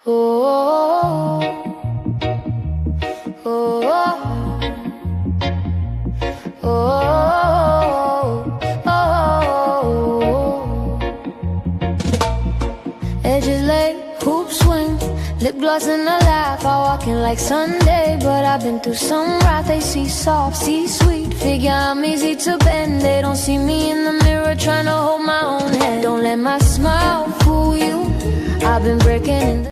Oh, oh, oh, oh. Edges laid, hoop swing, lip gloss and a laugh. I walking like Sunday, but I've been through some wrath. They see soft, see sweet, figure I'm easy to bend. They don't see me in the mirror trying to hold my own head. Don't let my smile fool you. I've been breaking in the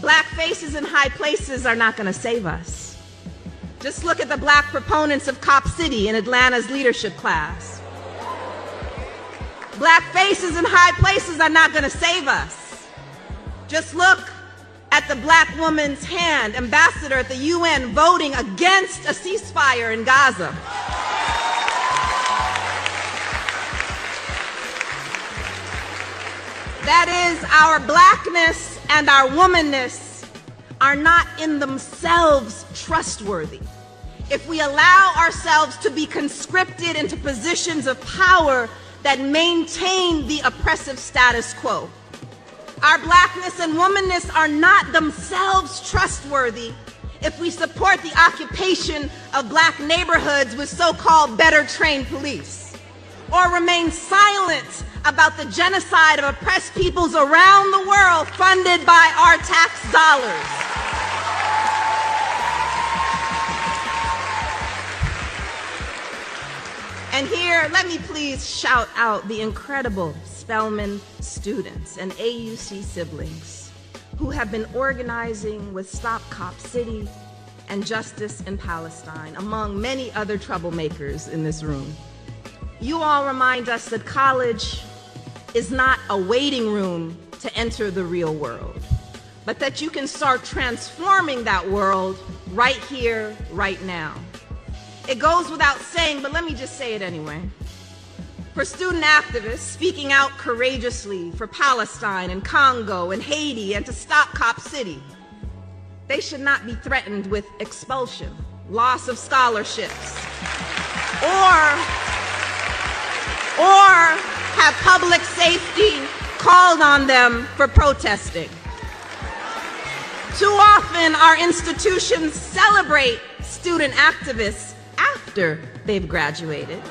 Black faces in high places are not going to save us. Just look at the black proponents of Cop City in Atlanta's leadership class. Black faces in high places are not going to save us. Just look at the black woman's hand, ambassador at the UN, voting against a ceasefire in Gaza. That is, our blackness and our womanness are not in themselves trustworthy. If we allow ourselves to be conscripted into positions of power that maintain the oppressive status quo, our blackness and womanness are not themselves trustworthy if we support the occupation of black neighborhoods with so-called better trained police, or remain silent about the genocide of oppressed peoples around the world funded by our tax dollars. And here, let me please shout out the incredible Spelman students and AUC siblings who have been organizing with Stop Cop City and Justice in Palestine, among many other troublemakers in this room. You all remind us that college is not a waiting room to enter the real world, but that you can start transforming that world right here, right now. It goes without saying, but let me just say it anyway. For student activists speaking out courageously for Palestine and Congo and Haiti and to stop Cop City, they should not be threatened with expulsion, loss of scholarships, or have public safety called on them for protesting. Too often, our institutions celebrate student activists after they've graduated,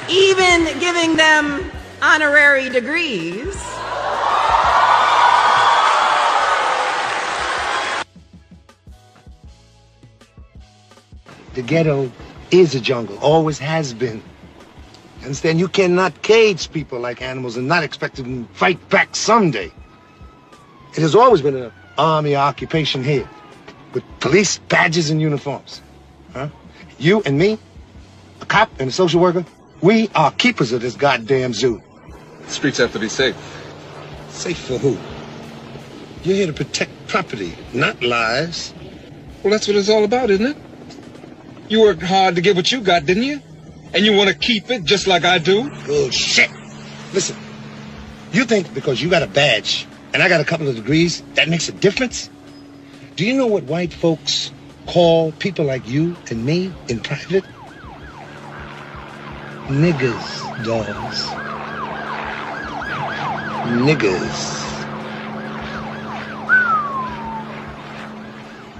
even giving them honorary degrees. The ghetto is a jungle, always has been. Understand? You cannot cage people like animals and not expect them to fight back someday. It has always been an army occupation here, with police badges and uniforms. Huh? You and me, a cop and a social worker, we are keepers of this goddamn zoo. The streets have to be safe. Safe for who? You're here to protect property, not lives. Well, that's what it's all about, isn't it? You worked hard to get what you got, didn't you? And you want to keep it just like I do? Bullshit. Listen, you think because you got a badge and I got a couple of degrees, that makes a difference? Do you know what white folks call people like you and me in private? Niggers, dogs. Niggers.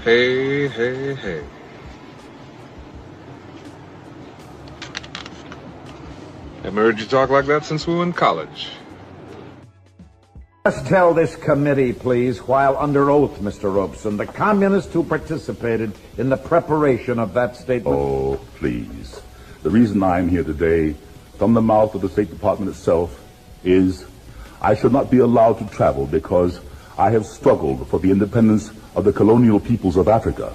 Hey, hey, hey. Haven't heard you talk like that since we were in college. Just tell this committee, please, while under oath, Mr. Robeson, the communists who participated in the preparation of that statement. Oh, please. The reason I'm here today, from the mouth of the State Department itself, is I should not be allowed to travel because I have struggled for the independence of the colonial peoples of Africa.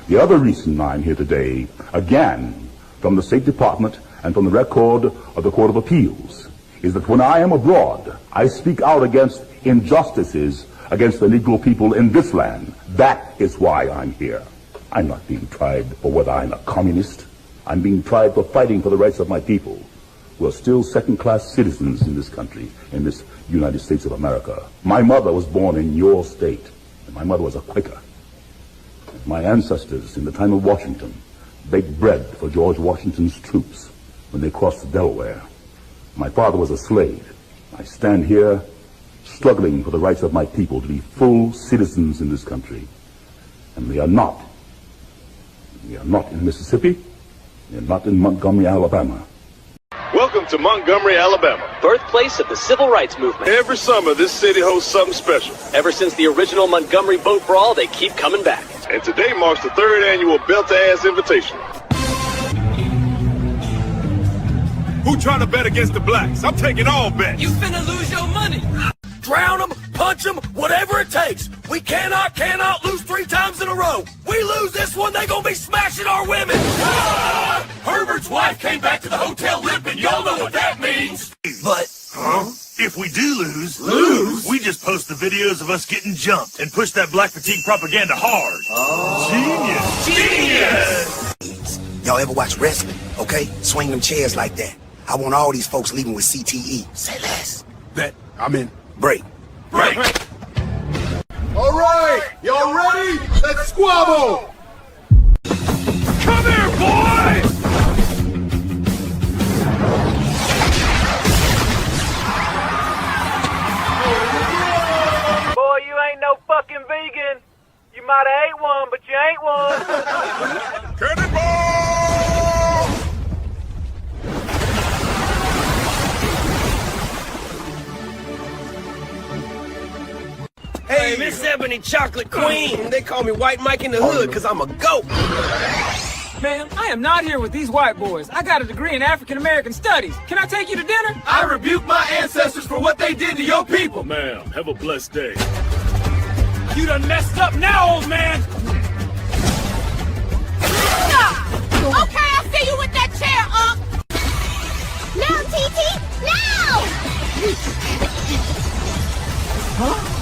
The other reason I'm here today, again, from the State Department, and from the record of the Court of Appeals is that when I am abroad, I speak out against injustices against the Negro people in this land. That is why I'm here. I'm not being tried for whether I'm a communist. I'm being tried for fighting for the rights of my people, who are still second-class citizens in this country, in this United States of America. My mother was born in your state, and my mother was a Quaker. My ancestors, in the time of Washington, baked bread for George Washington's troops when they crossed the Delaware. My father was a slave. I stand here struggling for the rights of my people to be full citizens in this country. And we are not. We are not in Mississippi. We are not in Montgomery, Alabama. Welcome to Montgomery, Alabama, birthplace of the Civil Rights Movement. Every summer, this city hosts something special. Ever since the original Montgomery Boat Brawl, they keep coming back. And today marks the 3rd annual Belt-to-Ass Invitation. Who trying to bet against the blacks? I'm taking all bets. You finna lose your money. Drown them, punch them, whatever it takes. We cannot lose 3 times in a row. We lose this one, they gonna be smashing our women. Ah! Herbert's wife came back to the hotel limping. Y'all know what that means. But, if we do lose, we just post the videos of us getting jumped and push that black fatigue propaganda hard. Genius! Y'all ever watch wrestling? Okay? Swing them chairs like that. I want all these folks leaving with CTE. Say less. Bet. I'm in. Break. All right, y'all ready? Let's squabble. Come here, boy! Boy, you ain't no fucking vegan. You might have ate one, but you ain't one. Cannonball! Hey, Miss Ebony Chocolate Queen. They call me White Mike in the Hood because I'm a goat. Man, I am not here with these white boys. I got a degree in African American Studies. Can I take you to dinner? I rebuke my ancestors for what they did to your people. Ma'am, have a blessed day. You done messed up now, old man. Okay, I see you with that chair up. Now, TT, now! Huh?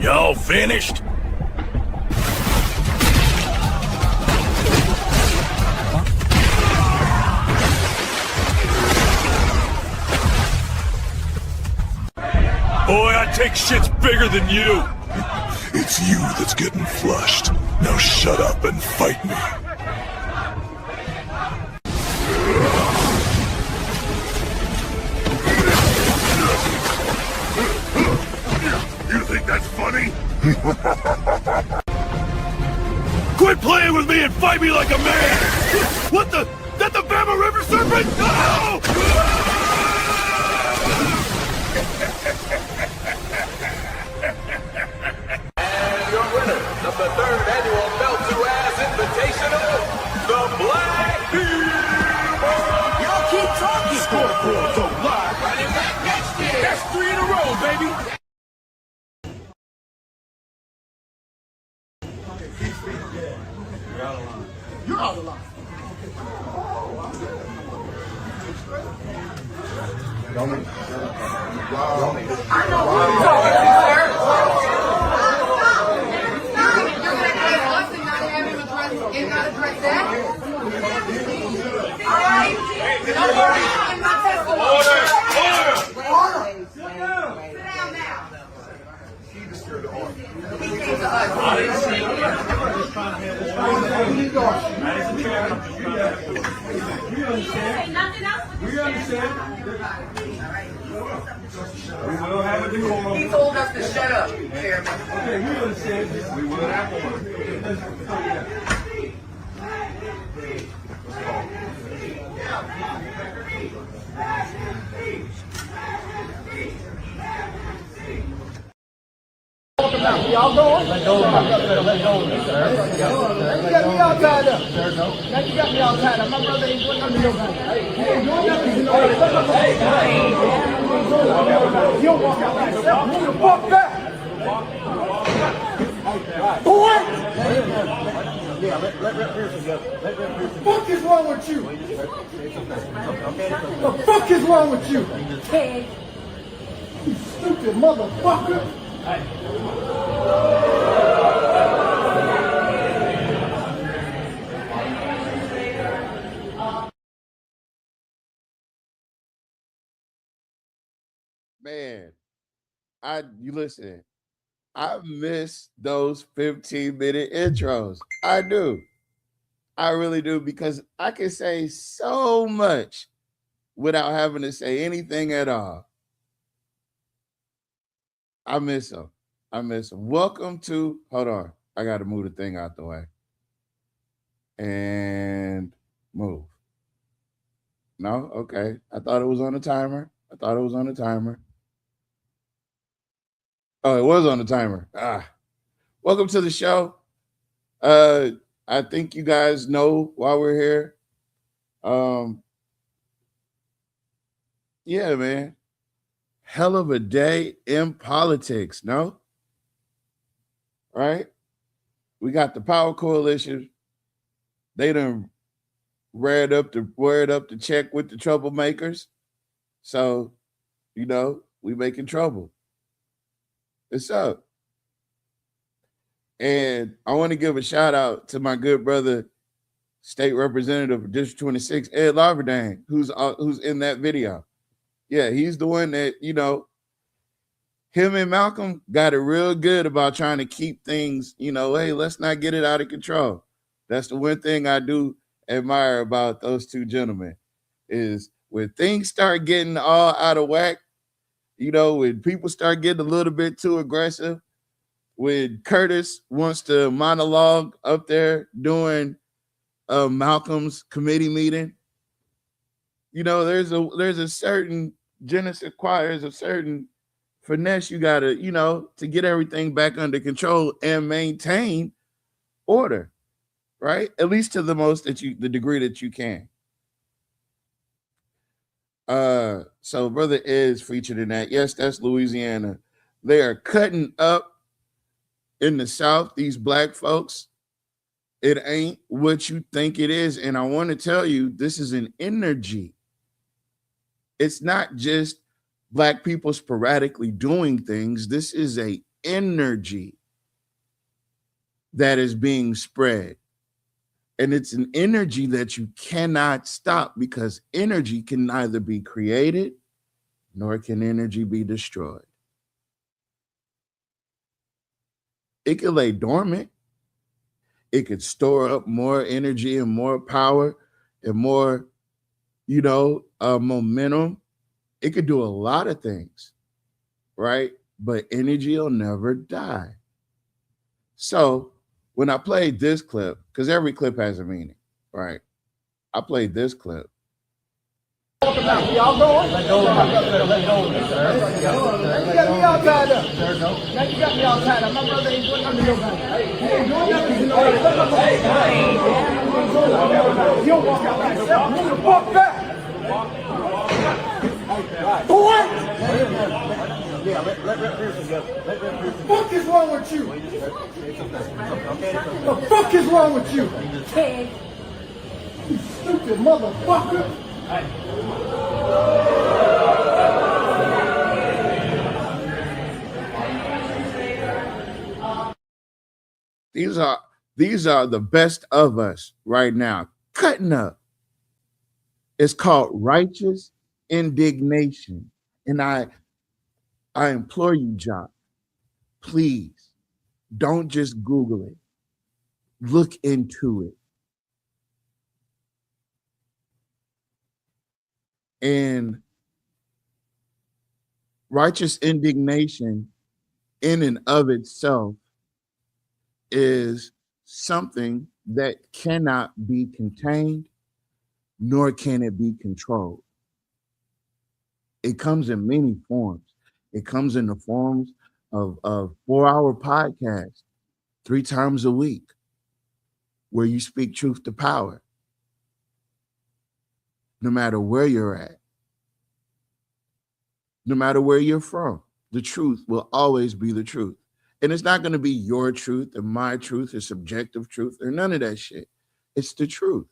Y'all finished? Boy, I take shits bigger than you. It's you that's getting flushed. Now shut up and fight me. You think that's funny? Quit playing with me and fight me like a man! What the? That the Bama River Serpent? No! And your winner of the 3rd annual Belt-to-Ass Invitational, the Black People! Y'all keep talking! Scoreboard don't lie! Running back next year! That's 3 in a row, baby! You're out of line. He told us to shut up, Chairman. Okay, we understand. We will have one. Y'all going? Let go. Now you got me all tied up. Now you got me all tied up. My brother ain't doing nothing to nobody. He ain't doing nothing to nobody. You don't walk out like that. Move the fuck back. Boy! What is wrong with you? The fuck is wrong with you? You stupid motherfucker! Man, you listen. I miss those 15-minute intros. I do. I really do, because I can say so much without having to say anything at all. I miss them. I miss them. Welcome to, hold on. I got to move the thing out the way. And move. No? Okay. I thought it was on the timer. Oh, it was on the timer. Welcome to the show. I think you guys know why we're here. Yeah, man. Hell of a day in politics, no? Right? We got the Power Coalition. They done reared up to check with the troublemakers. So, we making trouble. It's up. And I want to give a shout out to my good brother, State Representative of District 26, Ed Larverdang, who's in that video. Yeah, he's the one that, him and Malcolm got it real good about trying to keep things, hey, let's not get it out of control. That's the one thing I do admire about those two gentlemen, is when things start getting all out of whack, when people start getting a little bit too aggressive, when Curtis wants to monologue up there doing Malcolm's committee meeting, there's a certain je ne sais quoi, there's a certain finesse you gotta, to get everything back under control and maintain order, right? At least to the degree that you can. So Brother is featured in that. Yes, that's Louisiana. They are cutting up in the South, these black folks. It ain't what you think it is. And I want to tell you, this is an energy. It's not just black people sporadically doing things. This is a energy that is being spread. And it's an energy that you cannot stop, because energy can neither be created nor can energy be destroyed. It can lay dormant. It could store up more energy and more power and more, momentum. It could do a lot of things, right? But energy will never die. So when I played this clip, because every clip has a meaning, right? I played this clip. Y'all going? Let go. Sir. You got me all tied up. Sir, no. Now you got me all tied up. My brother ain't doing nothing to nobody. He ain't doing nothing to nobody. You don't walk out like yourself. Move the fuck back. Boy! Yeah, let Pearson go. The fuck is wrong with you? The fuck is wrong with you? You stupid motherfucker! These are the best of us right now, cutting up. It's called righteous indignation. And I implore you, Jock, please don't just Google it. Look into it. And righteous indignation in and of itself is something that cannot be contained, nor can it be controlled. It comes in many forms. It comes in the forms of 4-hour podcasts 3 times a week, where you speak truth to power. No matter where you're at, no matter where you're from, the truth will always be the truth. And it's not going to be your truth or my truth or subjective truth or none of that shit. It's the truth.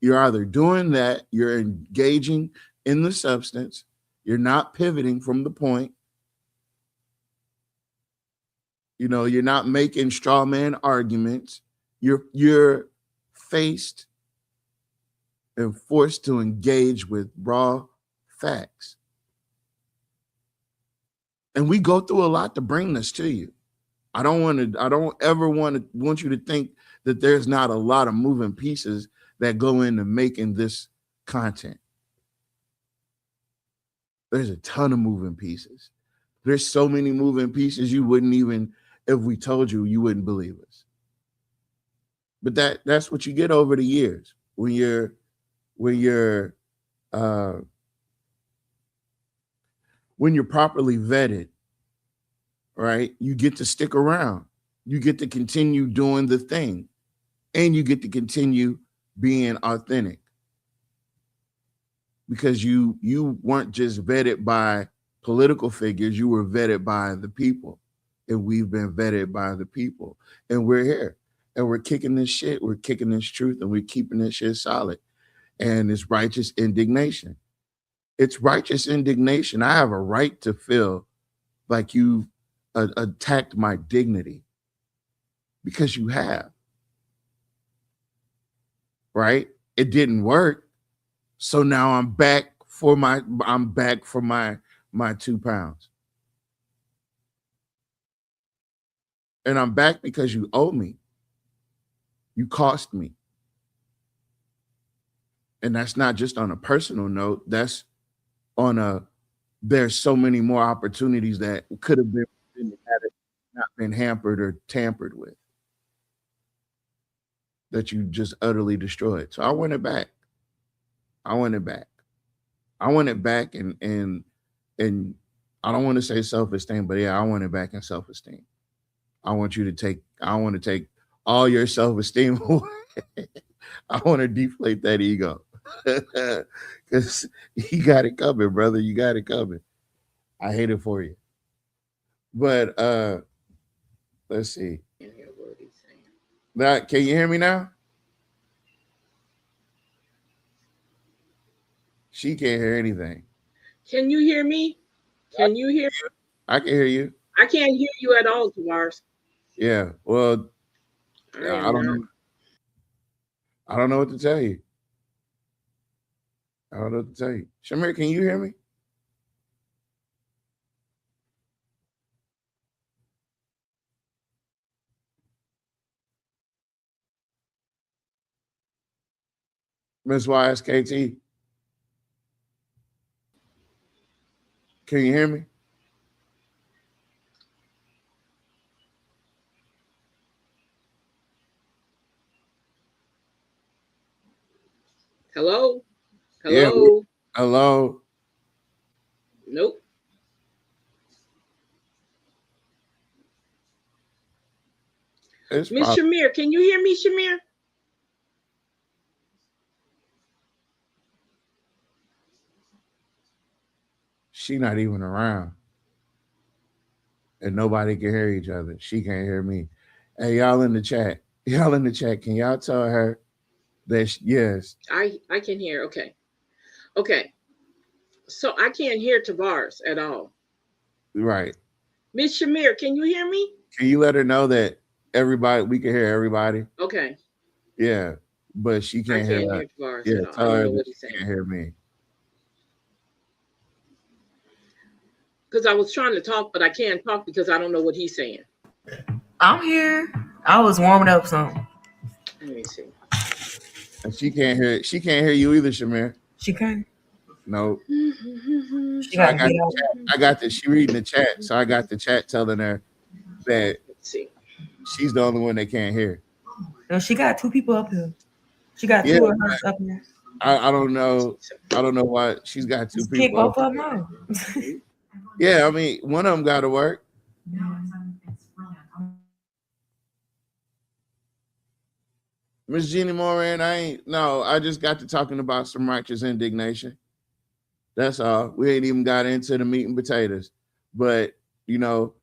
You're either doing that, you're engaging in the substance, you're not pivoting from the point. You know, you're not making straw man arguments. You're faced and forced to engage with raw facts. And we go through a lot to bring this to you. I don't ever want you to think that there's not a lot of moving pieces that go into making this content. There's a ton of moving pieces. There's so many moving pieces you wouldn't even, if we told you, you wouldn't believe us. But that's what you get over the years when you're properly vetted, right? You get to stick around. You get to continue doing the thing, and you get to continue being authentic because you weren't just vetted by political figures, you were vetted by the people, and we've been vetted by the people, and we're here, and we're kicking this shit, we're kicking this truth, and we're keeping this shit solid, and it's righteous indignation. It's righteous indignation. I have a right to feel like you attacked my dignity because you have. Right? It didn't work. So now I'm back for my 2 pounds. And I'm back because you owe me. You cost me. And that's not just on a personal note, that's on there's so many more opportunities that could have been had it not been hampered or tampered with, that you just utterly destroyed. So I want it back. I want it back. I want it back, and I don't want to say self-esteem, but yeah, I want it back in self-esteem. I want to take all your self-esteem away. I want to deflate that ego. Because you got it coming, brother. You got it coming. I hate it for you. But let's see. Now, can you hear me now? She can't hear anything. Can you hear me? Can you hear me? I can hear you. I can't hear you at all, Tavares. Yeah. Well, I don't know. I don't know what to tell you. I don't know what to tell you. Shamir, can you hear me? Miss YSKT? Can you hear me? Hello? Hello? Yeah, hello? Nope. Miss Shamir, can you hear me, Shamir? She not even around. And nobody can hear each other. She can't hear me. Hey, y'all in the chat. Y'all in the chat. Can y'all tell her that yes? I can hear. Okay. Okay. So I can't hear Tavares at all. Right. Miss Shamir, can you hear me? Can you let her know that we can hear everybody? Okay. Yeah. But she can't hear Tavares. Yeah, tell her that she can't hear me. Because I was trying to talk, but I can't talk because I don't know what he's saying. I'm here. I was warming up some. Let me see. And she can't hear you either, Shamir. She can't. No. She got I got the she reading the chat, so I got the chat telling her that she's the only one that can't hear. No, she got 2 people up here. She got 2 of hers up here. I don't know. I don't know why she's got 2 people. Kick both of them out. Yeah, I mean, one of them got to work. Miss Jeannie Moran, I just got to talking about some righteous indignation. That's all. We ain't even got into the meat and potatoes. But, you know,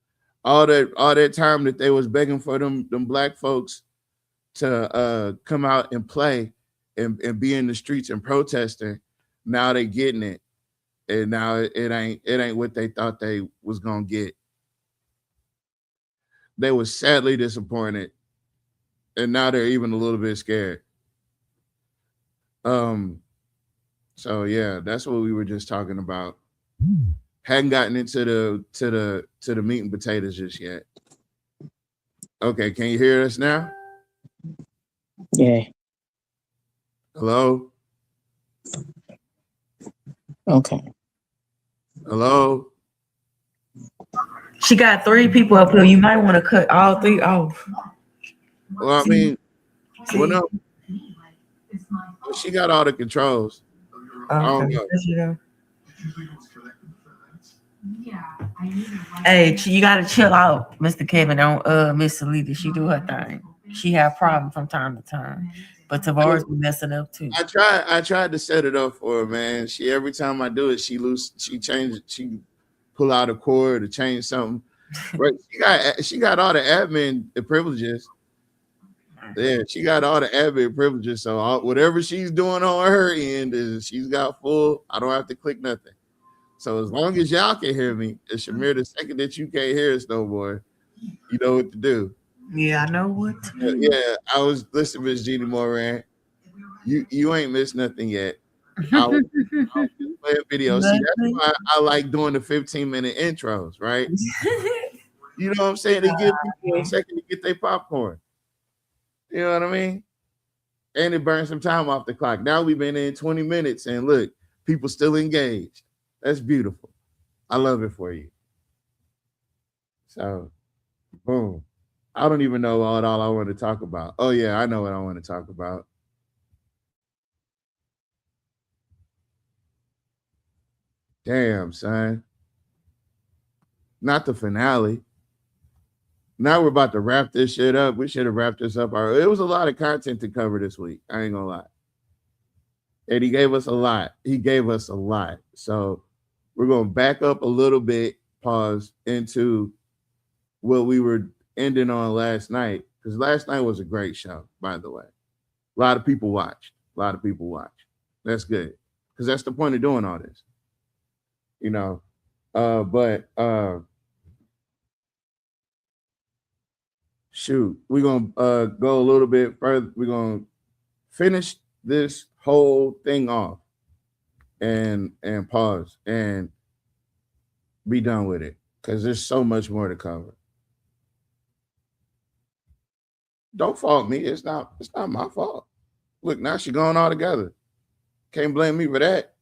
all that time that they was begging for them black folks to come out and play and be in the streets and protesting. Now they getting it, and now it ain't what they thought they was gonna get. They were sadly disappointed, and now they're even a little bit scared. So yeah, that's what we were just talking about. Hadn't gotten into the meat and potatoes just yet. Okay, can you hear us now? Yeah. Hello? Okay. Hello? She got 3 people up here. You might want to cut all 3 off. Well, I mean, well, no. She got all the controls. I don't know. There you go. Hey, you gotta chill out, Mr. Kevin. Don't Miss Salita. She do her thing. She have problems from time to time. But Tavares be messing up too. I tried to set it up for her, man. She every time I do it, she change it, she pull out a cord or change something. Right? She got all the admin privileges. Yeah, she got all the admin privileges. So whatever she's doing on her end is she's got full. I don't have to click nothing. So as long as y'all can hear me, it's Shamir, the second that you can't hear us no more, you know what to do. Yeah, I know what to do. Yeah, I was listening, Miss Jeannie Moran. You ain't missed nothing yet. I was playing video. See, that's why I like doing the 15-minute intros, right? You know what I'm saying? They give people a second to get their popcorn. You know what I mean? And it burns some time off the clock. Now we've been in 20 minutes, and look, people still engaged. That's beautiful. I love it for you. So, boom. I don't even know what all I want to talk about. Oh, yeah, I know what I want to talk about. Damn, son. Not the finale. Now we're about to wrap this shit up. We should have wrapped this up. It was a lot of content to cover this week. I ain't gonna lie. And he gave us a lot. So we're going to back up a little bit, pause, into what we were ending on last night. Because last night was a great show, by the way. A lot of people watched. That's good. Because that's the point of doing all this. You know. Shoot. We're going to go a little bit further. We're going to finish this whole thing off and pause and be done with it, because there's so much more to cover. Don't fault me. It's not my fault. Look, now she's going all together. Can't blame me for that.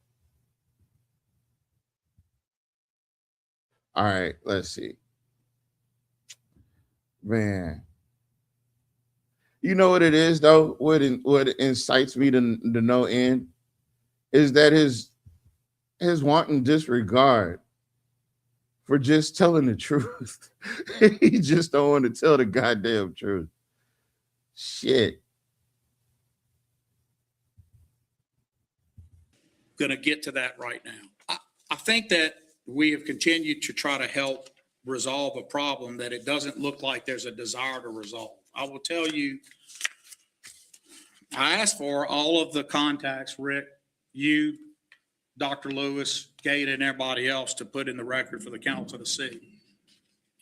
All right, let's see. Man. You know what it is, though? What incites me to no end is that his wanton disregard for just telling the truth. He just don't want to tell the goddamn truth. Shit. Going to get to that right now. I think that we have continued to try to help resolve a problem that it doesn't look like there's a desire to resolve. I will tell you, I asked for all of the contacts, Rick, you, Dr. Lewis, Gate, and everybody else to put in the record for the council to see.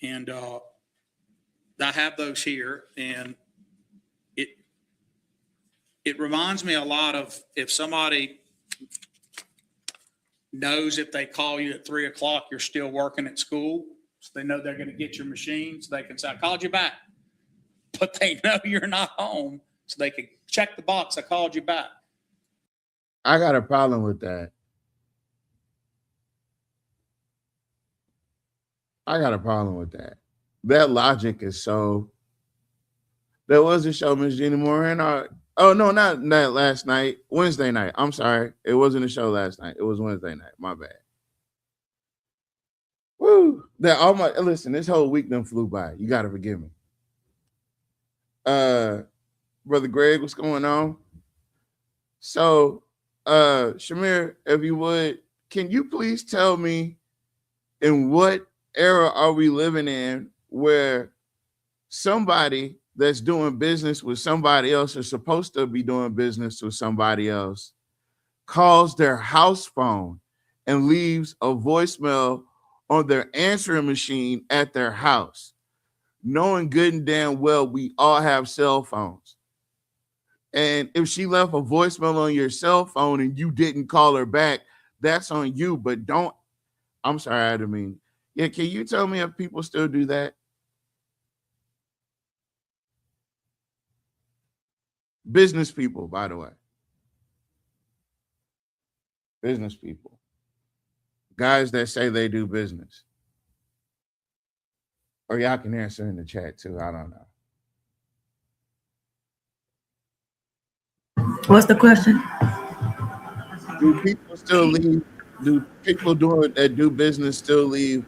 And I have those here, and it reminds me a lot of if somebody knows if they call you at 3 o'clock, you're still working at school, so they know they're going to get your machines. They can say, I called you back, but they know you're not home, so they can check the box. I called you back. I got a problem with that. That logic is so. There was a show, Miss Jeannie Moran. Oh no, not last night. Wednesday night. I'm sorry, it wasn't a show last night. It was Wednesday night. My bad. Woo! Listen. This whole week done flew by. You gotta forgive me. Brother Greg, what's going on? So, Shamir, if you would, can you please tell me in what era are we living in where somebody that's doing business with somebody else or supposed to be doing business with somebody else calls their house phone and leaves a voicemail on their answering machine at their house, knowing good and damn well we all have cell phones. And if she left a voicemail on your cell phone and you didn't call her back, that's on you. But don't, I'm sorry, I didn't mean. Yeah, can you tell me if people still do that? Business people, by the way. Business people. Guys that say they do business. Or y'all can answer in the chat too. I don't know. What's the question? Do people still leave? Do people doing that do business still leave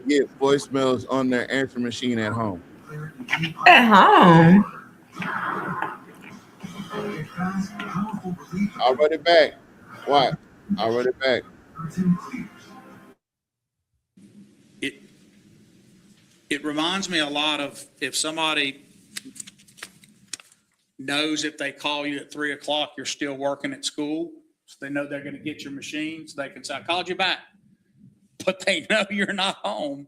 get voicemails on their answer machine at home? At home? I'll run it back. What? I'll run it back. It reminds me a lot of if somebody knows if they call you at 3 o'clock, you're still working at school. So they know they're going to get your machines. They can say, I called you back, but they know you're not home.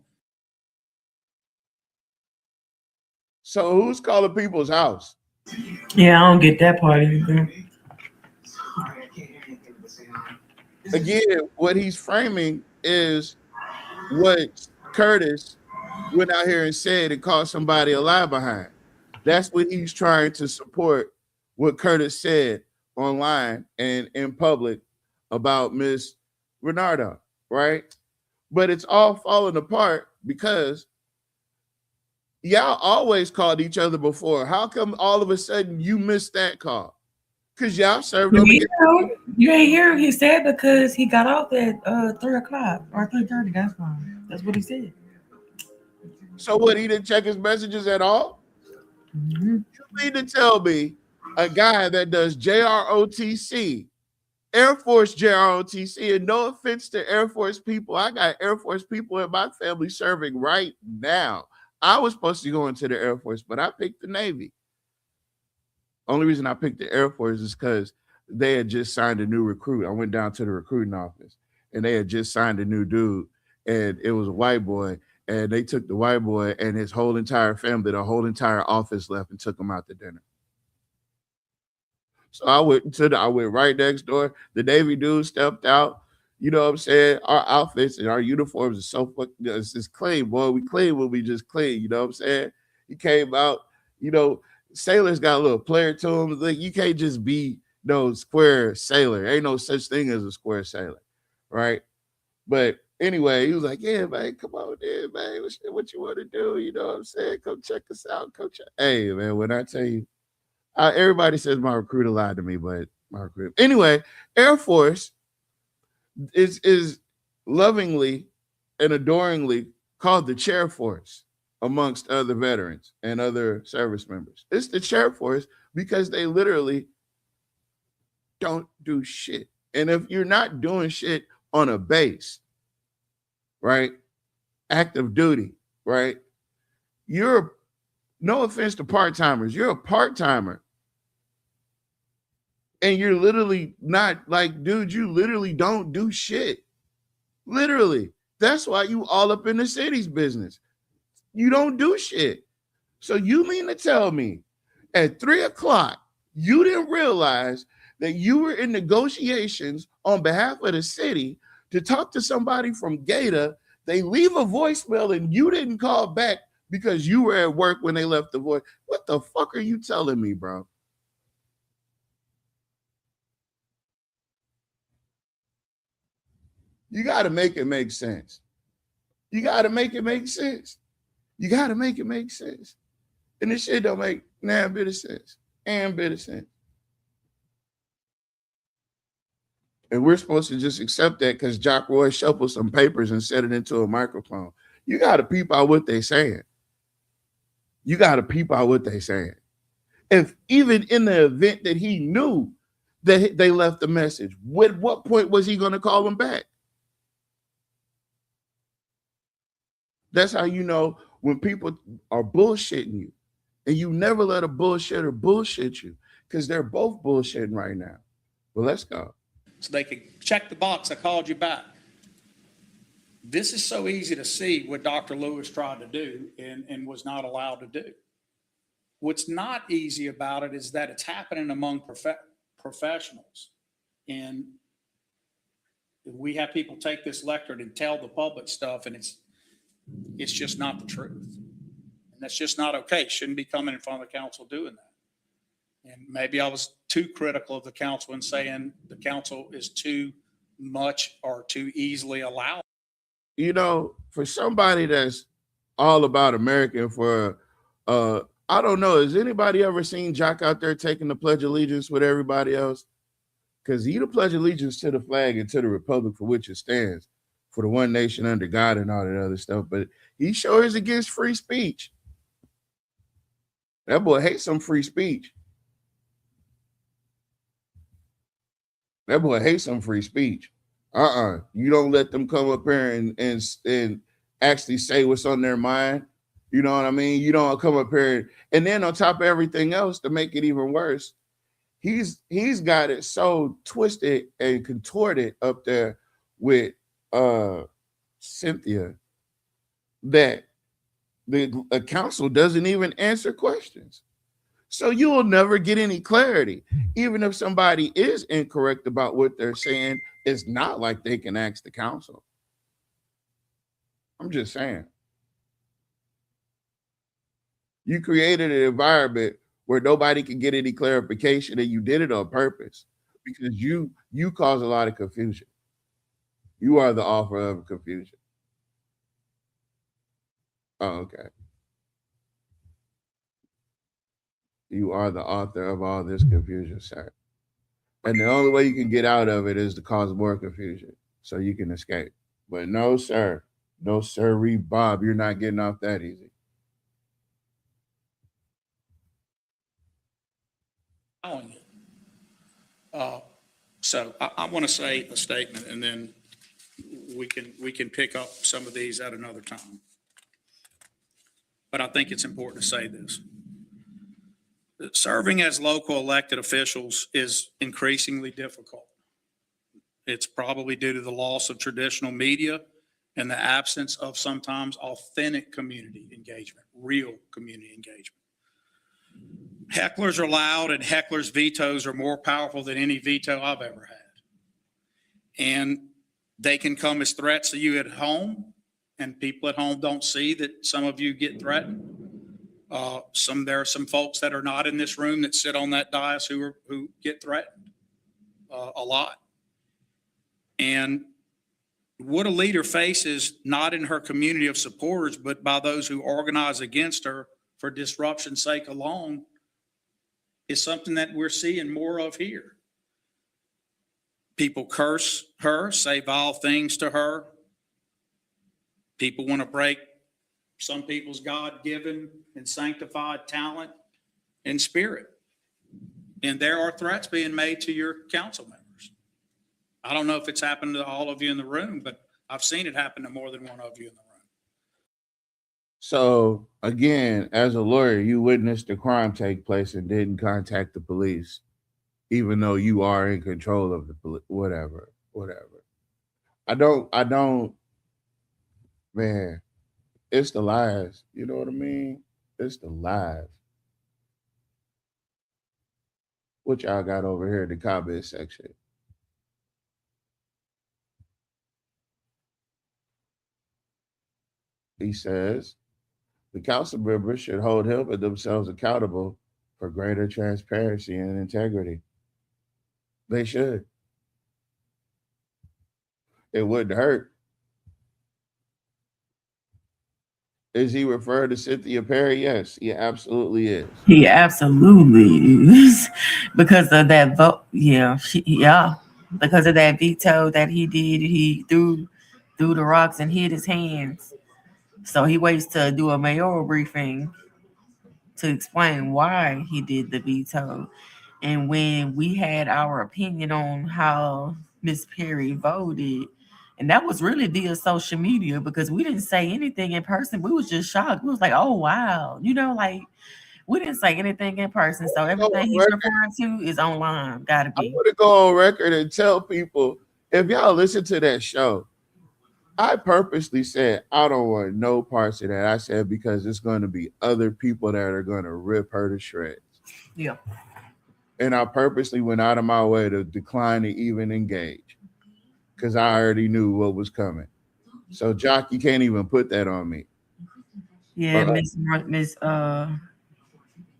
So who's calling people's house? Yeah, I don't get that part either. Again, what he's framing is what Curtis went out here and said and called somebody a lie behind. That's what he's trying to support, what Curtis said online and in public about Miss Renardo, right? But it's all falling apart because y'all always called each other before. How come all of a sudden you missed that call? Because y'all served on the You ain't hear he said because he got off at 3 o'clock or 3:30. That's fine. That's what he said. So what, he didn't check his messages at all? You mean to tell me a guy that does JROTC, Air Force JROTC, and no offense to Air Force people, I got Air Force people in my family serving right now. I was supposed to go into the Air Force, but I picked the Navy. Only reason I picked the Air Force is because they had just signed a new recruit. I went down to the recruiting office, and they had just signed a new dude, and it was a white boy. And they took the white boy and his whole entire family, the whole entire office left and took him out to dinner. So I went right next door. The Navy dude stepped out. You know what I'm saying? Our outfits and our uniforms are so fucking, it's clean, boy. We clean when we just clean. You know what I'm saying? He came out, you know, sailors got a little player to them. Like, you can't just be no square sailor. Ain't no such thing as a square sailor, right? But anyway, he was like, yeah, man, come on in, man. What you want to do? You know what I'm saying? Come check us out. Come check. Hey, man, when I tell you, everybody says my recruiter lied to me, but my recruiter. Anyway, Air Force is lovingly and adoringly called the Chair Force amongst other veterans and other service members. It's the Chair Force because they literally don't do shit. And if you're not doing shit on a base, right? Active duty, right? You're, no offense to part-timers, you're a part-timer. And you're literally not like, dude, you literally don't do shit. Literally. That's why you all up in the city's business. You don't do shit. So you mean to tell me at 3 o'clock, you didn't realize that you were in negotiations on behalf of the city to talk to somebody from Gator, they leave a voicemail and you didn't call back because you were at work when they left the voice. What the fuck are you telling me, bro? You got to make it make sense. You got to make it make sense. You got to make it make sense. And this shit don't make damn bit of sense. And bit of sense. And we're supposed to just accept that because Jock Roy shuffled some papers and set it into a microphone. You got to peep out what they're saying. You got to peep out what they're saying. If even in the event that he knew that they left the message, at what point was he going to call them back? That's how you know when people are bullshitting you, and you never let a bullshitter bullshit you, because they're both bullshitting right now. Well, let's go. So they could check the box, I called you back. This is so easy to see what Dr. Lewis tried to do and was not allowed to do. What's not easy about it is that it's happening among professionals. And we have people take this lectern and tell the public stuff, and it's just not the truth. And that's just not okay. Shouldn't be coming in front of the council doing that. And maybe I was too critical of the council in saying the council is too much or too easily allowed. You know, for somebody that's all about American, I don't know, has anybody ever seen Jock out there taking the Pledge of Allegiance with everybody else? Because he the Pledge Allegiance to the flag and to the republic for which it stands, for the one nation under God and all that other stuff. But he sure is against free speech. That boy hates some free speech. That boy hates some free speech. You don't let them come up here and actually say what's on their mind. You know what I mean? You don't come up here and then on top of everything else, to make it even worse, he's got it so twisted and contorted up there with Cynthia that the council doesn't even answer questions. So you will never get any clarity. Even if somebody is incorrect about what they're saying, it's not like they can ask the council. I'm just saying. You created an environment where nobody can get any clarification, and you did it on purpose because you cause a lot of confusion. You are the author of confusion. Oh, okay. You are the author of all this confusion, sir. And the only way you can get out of it is to cause more confusion so you can escape. But no, sir. No, sirree, Bob, you're not getting off that easy. So I want to say a statement, and then we can pick up some of these at another time. But I think it's important to say this. Serving as local elected officials is increasingly difficult. It's probably due to the loss of traditional media and the absence of sometimes authentic community engagement, real community engagement. Hecklers are loud, and hecklers' vetoes are more powerful than any veto I've ever had. And they can come as threats to you at home, and people at home don't see that some of you get threatened. There are some folks that are not in this room that sit on that dais who get threatened a lot. And what a leader faces, not in her community of supporters, but by those who organize against her for disruption's sake alone, is something that we're seeing more of here. People curse her, say vile things to her. People want to break some people's God-given and sanctified talent and spirit. And there are threats being made to your council members. I don't know if it's happened to all of you in the room, but I've seen it happen to more than one of you in the room. So again, as a lawyer, you witnessed the crime take place and didn't contact the police, even though you are in control of the police, whatever. I don't, man, it's the lies. You know what I mean? It's the lies. What y'all got over here in the comment section? He says, the council members should hold him and themselves accountable for greater transparency and integrity. They should. It wouldn't hurt. Is he referring to Cynthia Perry? Yes, he absolutely is. He absolutely is. Because of that vote. Yeah. Because of that veto that he did, he threw the rocks and hid his hands. So he waits to do a mayoral briefing to explain why he did the veto. And when we had our opinion on how Miss Perry voted, And that was really via social media because we didn't say anything in person. We was just shocked. We was like, oh, wow. You know, like, we didn't say anything in person. So everything he's referring to is online. Gotta I be. want to go on record and tell people, if y'all listen to that show, I purposely said I don't want no parts of that. I said because it's going to be other people that are going to rip her to shreds. Yeah. And I purposely went out of my way to decline to even engage because I already knew what was coming. So, Jock, you can't even put that on me. Yeah, Miss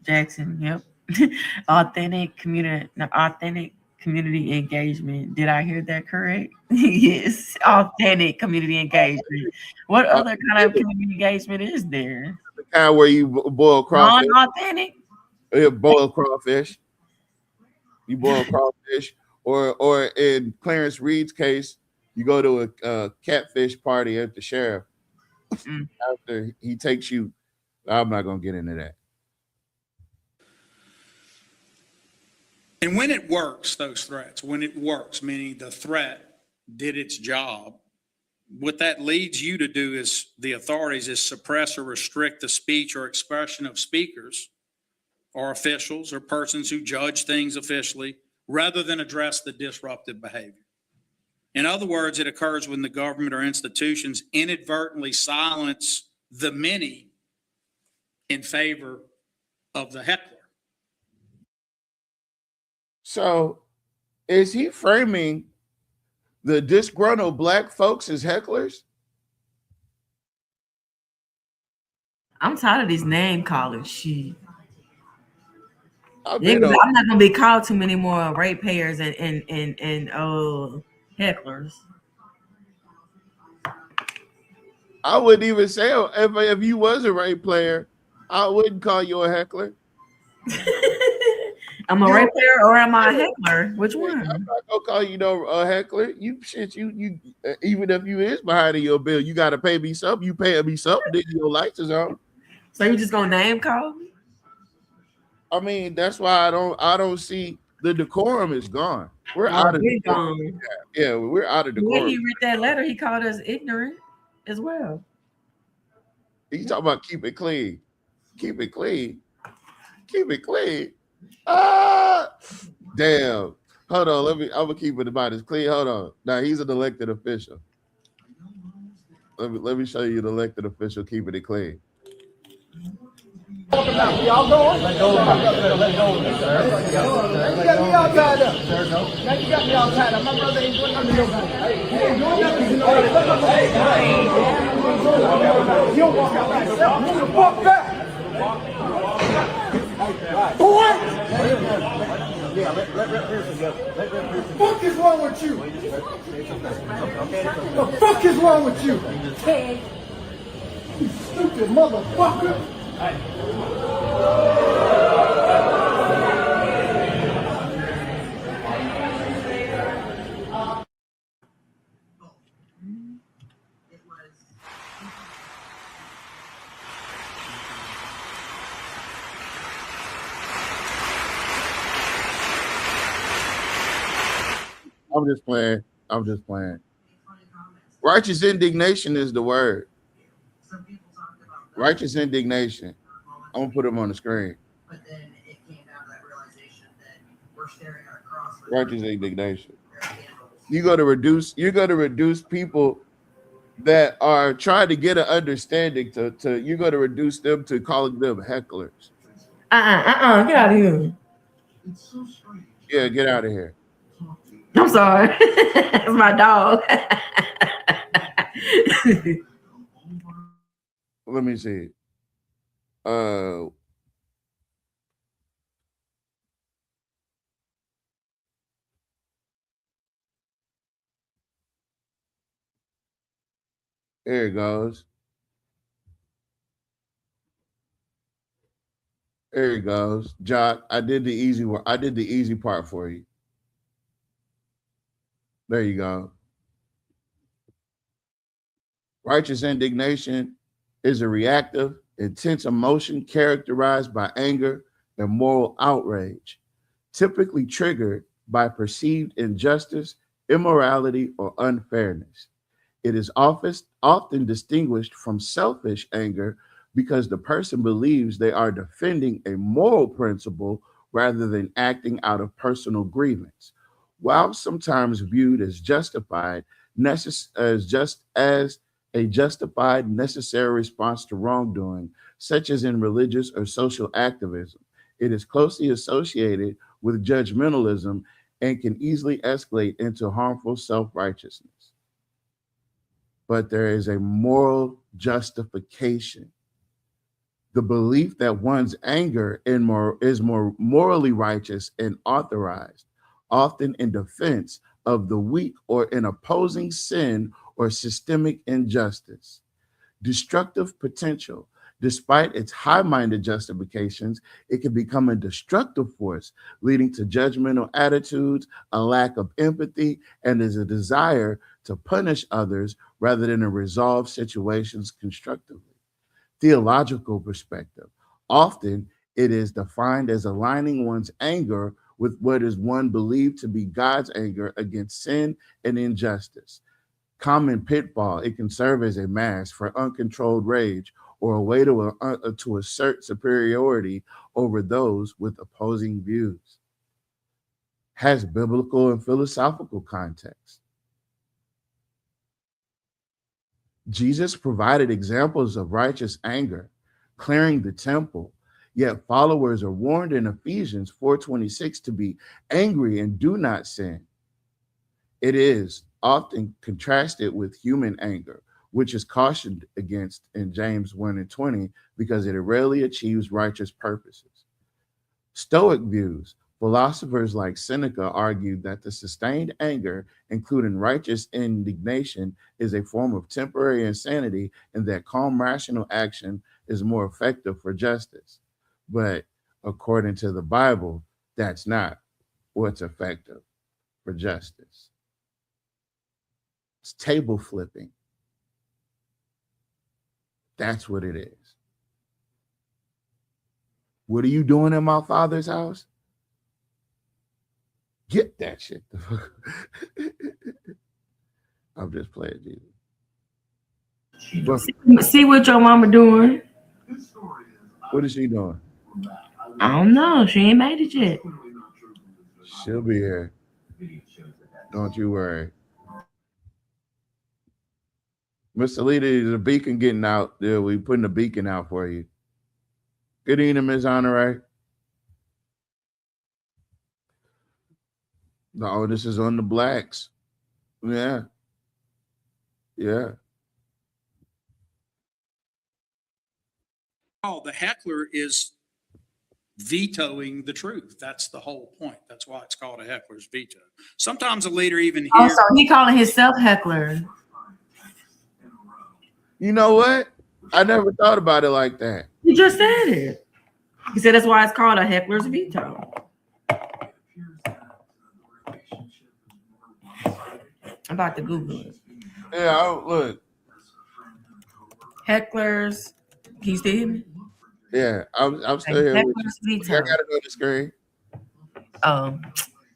Jackson. Yep. authentic community engagement. Did I hear that correct? Yes, authentic community engagement. What other kind of community engagement is there? The kind where you boil crawfish. Non-authentic? You boil crawfish. You boil crawfish. Or in Clarence Reed's case, you go to a catfish party at the sheriff. After he takes you. I'm not going to get into that. And when it works, those threats, when it works, meaning the threat did its job, what that leads you to do is the authorities is suppress or restrict the speech or expression of speakers or officials or persons who judge things officially rather than address the disruptive behavior. In other words, it occurs when the government or institutions inadvertently silence the many in favor of the heckler. So is he framing the disgruntled black folks as hecklers? I'm tired of this name calling shit. I'm not gonna be called too many more ratepayers and hecklers. I wouldn't even say if you was a rate player, I wouldn't call you a heckler. I'm a ratepayer or am I a heckler? Which one? I'm not gonna call you a heckler. You even if you is behind your bill, you gotta pay me something. You pay me something, then your lights is on. So you just gonna name call me? I mean, that's why I don't see the decorum is gone. We're out of decorum. Yeah, we're out of decorum. When he read that letter, he called us ignorant as well. He's talking about keep it clean. Keep it clean. Keep it clean. Ah, damn. Hold on. I'm gonna keep it about as clean. Hold on. Now he's an elected official. Let me show you the elected official keeping it clean. Y'all going? Let go of me, sir. You got me all tied up. Now you got me all tied up. My brother ain't doing nothing to nobody. He ain't doing nothing to nobody. You don't walk out like yourself. Move the fuck back. Boy! Yeah, let fuck is wrong with you? The fuck is wrong with you? You stupid motherfucker! I'm just playing. Righteous indignation is the word. Righteous indignation. I'm gonna put them on the screen. But then it came down to that realization that we're staring at a cross. Righteous indignation. You're gonna reduce people that are trying to get an understanding to you're gonna reduce them to calling them hecklers. Get out of here. Yeah, get out of here. I'm sorry. It's my dog. Let me see. Here it goes. There it goes. Jock, I did the easy one. I did the easy part for you. There you go. Righteous indignation is a reactive, intense emotion characterized by anger and moral outrage, typically triggered by perceived injustice, immorality, or unfairness. It is often distinguished from selfish anger because the person believes they are defending a moral principle rather than acting out of personal grievance. While sometimes viewed as justified, as a justified, necessary response to wrongdoing, such as in religious or social activism, it is closely associated with judgmentalism and can easily escalate into harmful self-righteousness. But there is a moral justification. The belief that one's anger is more morally righteous and authorized, often in defense of the weak or in opposing sin or systemic injustice. Destructive potential. Despite its high-minded justifications, it can become a destructive force, leading to judgmental attitudes, a lack of empathy, and is a desire to punish others rather than to resolve situations constructively. Theological perspective. Often, it is defined as aligning one's anger with what is one believed to be God's anger against sin and injustice. Common pitfall, it can serve as a mask for uncontrolled rage or a way to assert superiority over those with opposing views. Has biblical and philosophical context. Jesus provided examples of righteous anger, clearing the temple, yet followers are warned in Ephesians 4:26 to be angry and do not sin. It is often contrasted with human anger, which is cautioned against in James 1:20 because it rarely achieves righteous purposes. Stoic views. Philosophers like Seneca argued that the sustained anger, including righteous indignation, is a form of temporary insanity and that calm, rational action is more effective for justice. But according to the Bible, that's not what's effective for justice. It's table flipping. That's what it is. What are you doing in my father's house? Get that shit. I'm just playing, Jesus. See what your mama doing. What is she doing? I don't know. She ain't made it yet. She'll be here. Don't you worry. Mr. Leader, the beacon getting out there. We putting the beacon out for you. Good evening, Ms. Honorary. No, this is on the blacks. Yeah. Yeah. Oh, the heckler is vetoing the truth. That's the whole point. That's why it's called a heckler's veto. Sometimes a leader even hears. Also, he calling himself heckler. You know what? I never thought about it like that. He just said it. He said that's why it's called a heckler's veto. I'm about to Google it. Yeah, look. Hecklers. Can you still hear me? Yeah, I'm still here. Heckler's veto. I got it on the screen.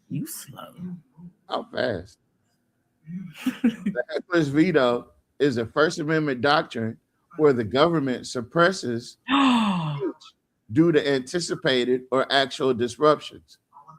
You slow. I'm fast. The heckler's veto is a First Amendment doctrine where the government suppresses speech due to anticipated or actual disruptions,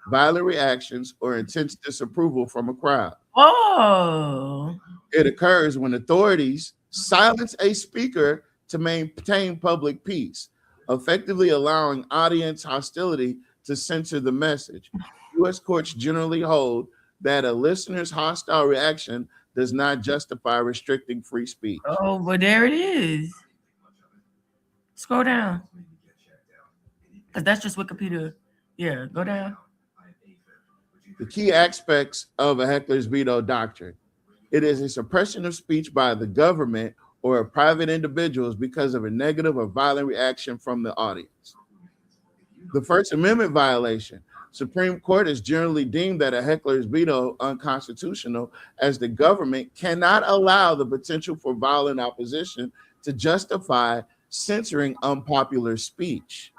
violent reactions, or intense disapproval from a crowd. Oh. It occurs when authorities silence a speaker to maintain public peace, effectively allowing audience hostility to censor the message. U.S. courts generally hold that a listener's hostile reaction does not justify restricting free speech. Oh, but there it is. Scroll down. Because that's just Wikipedia. Yeah, go down. The key aspects of a heckler's veto doctrine. It is a suppression of speech by the government or private individuals because of a negative or violent reaction from the audience. The First Amendment violation. Supreme Court has generally deemed that a heckler's veto unconstitutional as the government cannot allow the potential for violent opposition to justify censoring unpopular speech.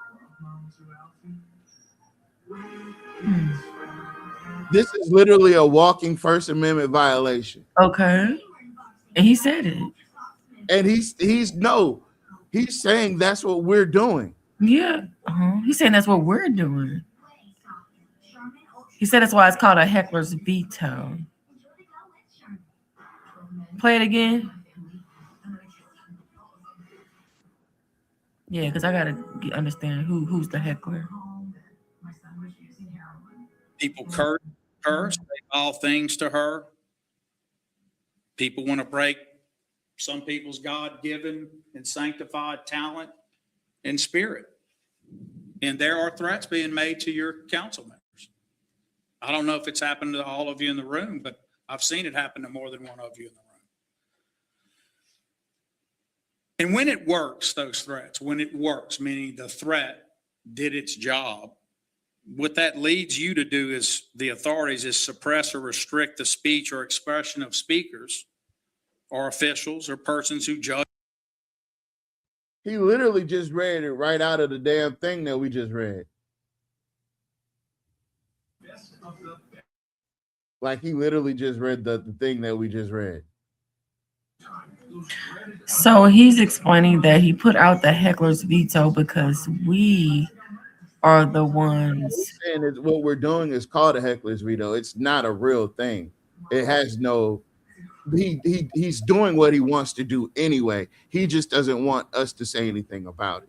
This is literally a walking First Amendment violation. Okay. And he said it. And he's saying that's what we're doing. Yeah. He's saying that's what we're doing. He said that's why it's called a heckler's veto. Play it again. Yeah, because I gotta understand who's the heckler. People curse her, say all things to her. People want to break some people's God-given and sanctified talent and spirit. And there are threats being made to your council members. I don't know if it's happened to all of you in the room, but I've seen it happen to more than one of you in the room. And when it works, those threats, when it works, meaning the threat did its job, what that leads you to do is the authorities is suppress or restrict the speech or expression of speakers or officials or persons who judge. He literally just read it right out of the damn thing that we just read. Like he literally just read the thing that we just read. So he's explaining that he put out the heckler's veto because we are the ones. And it's what we're doing is called a heckler's veto. It's not a real thing. It has no. He's doing what he wants to do anyway. He just doesn't want us to say anything about it.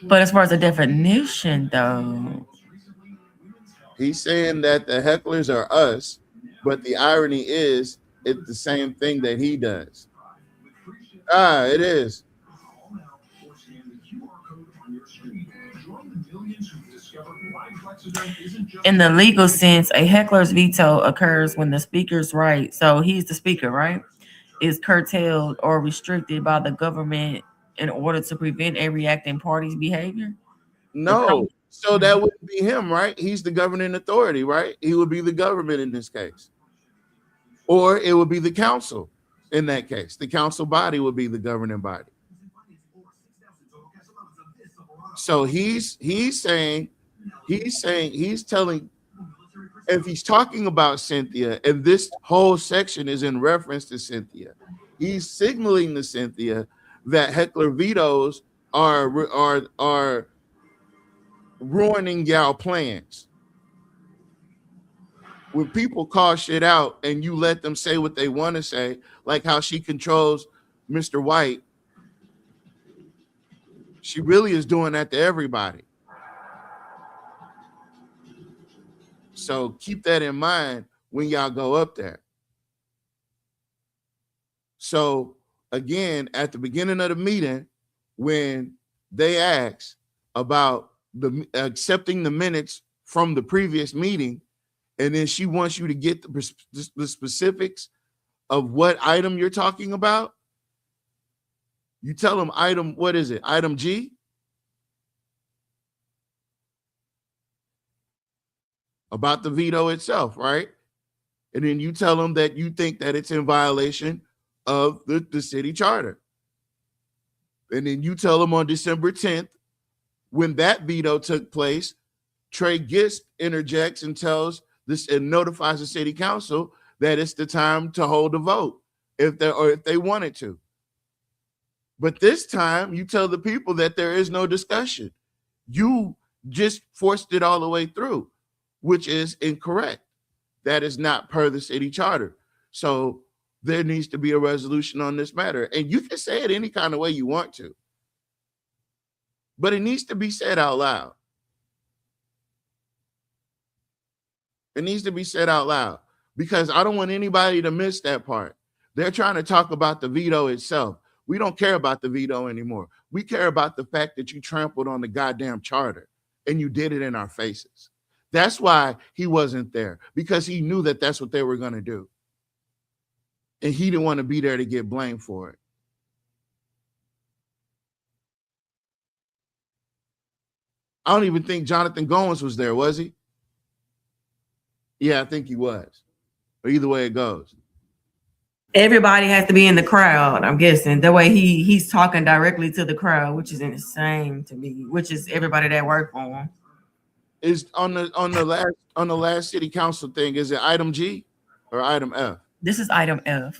But as far as the definition, though, he's saying that the hecklers are us, but the irony is it's the same thing that he does. It is. in the legal sense, a heckler's veto occurs when the speaker's right, so he's the speaker, right, is curtailed or restricted by the government in order to prevent a reacting party's behavior? No. So that would be him, right? He's the governing authority, right? He would be the government in this case. Or it would be the council in that case. The council body would be the governing body. So he's telling, if he's talking about Cynthia, and this whole section is in reference to Cynthia, he's signaling to Cynthia that heckler vetoes are ruining y'all plans. When people call shit out and you let them say what they want to say, like how she controls Mr. White, she really is doing that to everybody. So keep that in mind when y'all go up there. So again, at the beginning of the meeting, when they ask about the accepting the minutes from the previous meeting, and then she wants you to get the specifics of what item you're talking about, you tell them item, what is it? Item G? About the veto itself, right? And then you tell them that you think that it's in violation of the city charter. And then you tell them on December 10th, when that veto took place, Trey Gist interjects and tells this and notifies the city council that it's the time to hold a vote if they wanted to. But this time you tell the people that there is no discussion. You just forced it all the way through, which is incorrect. That is not per the city charter. So there needs to be a resolution on this matter. And you can say it any kind of way you want to, but it needs to be said out loud. It needs to be said out loud because I don't want anybody to miss that part. They're trying to talk about the veto itself. We don't care about the veto anymore. We care about the fact that you trampled on the goddamn charter and you did it in our faces. That's why he wasn't there, because he knew that that's what they were going to do. And he didn't want to be there to get blamed for it. I don't even think Jonathan Goins was there, was he? Yeah, I think he was. But either way it goes. Everybody has to be in the crowd, I'm guessing. That way he's talking directly to the crowd, which is insane to me, which is everybody that worked for him. Is on the last city council thing, is it item G or item F? This is item F.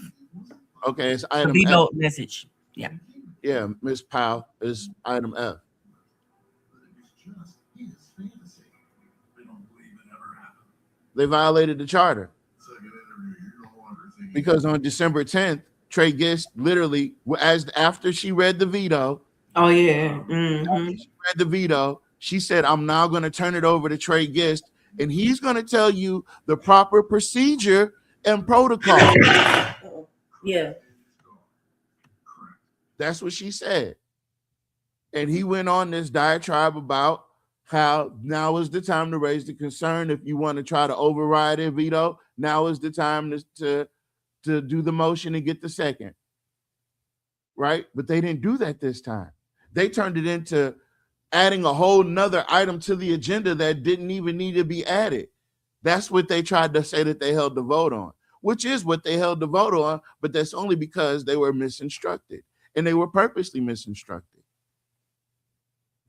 Okay, it's The item veto F. message. Yeah. Yeah, Miss Powell is item F. They violated the charter because on December 10th, Trey Gist literally, after she read the veto. Oh yeah. After she read the veto, she said, "I'm now going to turn it over to Trey Gist, and he's going to tell you the proper procedure and protocol." Yeah. That's what she said. And he went on this diatribe about how now is the time to raise the concern. If you want to try to override a veto, now is the time to do the motion and get the second. Right? But they didn't do that this time. They turned it into adding a whole nother item to the agenda that didn't even need to be added. That's what they tried to say that they held the vote on, which is what they held the vote on, but that's only because they were misinstructed, and they were purposely misinstructed.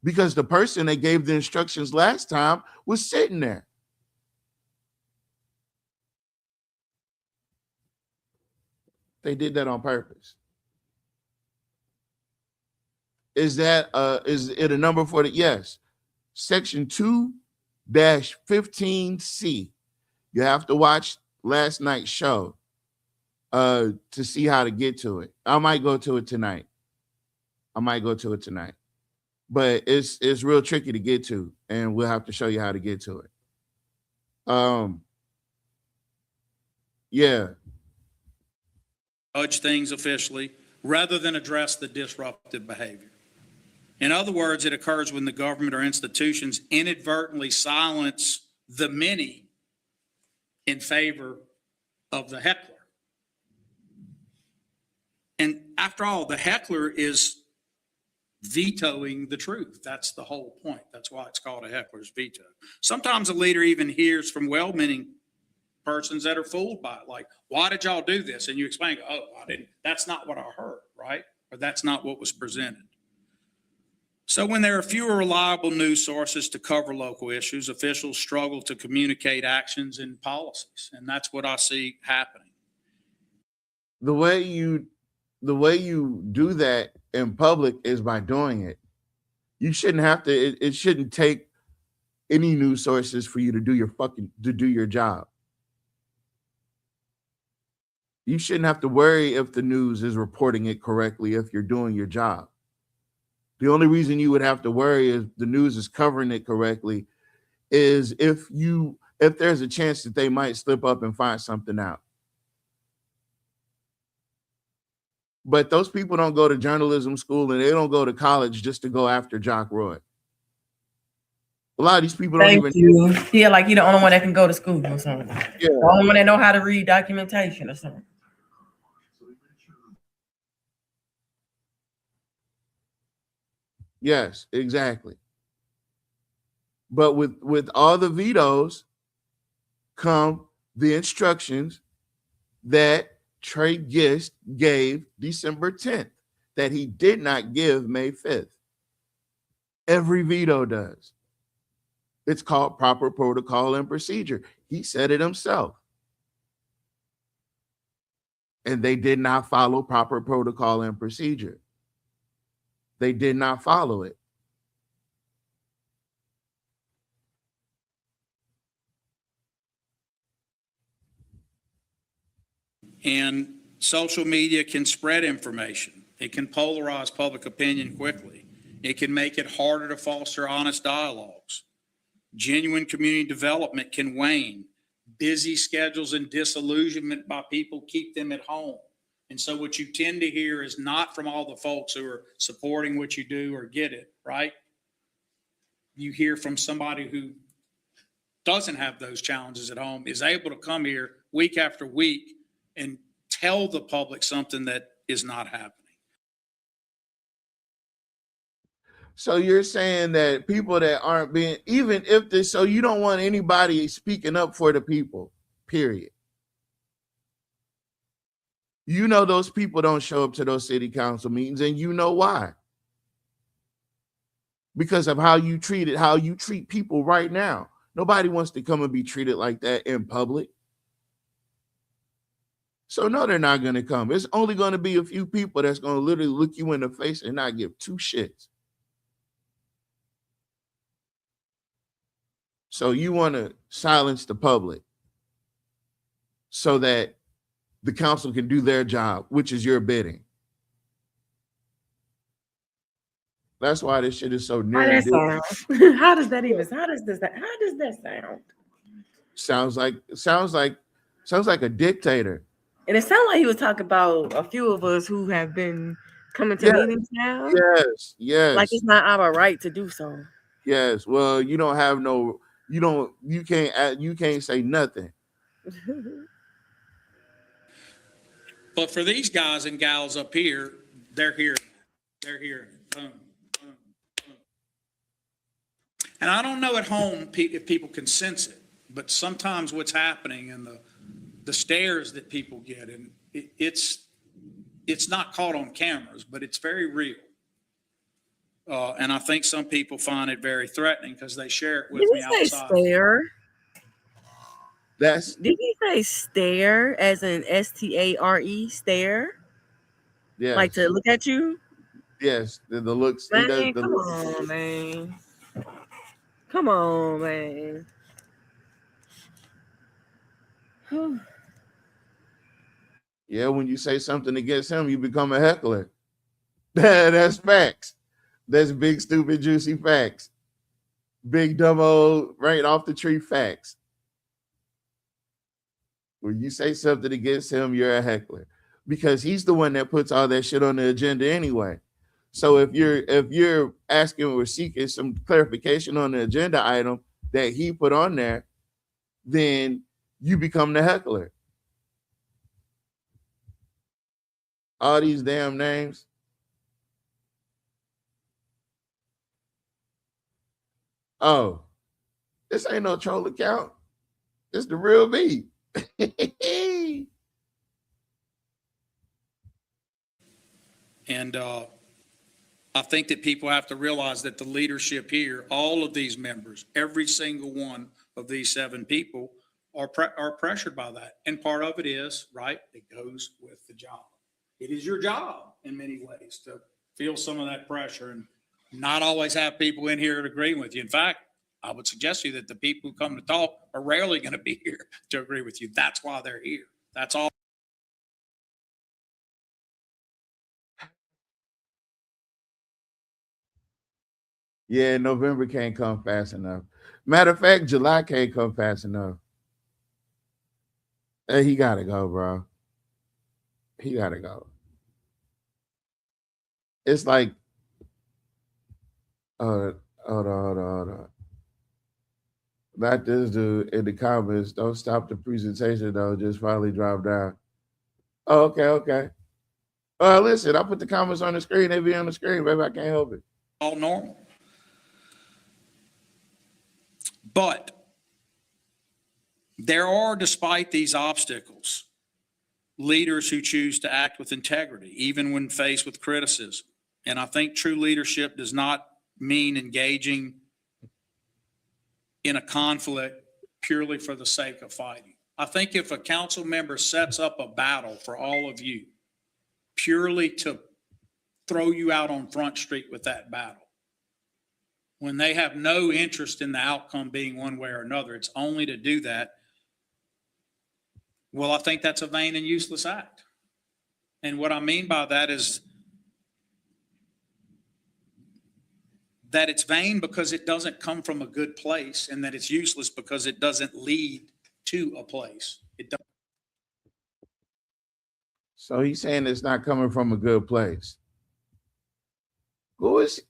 Because the person that gave the instructions last time was sitting there. They did that on purpose. Is it a number for the? Yes. Section 2-15C. You have to watch last night's show to see how to get to it. I might go to it tonight. But it's real tricky to get to, and we'll have to show you how to get to it. Yeah. Judge things officially rather than address the disruptive behavior. In other words, it occurs when the government or institutions inadvertently silence the many in favor of the heckler. And after all, the heckler is vetoing the truth. That's the whole point. That's why it's called a heckler's veto. Sometimes a leader even hears from well-meaning persons that are fooled by it. Like, why did y'all do this? And you explain, oh, I didn't. That's not what I heard, right? Or that's not what was presented. So when there are fewer reliable news sources to cover local issues, officials struggle to communicate actions and policies. And that's what I see happening. The way you do that in public is by doing it. You shouldn't have to, it shouldn't take any news sources for you to do your job. You shouldn't have to worry if the news is reporting it correctly if you're doing your job. The only reason you would have to worry if the news is covering it correctly is if there's a chance that they might slip up and find something out. But those people don't go to journalism school and they don't go to college just to go after Jock Roy. A lot of these people don't even. You. Yeah, like you're the only one that can go to school or something. Yeah. The only one that know how to read documentation or something. Yes, exactly. But with all the vetoes come the instructions that Trey Gist gave December 10th that he did not give May 5th. Every veto does. It's called proper protocol and procedure. He said it himself. And they did not follow proper protocol and procedure. They did not follow it. And social media can spread information. It can polarize public opinion quickly. It can make it harder to foster honest dialogues. Genuine community development can wane. Busy schedules and disillusionment by people keep them at home. And so what you tend to hear is not from all the folks who are supporting what you do or get it, right? You hear from somebody who doesn't have those challenges at home, is able to come here week after week and tell the public something that is not happening. So you're saying that people that aren't being, even if this, so you don't want anybody speaking up for the people, period. You know those people don't show up to those city council meetings, and you know why. because of how you treat people right now. Nobody wants to come and be treated like that in public. So no, they're not going to come. It's only going to be a few people that's going to literally look you in the face and not give two shits. So you want to silence the public so that the council can do their job, which is your bidding. That's why this shit is so near. How does that sound? Sounds like a dictator. And it sounds like he was talking about a few of us who have been coming to meetings now. Yes. Like it's not our right to do so. Yes. Well, you can't say nothing. But for these guys and gals up here, they're here. Boom, boom, boom. And I don't know at home if people can sense it, but sometimes what's happening and the stares that people get, and it's not caught on cameras, but it's very real. And I think some people find it very threatening because they share it with me outside. Stare? Did he say stare as in STARE, stare? Yes. Like to look at you? Yes, the looks. Man, come on, man. Yeah, when you say something against him, you become a heckler. That's facts. That's big, stupid, juicy facts. Big, dumb, old, right off the tree facts. When you say something against him, you're a heckler. Because he's the one that puts all that shit on the agenda anyway. So if you're asking or seeking some clarification on the agenda item that he put on there, then you become the heckler. All these damn names. Oh, this ain't no troll account. It's the real me. And I think that people have to realize that the leadership here, all of these members, every single one of these 7 people are pressured by that. And part of it is, right, it goes with the job. It is your job in many ways to feel some of that pressure and not always have people in here agreeing with you. In fact, I would suggest to you that the people who come to talk are rarely going to be here to agree with you. That's why they're here. That's all. Yeah, November can't come fast enough. Matter of fact, July can't come fast enough. Hey, he gotta go, bro. He gotta go. It's like, hold on. Not this dude in the comments. Don't stop the presentation though. Just finally drop down. Oh, okay. Listen, I put the comments on the screen. They be on the screen, baby. I can't help it. All normal. But there are, despite these obstacles, leaders who choose to act with integrity, even when faced with criticism. And I think true leadership does not mean engaging in a conflict purely for the sake of fighting. I think if a council member sets up a battle for all of you purely to throw you out on Front Street with that battle, when they have no interest in the outcome being one way or another, it's only to do that. Well, I think that's a vain and useless act. And what I mean by that is that it's vain because it doesn't come from a good place, and that it's useless because it doesn't lead to a place. So he's saying it's not coming from a good place. Who is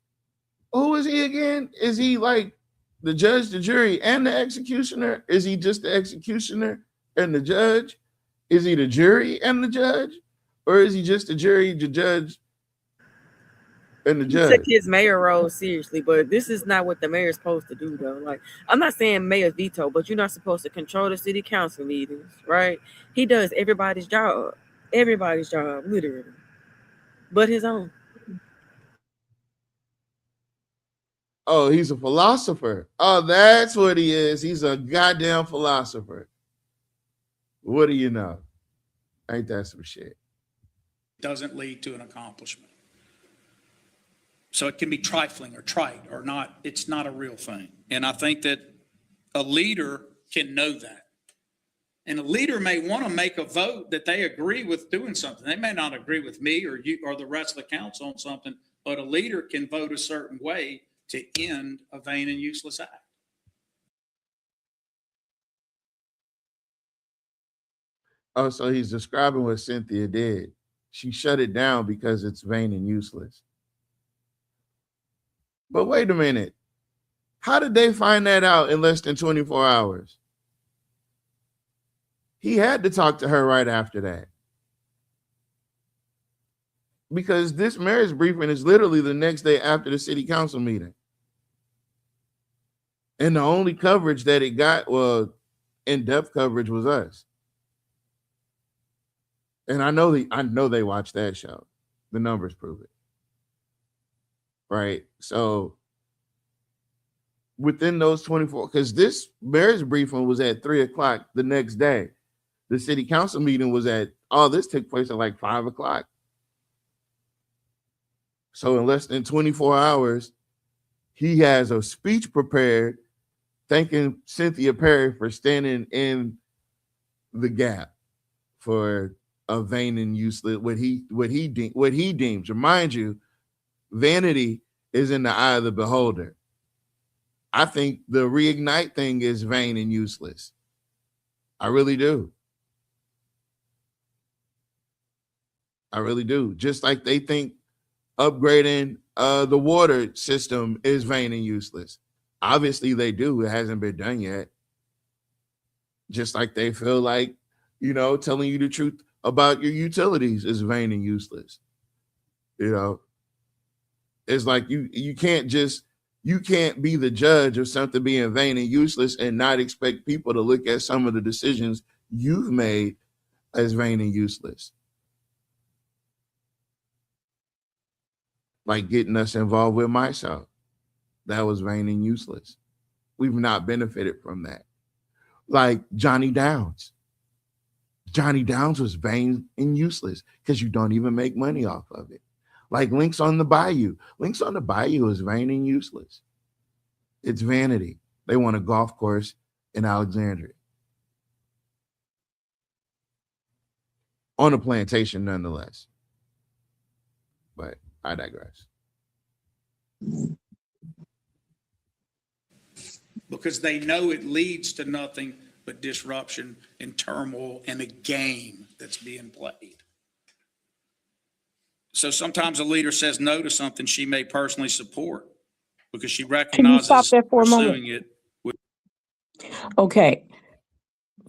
he again? Is he like the judge, the jury, and the executioner? Is he just the executioner and the judge? Is he the jury and the judge? Or is he just the jury, the judge, and the judge? He took his mayor role seriously, but this is not what the mayor's supposed to do, though. Like, I'm not saying mayor's veto, but you're not supposed to control the city council meetings, right? He does everybody's job, literally, but his own. Oh, he's a philosopher. Oh, that's what he is. He's a goddamn philosopher. What do you know? Ain't that some shit? Doesn't lead to an accomplishment. So it can be trifling or trite or not. It's not a real thing. And I think that a leader can know that. And a leader may want to make a vote that they agree with doing something. They may not agree with me or you or the rest of the council on something, but a leader can vote a certain way to end a vain and useless act. Oh, so he's describing what Cynthia did. She shut it down because it's vain and useless. But wait a minute. How did they find that out in less than 24 hours? He had to talk to her right after that. Because this marriage briefing is literally the next day after the city council meeting. And the only coverage that it got, well, in-depth coverage, was us. And I know they watched that show. The numbers prove it. Right? So within those 24, because this marriage briefing was at 3:00 the next day. The city council meeting was this took place at like 5:00. So in less than 24 hours, he has a speech prepared thanking Cynthia Perry for standing in the gap for a vain and useless what he deems. Remind you, vanity is in the eye of the beholder. I think the reignite thing is vain and useless. I really do. I really do. Just like they think upgrading the water system is vain and useless. Obviously they do. It hasn't been done yet. Just like they feel like, telling you the truth about your utilities is vain and useless. It's like you can't be the judge of something being vain and useless and not expect people to look at some of the decisions you've made as vain and useless. Like getting us involved with myself. That was vain and useless. We've not benefited from that. Like Johnny Downs. Johnny Downs was vain and useless because you don't even make money off of it. Like Links on the Bayou. Links on the Bayou is vain and useless. It's vanity. They want a golf course in Alexandria. On a plantation, nonetheless. But I digress. Because they know it leads to nothing but disruption and turmoil and a game that's being played. So sometimes a leader says no to something she may personally support because she recognizes Can you stop there for a moment? pursuing it. Okay.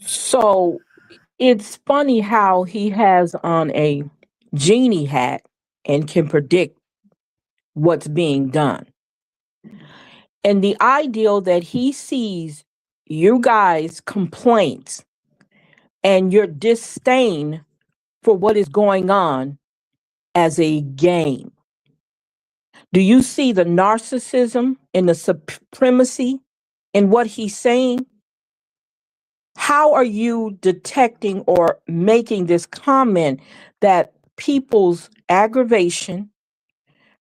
So it's funny how he has on a genie hat and can predict what's being done. And the ideal that he sees you guys' complaints and your disdain for what is going on as a game. Do you see the narcissism and the supremacy in what he's saying? How are you detecting or making this comment that people's aggravation,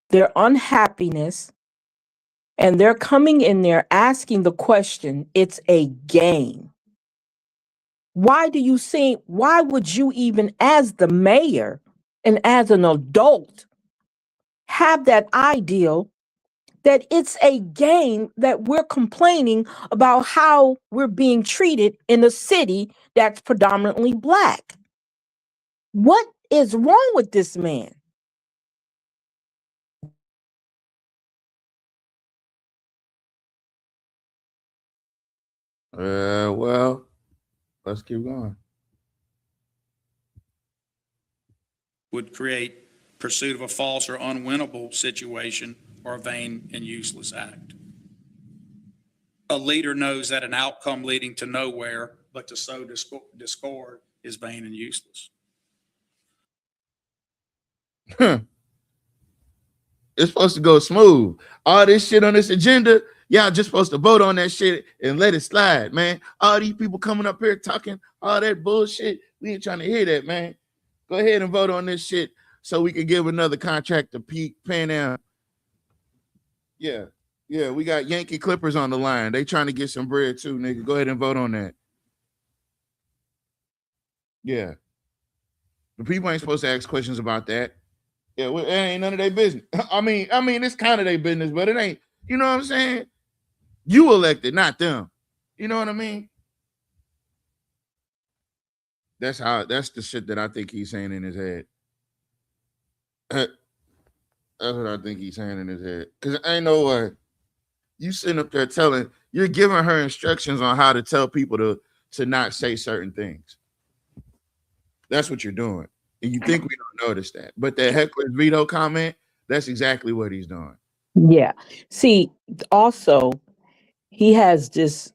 their unhappiness, and they're coming in there asking the question, it's a game? Why would you even as the mayor and as an adult have that ideal that it's a game that we're complaining about how we're being treated in a city that's predominantly Black? What is wrong with this man? Well, let's keep going. Would create pursuit of a false or unwinnable situation or a vain and useless act. A leader knows that an outcome leading to nowhere but to sow discord is vain and useless. It's supposed to go smooth. All this shit on this agenda, y'all just supposed to vote on that shit and let it slide, man. All these people coming up here talking all that bullshit, we ain't trying to hear that, man. Go ahead and vote on this shit so we can give another contract to Pan Am. Yeah, yeah, we got Yankee Clippers on the line. They trying to get some bread too, nigga. Go ahead and vote on that. Yeah. The people ain't supposed to ask questions about that. Yeah, well, it ain't none of their business. I mean, it's kind of their business, but it ain't. You know what I'm saying? You elected, not them. You know what I mean? That's the shit that I think he's saying in his head. That's what I think he's saying in his head. Because ain't no way. You sitting up there you're giving her instructions on how to tell people to not say certain things. That's what you're doing. And you think we don't notice that. But that heckler's veto comment, that's exactly what he's doing. Yeah. See, also, he has this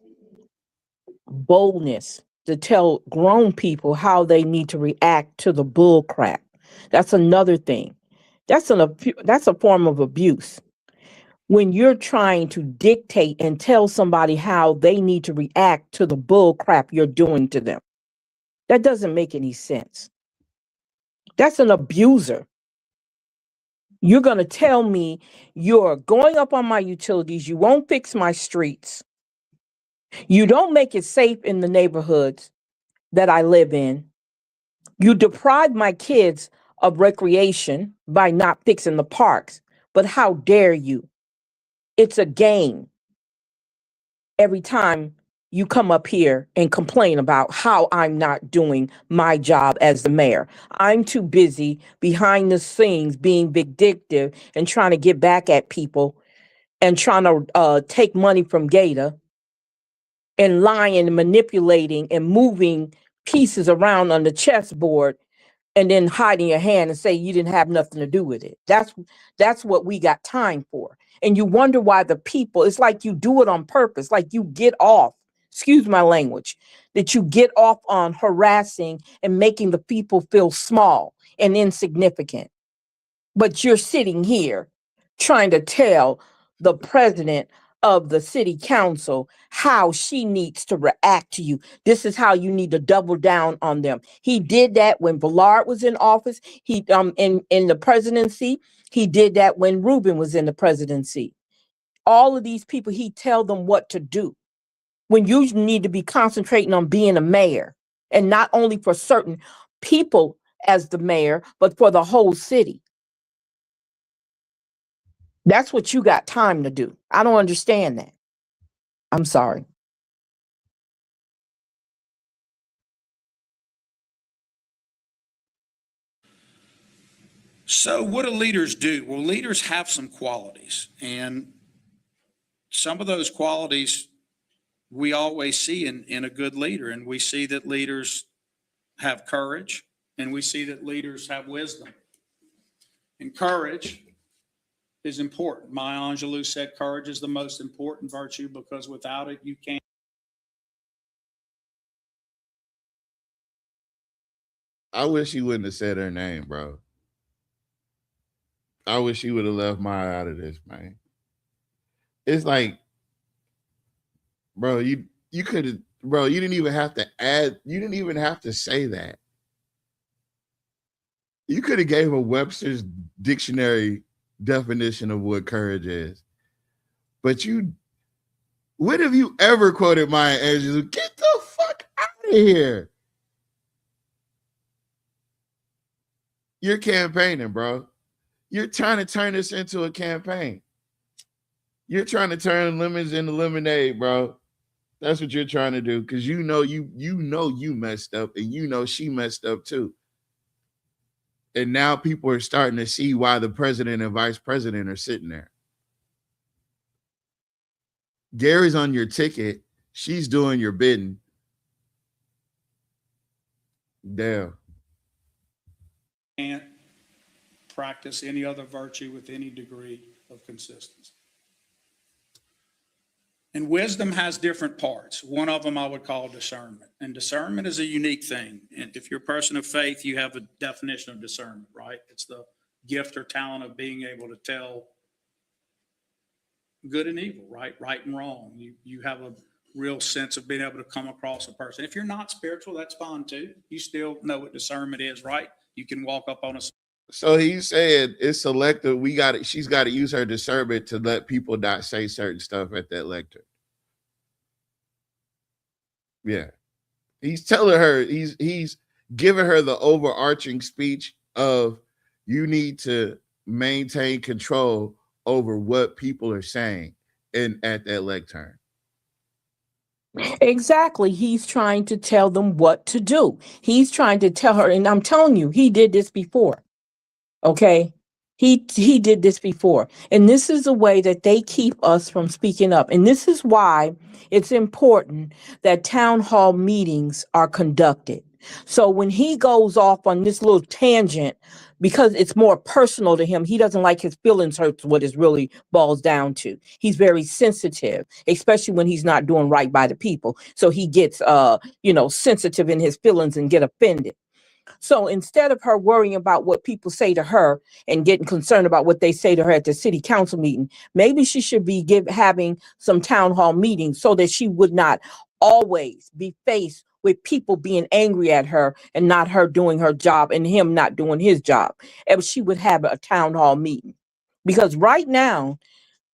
boldness to tell grown people how they need to react to the bull crap. That's another thing. That's a form of abuse. When you're trying to dictate and tell somebody how they need to react to the bull crap you're doing to them. That doesn't make any sense. That's an abuser. You're going to tell me you're going up on my utilities, you won't fix my streets, you don't make it safe in the neighborhoods that I live in, you deprive my kids of recreation by not fixing the parks, but how dare you? It's a game every time you come up here and complain about how I'm not doing my job as the mayor. I'm too busy behind the scenes being vindictive and trying to get back at people and trying to take money from Gator and lying and manipulating and moving pieces around on the chessboard and then hiding your hand and say you didn't have nothing to do with it. That's what we got time for. And you wonder why the people, it's like you do it on purpose, like you get off, excuse my language, that you get off on harassing and making the people feel small and insignificant. But you're sitting here trying to tell the president of the city council how she needs to react to you. This is how you need to double down on them. He did that when Ballard was in office. He in the presidency. He did that when Rubin was in the presidency. All of these people, he tell them what to do. When you need to be concentrating on being a mayor, and not only for certain people as the mayor, but for the whole city. That's what you got time to do. I don't understand that. I'm sorry. So what do leaders do? Well, leaders have some qualities, and some of those qualities we always see in a good leader. And we see that leaders have courage, and we see that leaders have wisdom. And courage is important. Maya Angelou said courage is the most important virtue because without it, you can't. I wish he wouldn't have said her name, bro. I wish he would have left Maya out of this, man. It's like, bro, you could have, bro, you didn't even have to add, you didn't even have to say that. You could have gave a Webster's dictionary definition of what courage is. But when have you ever quoted Maya Angelou? Get the fuck out of here. You're campaigning, bro. You're trying to turn this into a campaign. You're trying to turn lemons into lemonade, bro. That's what you're trying to do because you know you messed up and you know she messed up too. And now people are starting to see why the president and vice president are sitting there. Gary's on your ticket. She's doing your bidding. Damn. Can't practice any other virtue with any degree of consistency. And wisdom has different parts. One of them I would call discernment. And discernment is a unique thing. And if you're a person of faith, you have a definition of discernment, right? It's the gift or talent of being able to tell good and evil, right and wrong. You have a real sense of being able to come across a person. If you're not spiritual, that's fine too. You still know what discernment is, right? You can walk up on a. So he said it's selective. She's got to use her discernment to let people not say certain stuff at that lecture. Yeah. He's telling her, he's giving her the overarching speech of you need to maintain control over what people are saying at that lectern. Exactly. He's trying to tell them what to do. He's trying to tell her, and I'm telling you, he did this before. Okay. He did this before. And this is the way that they keep us from speaking up. And this is why it's important that town hall meetings are conducted. So when he goes off on this little tangent, because it's more personal to him, he doesn't like his feelings hurt, what it really boils down to. He's very sensitive, especially when he's not doing right by the people. So he gets sensitive in his feelings and get offended. So instead of her worrying about what people say to her and getting concerned about what they say to her at the city council meeting, maybe she should be having some town hall meetings so that she would not always be faced with people being angry at her and not her doing her job and him not doing his job. And she would have a town hall meeting. Because right now,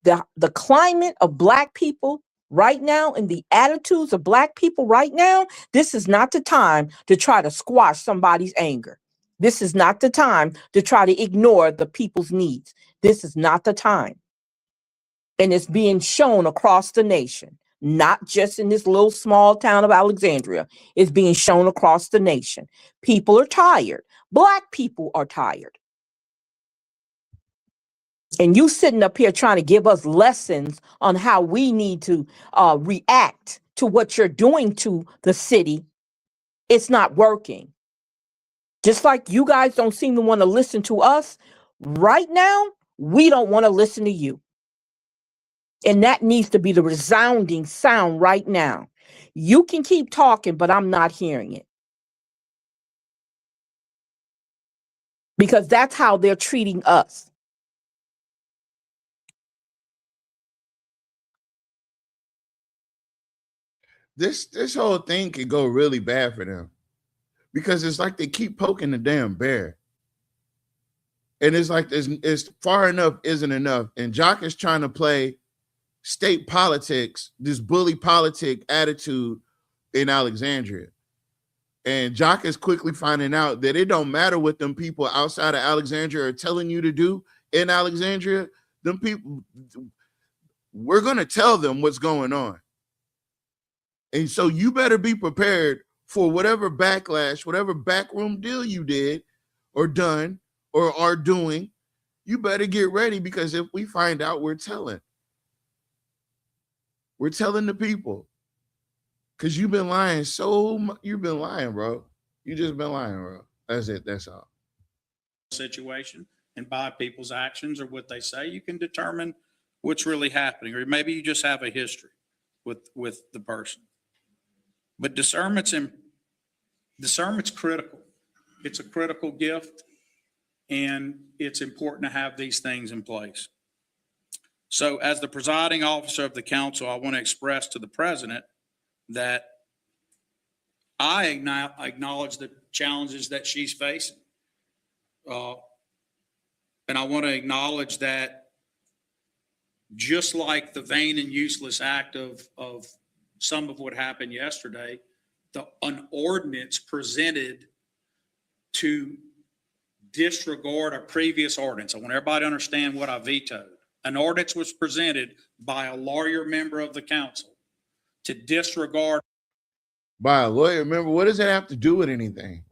the climate of Black people right now and the attitudes of Black people right now, this is not the time to try to squash somebody's anger. This is not the time to try to ignore the people's needs. This is not the time. And it's being shown across the nation, not just in this little small town of Alexandria. It's being shown across the nation. People are tired. Black people are tired. And you sitting up here trying to give us lessons on how we need to react to what you're doing to the city. It's not working. Just like you guys don't seem to want to listen to us right now, we don't want to listen to you. And that needs to be the resounding sound right now. You can keep talking, but I'm not hearing it. Because that's how they're treating us. This whole thing could go really bad for them because it's like they keep poking the damn bear. And it's like it's far enough isn't enough. And Jock is trying to play state politics, this bully politic attitude in Alexandria. And Jock is quickly finding out that it don't matter what them people outside of Alexandria are telling you to do in Alexandria. Them people, we're going to tell them what's going on. And so you better be prepared for whatever backlash, whatever backroom deal you did or done or are doing. You better get ready, because if we find out, we're telling the people. Because you've been lying you've been lying, bro. You just been lying, bro. That's it. That's all. Situation, and by people's actions or what they say, you can determine what's really happening. Or maybe you just have a history with the person. But discernment's critical. It's a critical gift, and it's important to have these things in place. So as the presiding officer of the council, I want to express to the president that I acknowledge the challenges that she's facing. And I want to acknowledge that just like the vain and useless act of some of what happened yesterday, an ordinance presented to disregard a previous ordinance. I want everybody to understand what I vetoed. An ordinance was presented by a lawyer member of the council to disregard. By a lawyer member? What does that have to do with anything?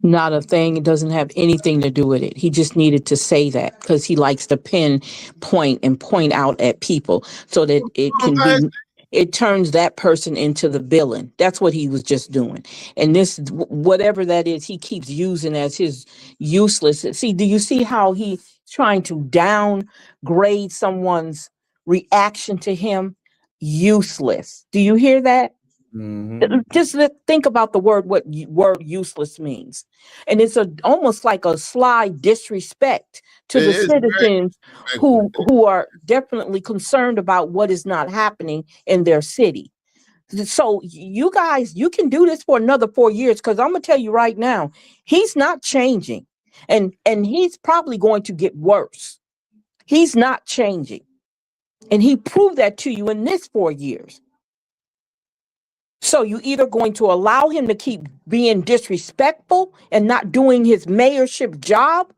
Not a thing. It doesn't have anything to do with it. He just needed to say that because he likes to pinpoint and point out at people so that it can be, it turns that person into the villain. That's what he was just doing. And this, whatever that is, he keeps using as his useless. See, do you see how he's trying to downgrade someone's reaction to him? Useless. Do you hear that? Just think about the word, what word useless means. And it's almost like a sly disrespect to It the is very citizens disrespectful. who are definitely concerned about what is not happening in their city. So you guys, you can do this for another 4 years, because I'm gonna tell you right now, he's not changing, and he's probably going to get worse. He's not changing, and he proved that to you in this 4 years. So you either going to allow him to keep being disrespectful and not doing his mayorship job,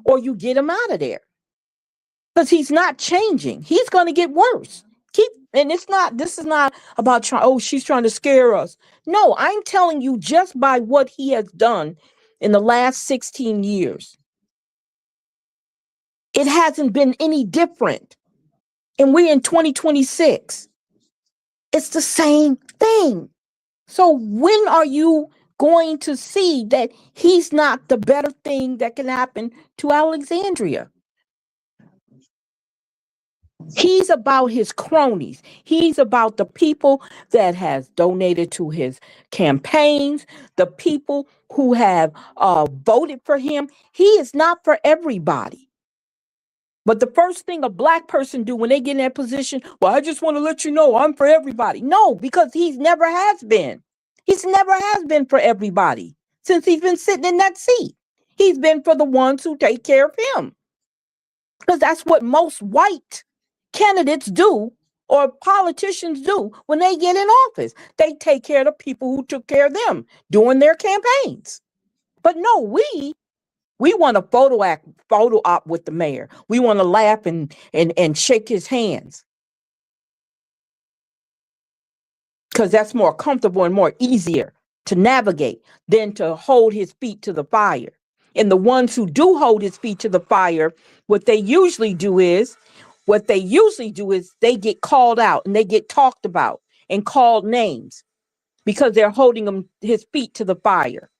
or you get him out of there, because he's not changing. He's going to get worse. And this is not about trying, oh, she's trying to scare us. No, I'm telling you, just by what he has done in the last 16 years, it hasn't been any different. And we're in 2026. It's the same thing. So when are you going to see that he's not the better thing that can happen to Alexandria? He's about his cronies. He's about the people that has donated to his campaigns, the people who have voted for him. He is not for everybody. But the first thing a Black person do when they get in that position, well, I just want to let you know I'm for everybody. No, because he's never has been. He's never has been for everybody since he's been sitting in that seat. He's been for the ones who take care of him. Because that's what most white candidates do, or politicians do, when they get in office. They take care of the people who took care of them during their campaigns. But no, we want a photo op with the mayor. We want to laugh and shake his hands, because that's more comfortable and more easier to navigate than to hold his feet to the fire. And the ones who do hold his feet to the fire, what they usually do is they get called out and they get talked about and called names, because they're holding his feet to the fire.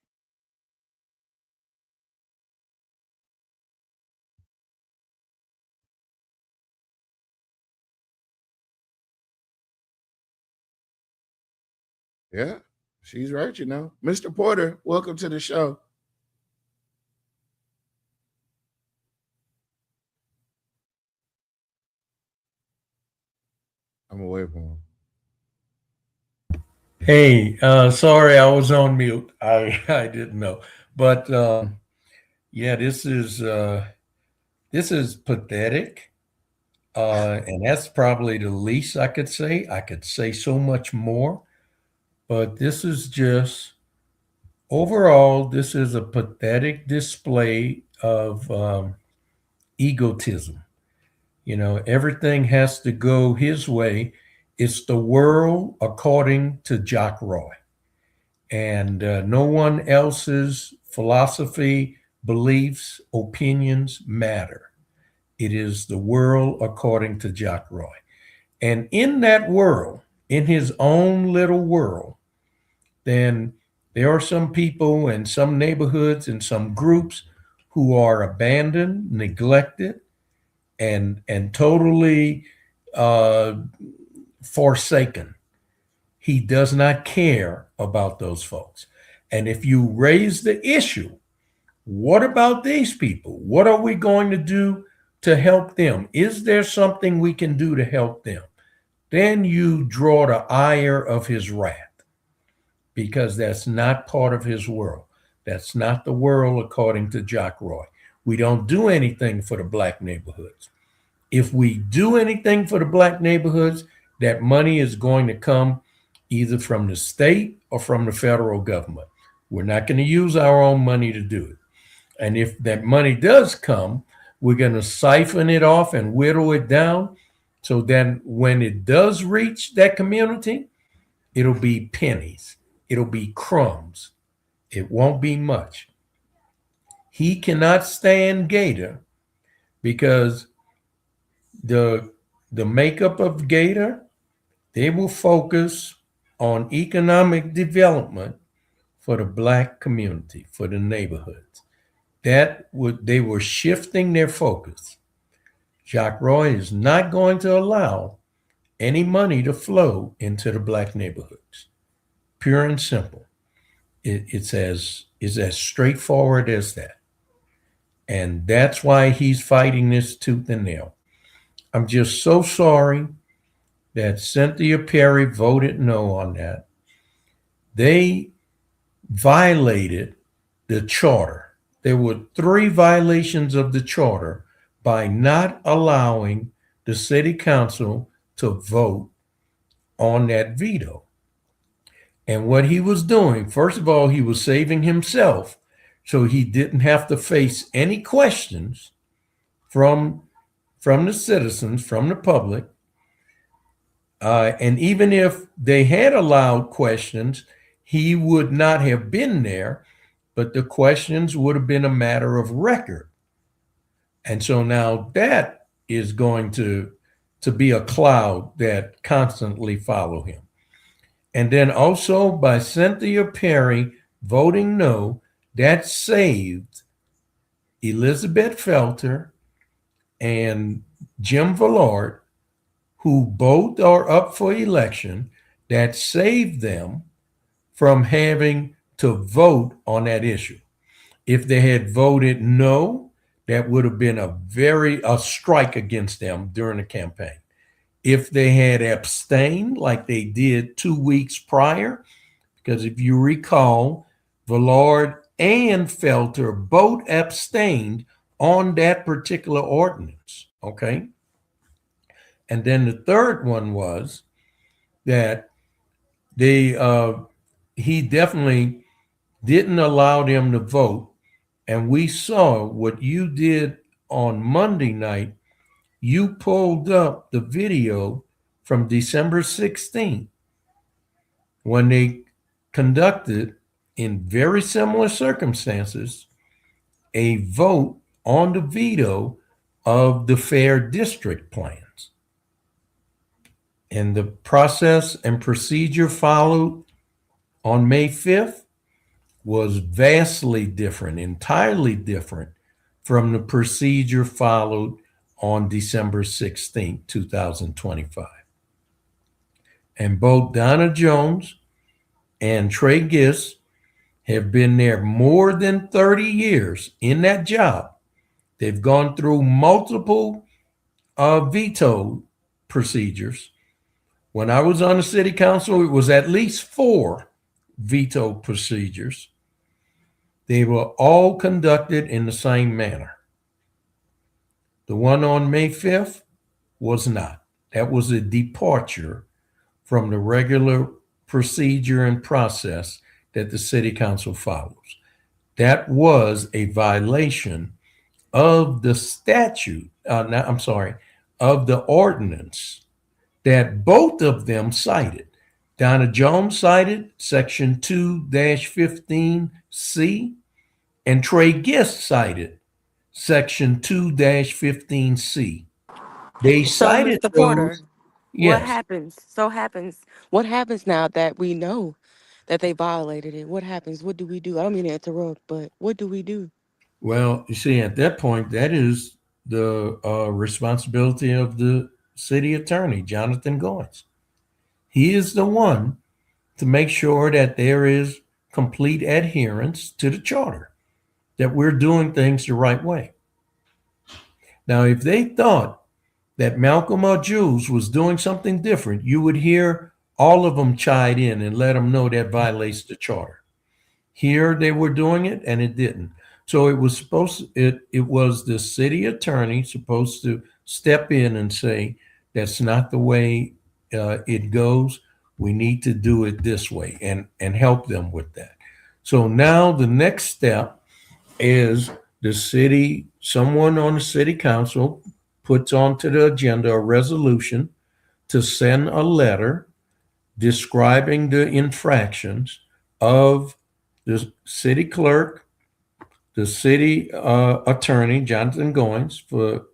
Yeah, she's right, you know. Mr. Porter, welcome to the show. I'm away from him. Hey, sorry, I was on mute. I didn't know, but yeah, this is pathetic, and that's probably the least I could say. I could say so much more, but this is just overall. This is a pathetic display of egotism. You know, everything has to go his way. It's the world according to Jock Roy. And no one else's philosophy, beliefs, opinions matter. It is the world according to Jock Roy. And in that world, in his own little world, then there are some people and some neighborhoods and some groups who are abandoned, neglected, and totally forsaken. He does not care about those folks. And if you raise the issue, what about these people? What are we going to do to help them? Is there something we can do to help them? Then you draw the ire of his wrath, because that's not part of his world. That's not the world according to Jock Roy. We don't do anything for the Black neighborhoods. If we do anything for the Black neighborhoods, that money is going to come either from the state or from the federal government. We're not going to use our own money to do it. And if that money does come, we're going to siphon it off and whittle it down, so that when it does reach that community, it'll be pennies. It'll be crumbs. It won't be much. He cannot stand Gator, because the makeup of Gator, they will focus on economic development for the Black community, for the neighborhoods. They were shifting their focus. Jock Roy is not going to allow any money to flow into the Black neighborhoods. pure and simple. It's as straightforward as that. And that's why he's fighting this tooth and nail. I'm just so sorry that Cynthia Perry voted no on that. They violated the charter. There were 3 violations of the charter by not allowing the city council to vote on that veto. And what he was doing, first of all, he was saving himself so he didn't have to face any questions from the citizens, from the public. And even if they had allowed questions, he would not have been there, but the questions would have been a matter of record. And so now that is going to be a cloud that constantly follow him. And then also by Cynthia Perry voting no, that saved Elizabeth Felter and Jim Villard, who both are up for election. That saved them from having to vote on that issue. If they had voted no, that would have been a strike against them during the campaign. If they had abstained like they did 2 weeks prior, because if you recall, Villard and Felter both abstained on that particular ordinance, okay? And then the third one was that he definitely didn't allow them to vote. And we saw what you did on Monday night. You pulled up the video from December 16th when they conducted, in very similar circumstances, a vote on the veto of the fair district plans. And the process and procedure followed on May 5th was vastly different, entirely different from the procedure followed on December 16th, 2025. And both Donna Jones and Trey Gist have been there more than 30 years in that job. They've gone through multiple veto procedures. When I was on the city council, it was at least 4 veto procedures. They were all conducted in the same manner. The one on May 5th was not. That was a departure from the regular procedure and process that the city council follows. That was a violation of the statute, of the ordinance that both of them cited. Donna Jones cited section 2-15C, and Trey Gist cited section 2-15C. They So, cited Mr. those. Porter, Yes. what happens now that we know that they violated it? What happens? What do we do? I don't mean to interrupt, but what do we do? Well, you see, at that point, that is the responsibility of the city attorney, Jonathan Goins. He is the one to make sure that there is complete adherence to the charter, that we're doing things the right way. Now, if they thought that Malcolm or Jules was doing something different, you would hear all of them chime in and let them know that violates the charter. Here they were doing it and it didn't. So it was it was the city attorney supposed to step in and say, that's not the way it goes. We need to do it this way and help them with that. So now the next step is someone on the city council puts onto the agenda a resolution to send a letter describing the infractions of the city clerk, the city attorney, Jonathan Goins,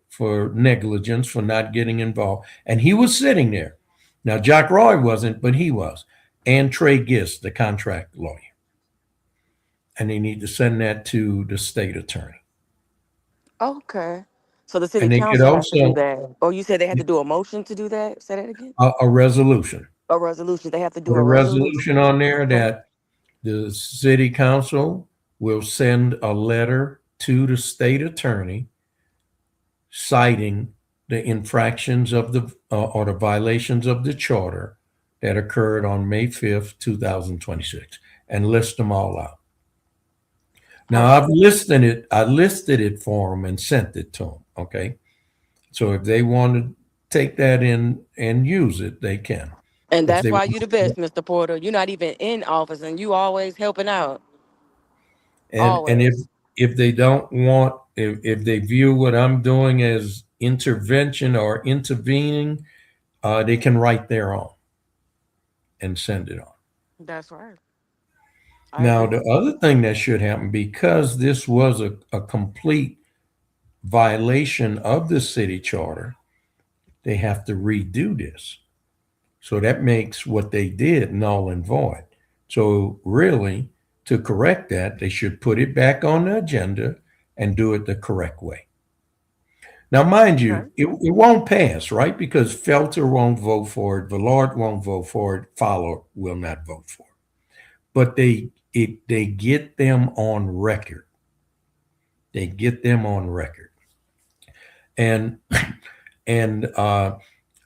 for negligence, for not getting involved. And he was sitting there. Now, Jack Roy wasn't, but he was. And Trey Gist, the contract lawyer. And they need to send that to the state attorney. Okay. So the city And they could council has to do also that. Oh, you said they had to do a motion to do that? Say that again? a resolution. A resolution. They have to do Put a a resolution resolution. on there Okay. that the city council will send a letter to the state attorney citing the infractions of the or the violations of the charter that occurred on May 5th, 2026, and list them all out. Now I listed it for them and sent it to them. Okay. So if they want to take that in and use it, they can. And If that's they why you the best, want, Mr. Porter. You're not even in office and you always helping out. and Always. if they don't want, if they view what I'm doing as intervention or intervening, they can write their own and send it on. That's right. I Now, agree. the other thing that should happen, because this was a complete violation of the city charter, they have to redo this. So that makes what they did null and void. So really, to correct that, they should put it back on the agenda and do it the correct way. Now, mind Okay. you, it won't pass, right? Because Felter won't vote for it, Villard won't vote for it, Fowler will not vote for it. But they get them on record. They get them on record. And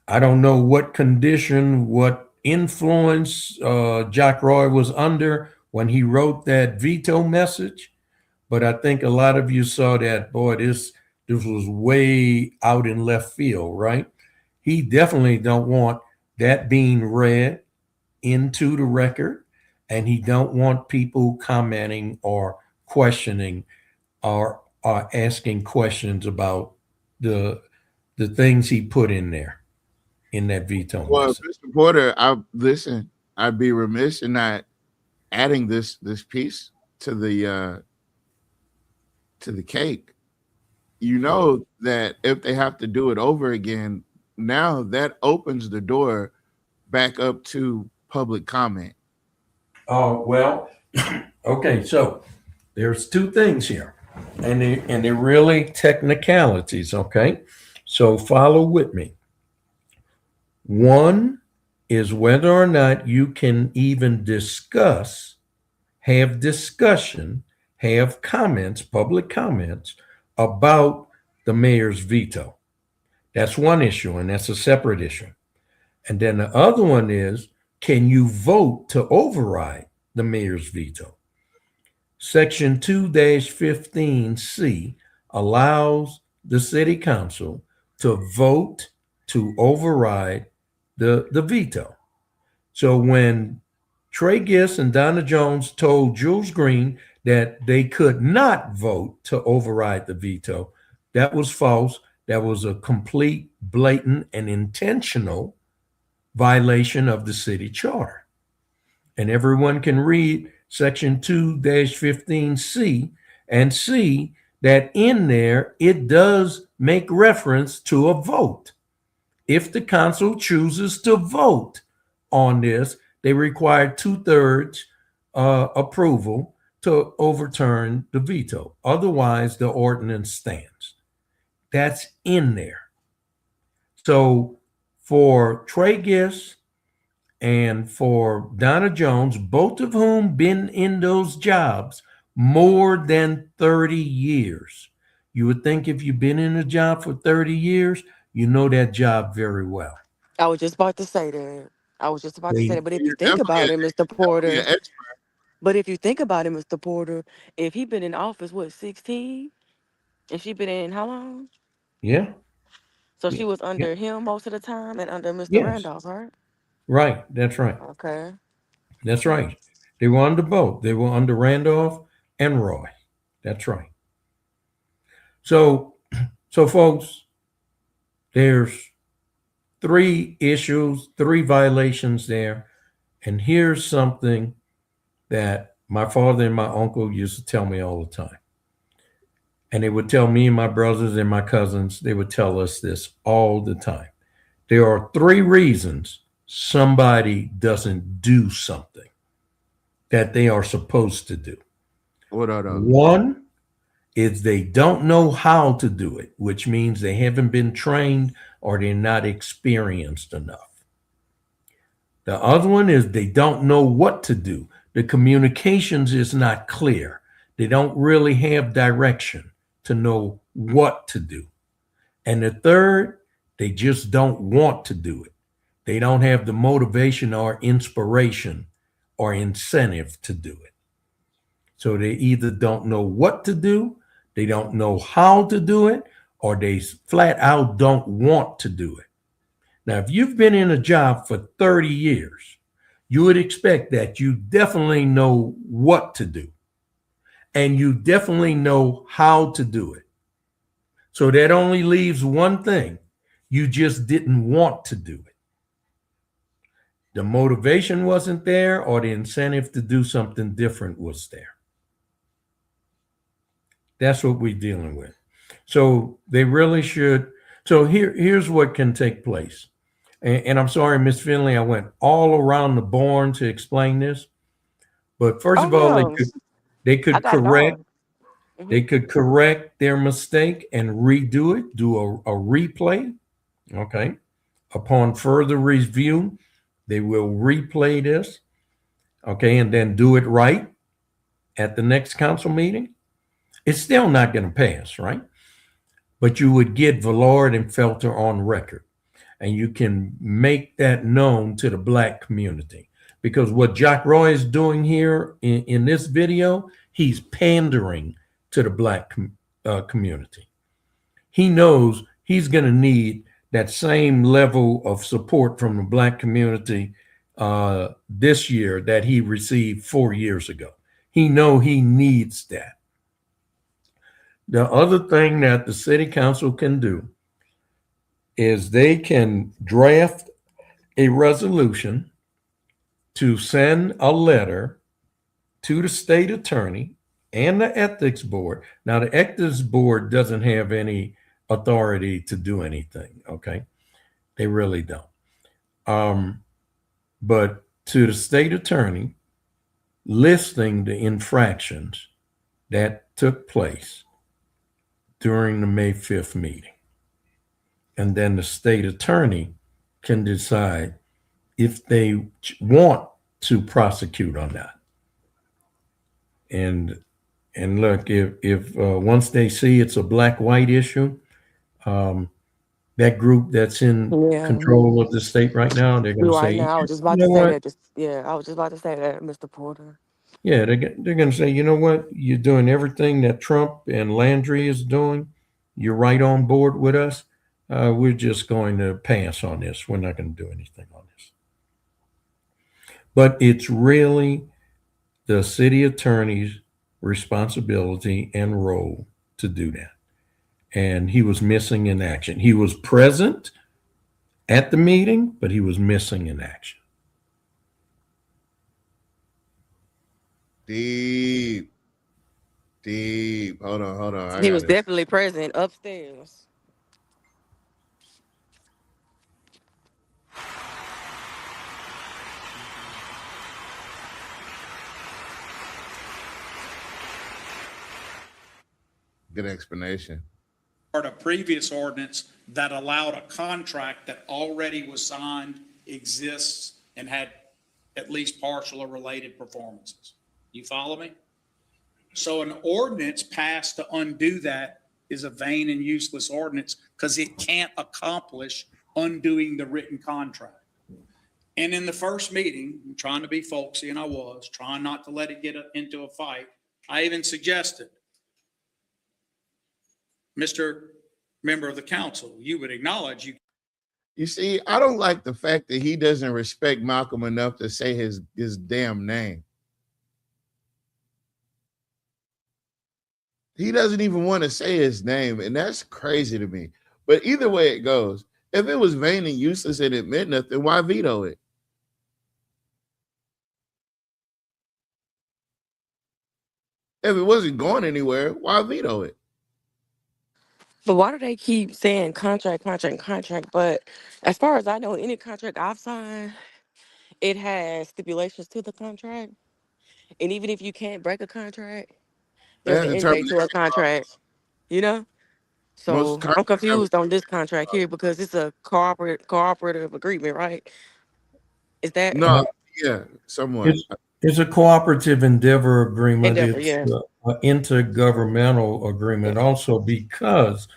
I don't know what condition, what influence Jack Roy was under when he wrote that veto message, but I think a lot of you saw that, boy, this was way out in left field, right? He definitely don't want that being read into the record, and he don't want people commenting or questioning or asking questions about the things he put in there in that veto Well, message. Mr. Porter, I'd be remiss in not adding this piece to the cake. You know that if they have to do it over again, now that opens the door back up to public comment. Oh, well, okay, so there's two things here, and they're really technicalities, okay? So follow with me. One is whether or not you can even discuss, have discussion, have comments, public comments about the mayor's veto. That's one issue, and that's a separate issue. And then the other one is, can you vote to override the mayor's veto? Section 2-15C allows the city council to vote to override the veto. So when Trey Gist and Donna Jones told Jules Green that they could not vote to override the veto, that was false. That was a complete, blatant, and intentional violation of the city charter. And everyone can read section 2-15C and see that in there it does make reference to a vote. If the council chooses to vote on this, they require 2/3 approval to overturn the veto. Otherwise, the ordinance stands. That's in there. So for Trey Gist and for Donna Jones, both of whom been in those jobs more than 30 years. You would think if you've been in a job for 30 years, you know that job very well. I was just about to say that. I was just about to say They, that. But if you You're think about it, Mr. definitely Porter, an expert. but if you think about it, Mr. Porter, if he been in office, what, 16? And she been in how long? yeah, So yeah, she was yeah, under him most of the time and under Mr. yes, Randolph, right? right. That's right. Okay. That's right. They were under both. They were under Randolph and Roy. That's right. So folks, there's 3 issues, 3 violations there. And here's something that my father and my uncle used to tell me all the time. And they would tell me and my brothers and my cousins, they would tell us this all the time. There are 3 reasons somebody doesn't do something that they are supposed to do. What are those? One is they don't know how to do it, which means they haven't been trained or they're not experienced enough. The other one is they don't know what to do. The communications is not clear. They don't really have direction to know what to do. And the third, they just don't want to do it. They don't have the motivation or inspiration or incentive to do it. So they either don't know what to do, they don't know how to do it, or they flat out don't want to do it. Now, if you've been in a job for 30 years, you would expect that you definitely know what to do and you definitely know how to do it. So that only leaves one thing. You just didn't want to do it. The motivation wasn't there, or the incentive to do something different was there. That's what we're dealing with. So they really should. So here's what can take place. And I'm sorry, Miss Finley, I went all around the barn to explain this. But first Oh of all, no, they I could got it correct all. they could correct their mistake and redo it, do a replay. Okay. Upon further review, they will replay this. Okay, and then do it right at the next council meeting. It's still not going to pass, right? But you would get Villard and Felter on record, and you can make that known to the Black community. Because what Jack Roy is doing here in this video, he's pandering to the Black community. He knows he's going to need that same level of support from the Black community this year that he received 4 years ago. He needs that. The other thing that the city council can do is they can draft a resolution to send a letter to the state attorney and the ethics board. Now, the ethics board doesn't have any authority to do anything, okay? They really don't. But to the state attorney, listing the infractions that took place during the May 5th meeting. And then the state attorney can decide if they want to prosecute or not. And look, if once they see it's a black-white issue, that group that's in Yeah. control of the state right now, they're going to Right say, now, I was you just about to know say what? that. I was just about to say that, Mr. Porter. Yeah, they're going to say, you know what? You're doing everything that Trump and Landry is doing. You're right on board with us. We're just going to pass on this. We're not going to do anything on this. But it's really the city attorney's responsibility and role to do that. And he was missing in action. He was present at the meeting, but he was missing in action. Deep. Hold on. He was definitely present upstairs. Good explanation. Part of previous ordinance that allowed a contract that already was signed, exists, and had at least partial or related performances. You follow me? So an ordinance passed to undo that is a vain and useless ordinance because it can't accomplish undoing the written contract. And in the first meeting, I'm trying to be folksy, and I was trying not to let it get into a fight. I even suggested, Mr. Member of the Council, you would acknowledge you. You see, I don't like the fact that he doesn't respect Malcolm enough to say his damn name. He doesn't even want to say his name, and that's crazy to me. But either way it goes, if it was vain and useless and it meant nothing, why veto it? If it wasn't going anywhere, why veto it? But why do they keep saying contract? But as far as I know, any contract I've signed, it has stipulations to the contract. And even if you can't break a contract, there's And an the end date to a termination contract, clause. you know? Most So I'm contracts have confused on this contract here because it's a cooperative agreement, right? Is that No, yeah, somewhat. It's a cooperative endeavor agreement. endeavor? It's Yeah. an intergovernmental agreement also because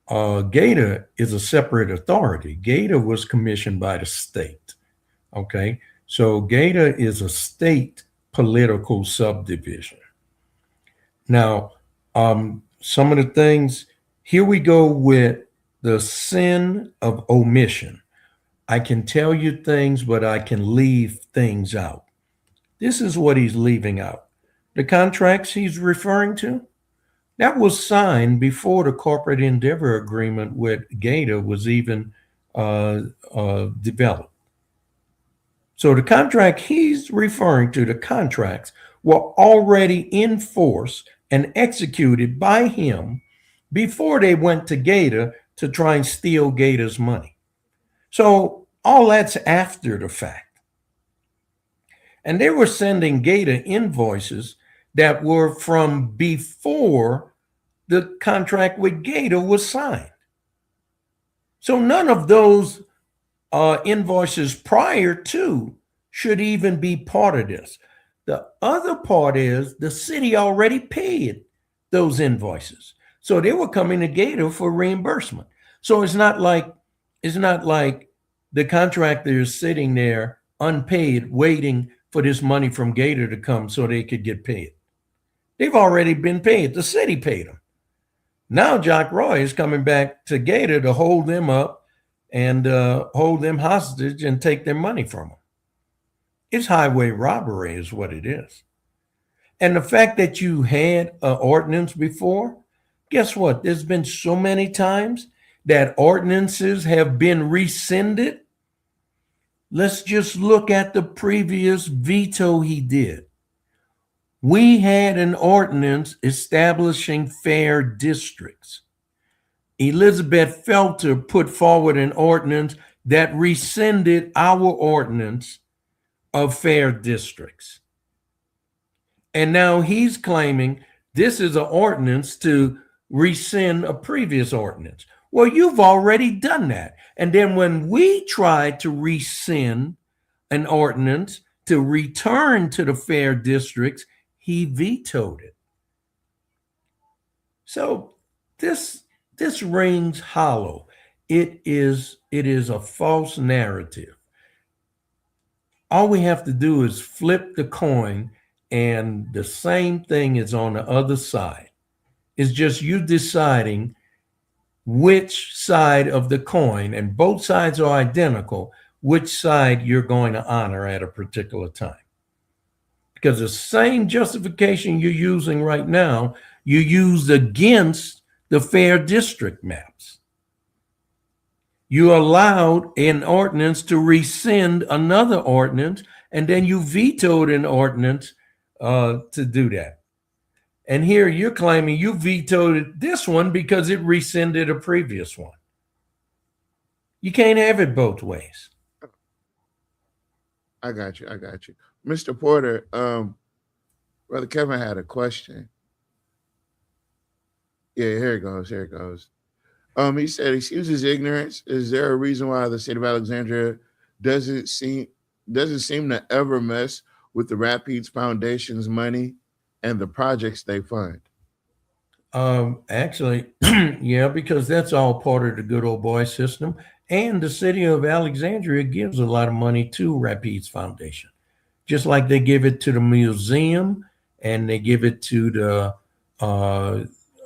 Gator is a separate authority. Gator was commissioned by the state. Okay. So Gator is a state political subdivision. Now, some of the things, here we go with the sin of omission. I can tell you things, but I can leave things out. This is what he's leaving out. The contracts he's referring to, that was signed before the corporate endeavor agreement with Gator was even developed. So the contract he's referring to, the contracts were already in force and executed by him before they went to Gator to try and steal Gator's money. So all that's after the fact. And they were sending Gator invoices that were from before the contract with Gator was signed. So none of those invoices prior to should even be part of this. The other part is the city already paid those invoices. So they were coming to Gator for reimbursement. So it's not like the contractor is sitting there unpaid, waiting for this money from Gator to come so they could get paid. They've already been paid. The city paid them. Now Jock Roy is coming back to Gator to hold them up and hold them hostage and take their money from them. It's highway robbery is what it is. And the fact that you had an ordinance before, guess what? There's been so many times that ordinances have been rescinded. Let's just look at the previous veto he did. We had an ordinance establishing fair districts. Elizabeth Felter put forward an ordinance that rescinded our ordinance of fair districts. And now he's claiming this is an ordinance to rescind a previous ordinance. Well, you've already done that. And then when we tried to rescind an ordinance to return to the fair districts, he vetoed it. So this rings hollow. It is a false narrative. All we have to do is flip the coin, and the same thing is on the other side. It's just you deciding which side of the coin, and both sides are identical, which side you're going to honor at a particular time. Because the same justification you're using right now, you used against the fair district maps. You allowed an ordinance to rescind another ordinance, and then you vetoed an ordinance to do that. And here you're claiming you vetoed this one because it rescinded a previous one. You can't have it both ways. I got you. Mr. Porter, Brother Kevin had a question. Yeah, here it goes. He said, excuse his ignorance. Is there a reason why the state of Alexandria doesn't seem to ever mess with the Rapides Foundation's money and the projects they fund? Actually, yeah, because that's all part of the good old boy system. And the city of Alexandria gives a lot of money to Rapides Foundation, just like they give it to the museum and they give it to the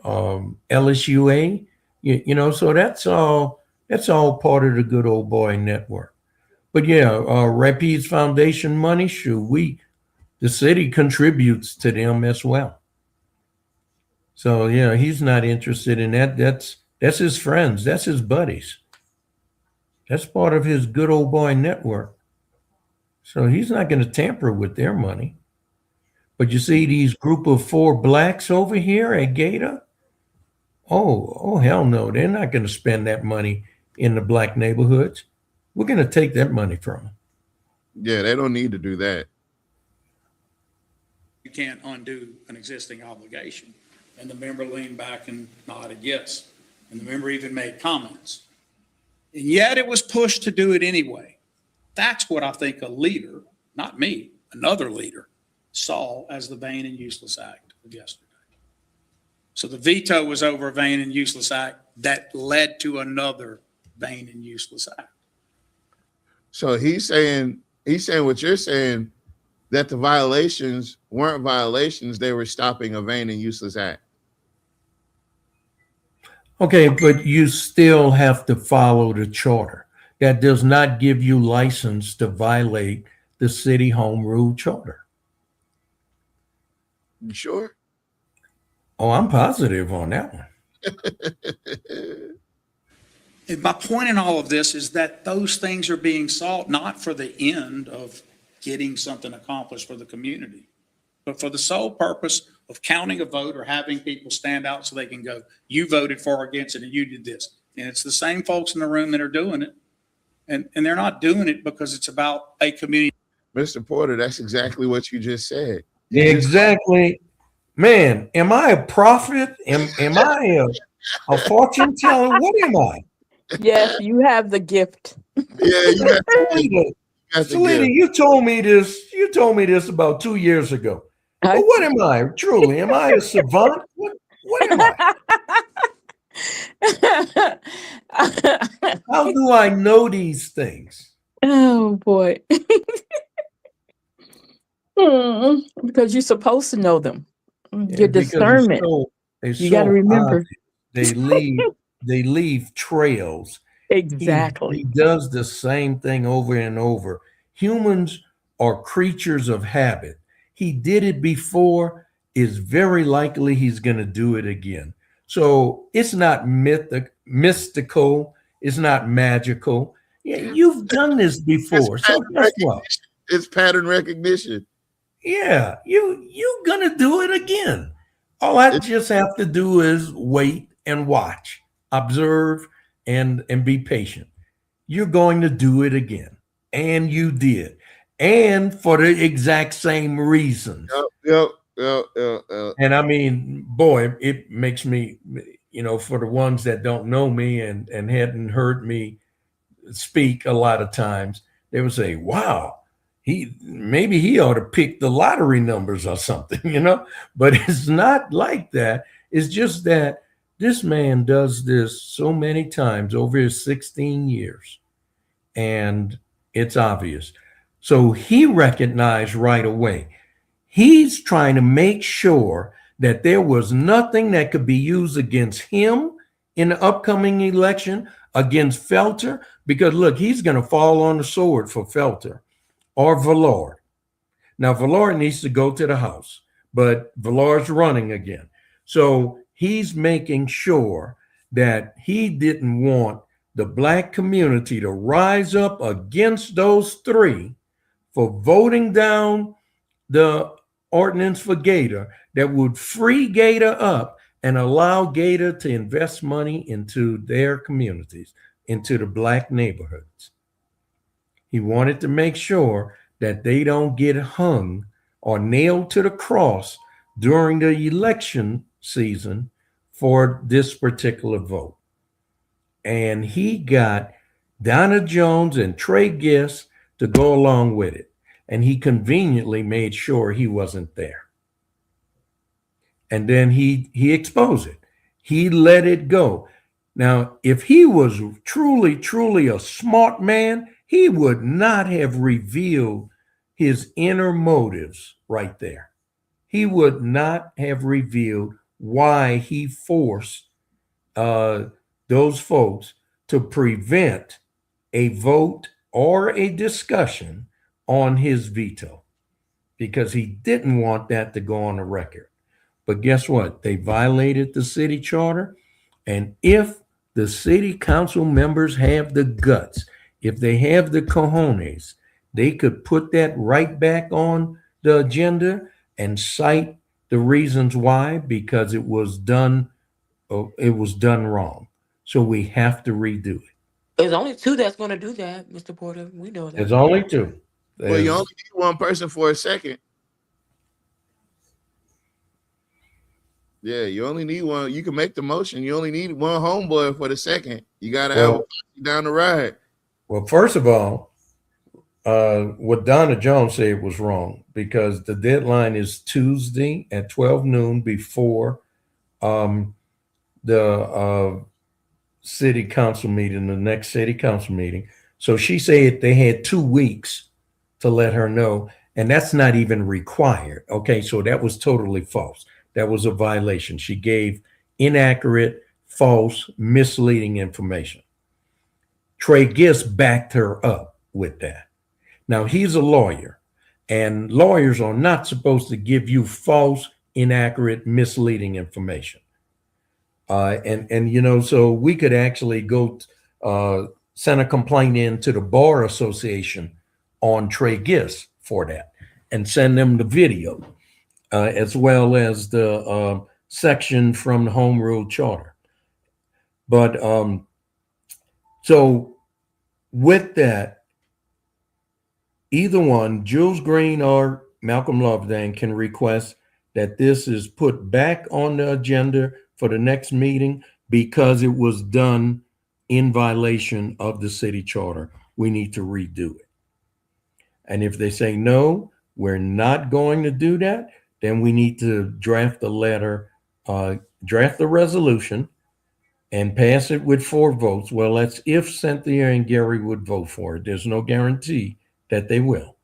LSUA. You know, so that's all part of the good old boy network. But yeah, Rapides Foundation money, the city contributes to them as well. So yeah, he's not interested in that. That's his friends, that's his buddies. That's part of his good old boy network. So he's not going to tamper with their money. But you see these group of 4 blacks over here at Gator? Oh, hell no. They're not going to spend that money in the black neighborhoods. We're going to take that money from them. Yeah, they don't need to do that. You can't undo an existing obligation. And the member leaned back and nodded yes. And the member even made comments. And yet it was pushed to do it anyway. That's what I think a leader, not me, another leader, saw as the vain and useless act of yesterday. So the veto was over a vain and useless act that led to another vain and useless act. So he's saying what you're saying, that the violations weren't violations, they were stopping a vain and useless act. Okay, but you still have to follow the charter. That does not give you license to violate the city home rule charter. You sure? Oh, I'm positive on that one. And my point in all of this is that those things are being sought not for the end of getting something accomplished for the community, but for the sole purpose of counting a vote or having people stand out so they can go, you voted for or against it and you did this. And it's the same folks in the room that are doing it. And they're not doing it because it's about a community. Mr. Porter, that's exactly what you just said. Exactly. Man, am I a prophet? Am I a fortune teller? What am I? Yes, you have the gift. Yeah, you got Salita, you told me this. You told me this about 2 years ago. But what am I? Truly, am I a savant? What am I? How do I know these things? Oh boy. Because you're supposed to know them. Your discernment. You got to remember. They leave trails. Exactly. He does the same thing over and over. Humans are creatures of habit. He did it before. It's very likely he's going to do it again. So it's not mystical. It's not magical. Yeah, you've done this before. So guess what? It's pattern recognition. Yeah, you're gonna do it again. All I just have to do is wait and watch, observe, and be patient. You're going to do it again, and you did, and for the exact same reasons. Yep. And I mean, boy, it makes me, for the ones that don't know me and hadn't heard me speak a lot of times, they would say, "Wow, maybe he ought to pick the lottery numbers or something," but it's not like that. It's just that this man does this so many times over his 16 years, and it's obvious. So he recognized right away. He's trying to make sure that there was nothing that could be used against him in the upcoming election, against Felter, because look, he's going to fall on the sword for Felter or Vallard. Now, Vallard needs to go to the House, but Vallard's running again. So he's making sure that he didn't want the Black community to rise up against those three for voting down the ordinance for Gator that would free Gator up and allow Gator to invest money into their communities, into the Black neighborhoods. He wanted to make sure that they don't get hung or nailed to the cross during the election season for this particular vote. And he got Donna Jones and Trey Gist to go along with it. And he conveniently made sure he wasn't there. And then he exposed it. He let it go. Now, if he was truly a smart man, he would not have revealed his inner motives right there. He would not have revealed why he forced those folks to prevent a vote or a discussion on his veto, because he didn't want that to go on the record. But guess what? They violated the city charter. And if the city council members have the guts, if they have the cojones, they could put that right back on the agenda and cite the reasons why, because it was done wrong. So we have to redo it. There's only two that's going to do that, Mr. Porter. We know that. There's only two. Well, you only need one person for a second. Yeah, you only need one. You can make the motion. You only need one homeboy for the second. You got to have a down the ride. Well, first of all, what Donna Jones said was wrong because the deadline is Tuesday at 12 noon before the city council meeting, the next city council meeting. So she said they had 2 weeks to let her know, and that's not even required. Okay, so that was totally false. That was a violation. She gave inaccurate, false, misleading information. Trey Gist backed her up with that. Now, he's a lawyer, and lawyers are not supposed to give you false, inaccurate, misleading information. And you know, so we could actually go send a complaint in to the Bar Association on Trey Gist for that and send them the video, as well as the section from the Home Rule Charter. But so with that, either one, Jules Green or Malcolm Lovedan, can request that this is put back on the agenda for the next meeting because it was done in violation of the city charter. We need to redo it. And if they say, no, we're not going to do that, then we need to draft a letter, draft a resolution, and pass it with 4 votes. Well, that's if Cynthia and Gary would vote for it. There's no guarantee that they will.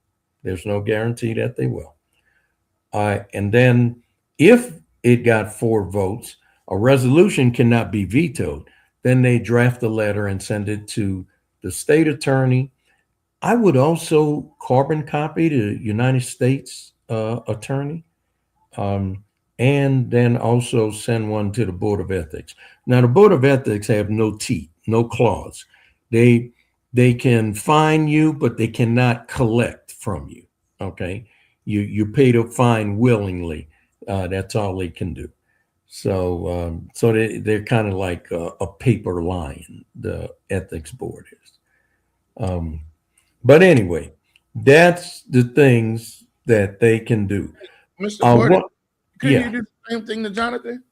There's no guarantee that they will. And then if it got 4 votes, a resolution cannot be vetoed. Then they draft a letter and send it to the state attorney. I would also carbon copy the United States attorney, and then also send one to the Board of Ethics. Now, the Board of Ethics have no teeth, no claws. They can fine you, but they cannot collect from you. Okay, you pay the fine willingly. That's all they can do. So they're kind of like a paper lion. The ethics board is. But anyway, that's the things that they can do. Mr. Gordon, could yeah. you do the same thing to Jonathan?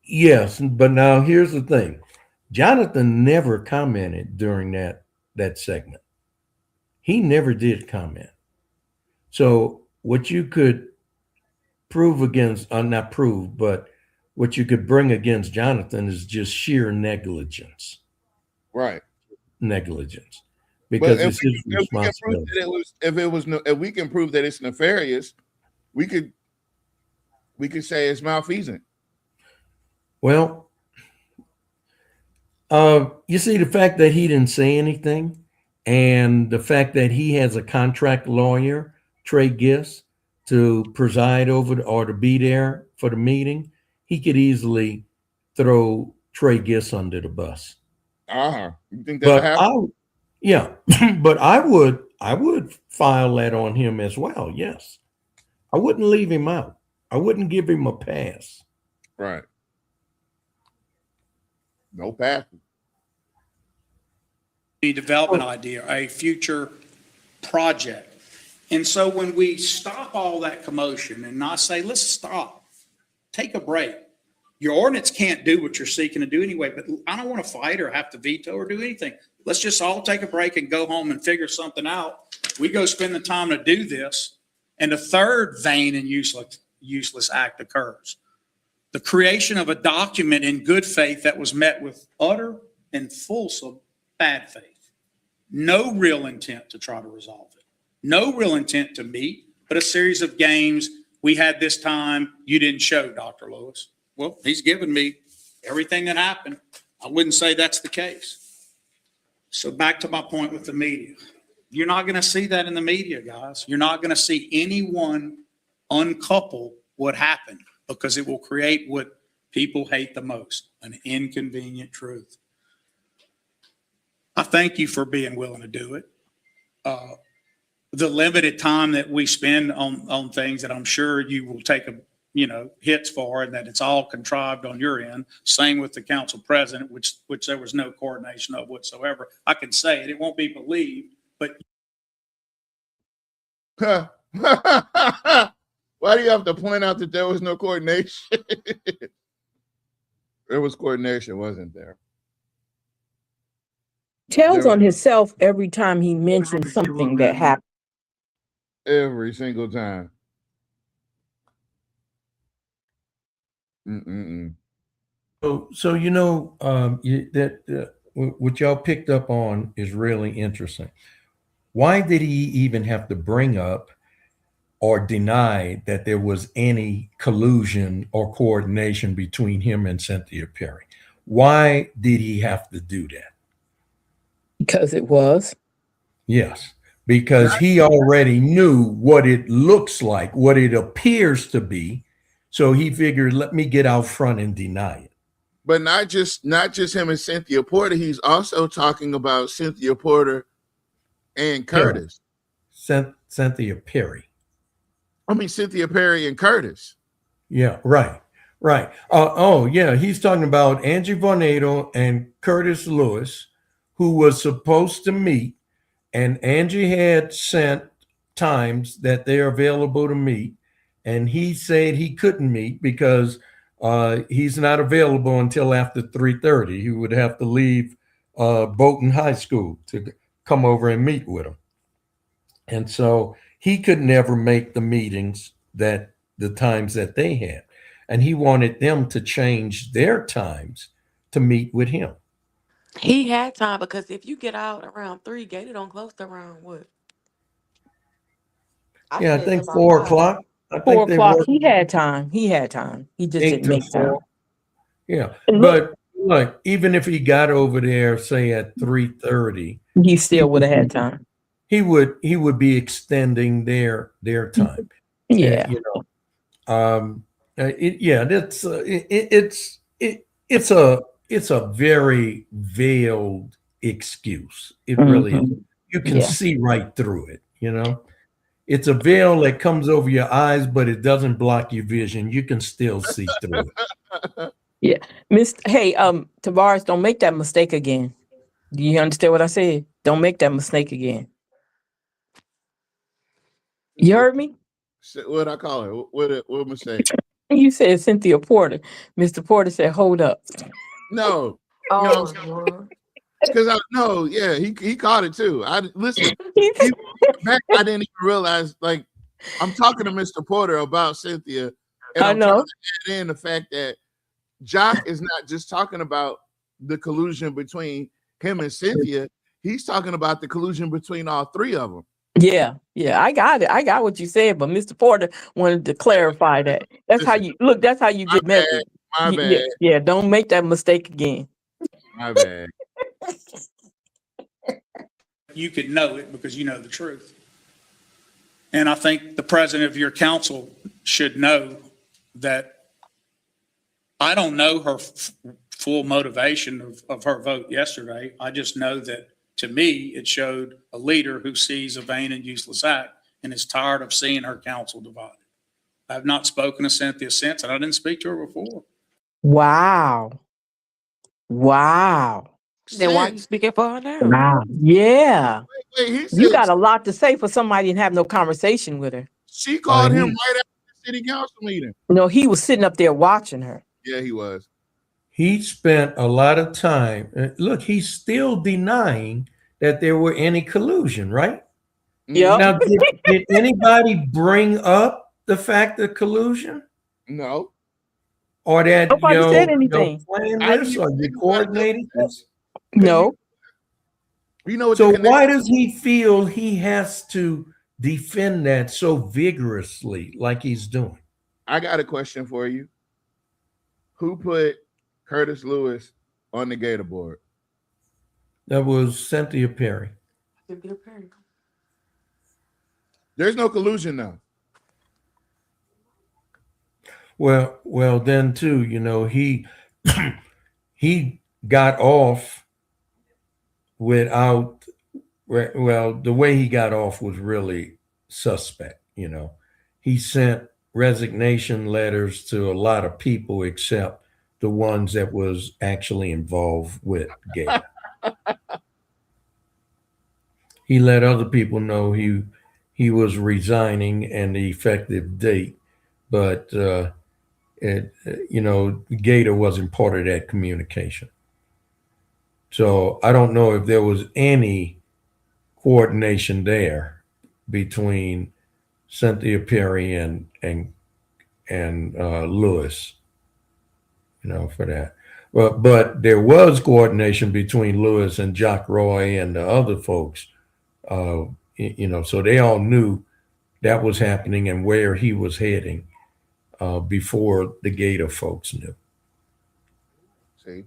Yes, but now here's the thing. Jonathan never commented during that segment. He never did comment. So what you could prove against, not prove, but what you could bring against Jonathan is just sheer negligence. Right. Negligence. Because it's his responsibility. If we can prove that it's nefarious, we could say it's malfeasant. Well, you see, the fact that he didn't say anything, and the fact that he has a contract lawyer, Trey Gist, to preside over or to be there for the meeting, he could easily throw Trey Gist under the bus. You think that happened? Yeah, but I would file that on him as well. Yes, I wouldn't leave him out. I wouldn't give him a pass. Right. No pass. A development idea, a future project. And so when we stop all that commotion and not say, let's stop, take a break. Your ordinance can't do what you're seeking to do anyway, but I don't want to fight or have to veto or do anything. Let's just all take a break and go home and figure something out. We go spend the time to do this. And the third vain and useless act occurs. The creation of a document in good faith that was met with utter and fulsome bad faith. No real intent to try to resolve it. No real intent to meet, but a series of games. We had this time, you didn't show, Dr. Lewis. Well, he's given me everything that happened. I wouldn't say that's the case. So back to my point with the media. You're not going to see that in the media, guys. You're not going to see anyone uncouple what happened because it will create what people hate the most, an inconvenient truth. I thank you for being willing to do it. The limited time that we spend on things that I'm sure you will take hits for, and that it's all contrived on your end. Same with the council president, which there was no coordination of whatsoever. I can say it won't be believed, but why do you have to point out that there was no coordination? There was coordination, wasn't there? Tells on himself every time he mentions something that happened. Every single time. So what y'all picked up on is really interesting. Why did he even have to bring up or deny that there was any collusion or coordination between him and Cynthia Perry? Why did he have to do that? Because it was. Yes, because he already knew what it looks like, what it appears to be. So he figured, let me get out front and deny it. But not just him and Cynthia Porter. He's also talking about Cynthia Porter and Curtis. Cynthia Perry. I mean, Cynthia Perry and Curtis. Yeah, right. Yeah, he's talking about Angie Vornado and Curtis Lewis, who was supposed to meet, and Angie had sent times that they're available to meet, and he said he couldn't meet because he's not available until after 3:30. He would have to leave Bolton High School to come over and meet with him. And so he could never make the meetings that the times that they had. And he wanted them to change their times to meet with him. He had time because if you get out around 3, Gator don't close to around what? Yeah, I said think about 4 5. o'clock. I 4 think they o'clock. work He had time. He just 8 didn't to make time. 4. Yeah. And But look, even if he got over there, say at 3:30, he still would have had time. He would be extending their time. Yeah. It's a very veiled excuse. It really is. You can see right through it, It's a veil that comes over your eyes, but it doesn't block your vision. You can still see through it. Yeah. Hey, Tavares, don't make that mistake again. Do you understand what I said? Don't make that mistake again. You heard me? What I call her? What mistake? You said Cynthia Porter. Mr. Porter said, hold up. No. Oh, because he caught it too. I didn't even realize, like, I'm talking to Mr. Porter about Cynthia, and I'm trying to add in the fact that Jock is not just talking about the collusion between him and Cynthia. He's talking about the collusion between all three of them. Yeah, I got it. I got what you said, but Mr. Porter wanted to clarify that. That's how you look. That's how you get messy. My bad. Yeah, don't make that mistake again. My bad. You could know it because you know the truth. And I think the president of your council should know that I don't know her full motivation of her vote yesterday. I just know that, to me, it showed a leader who sees a vain and useless act and is tired of seeing her council divided. I have not spoken to Cynthia since, and I didn't speak to her before. Wow. Then why are you speaking for her now? Wow. Yeah. Wait, you got a lot to say for somebody and have no conversation with her. She called him right after the city council meeting. No, he was sitting up there watching her. Yeah, he was. He spent a lot of time. Look, he's still denying that there were any collusion, right? Yeah. Now, did anybody bring up the fact of collusion? No. Or that nobody said anything. Planned this or you coordinated this? No. You know what? So why does he feel he has to defend that so vigorously, like he's doing? I got a question for you. Who put Curtis Lewis on the Gator board? That was Cynthia Perry. There's no collusion now. Well, then too, he he got off without. Well, the way he got off was really suspect. He sent resignation letters to a lot of people except the ones that was actually involved with Gator. He let other people know he was resigning and the effective date, but Gator wasn't part of that communication. So I don't know if there was any coordination there between Cynthia Perry and Lewis, for that. But there was coordination between Lewis and Jock Roy and the other folks. So they all knew that was happening and where he was heading before the Gator folks knew. See.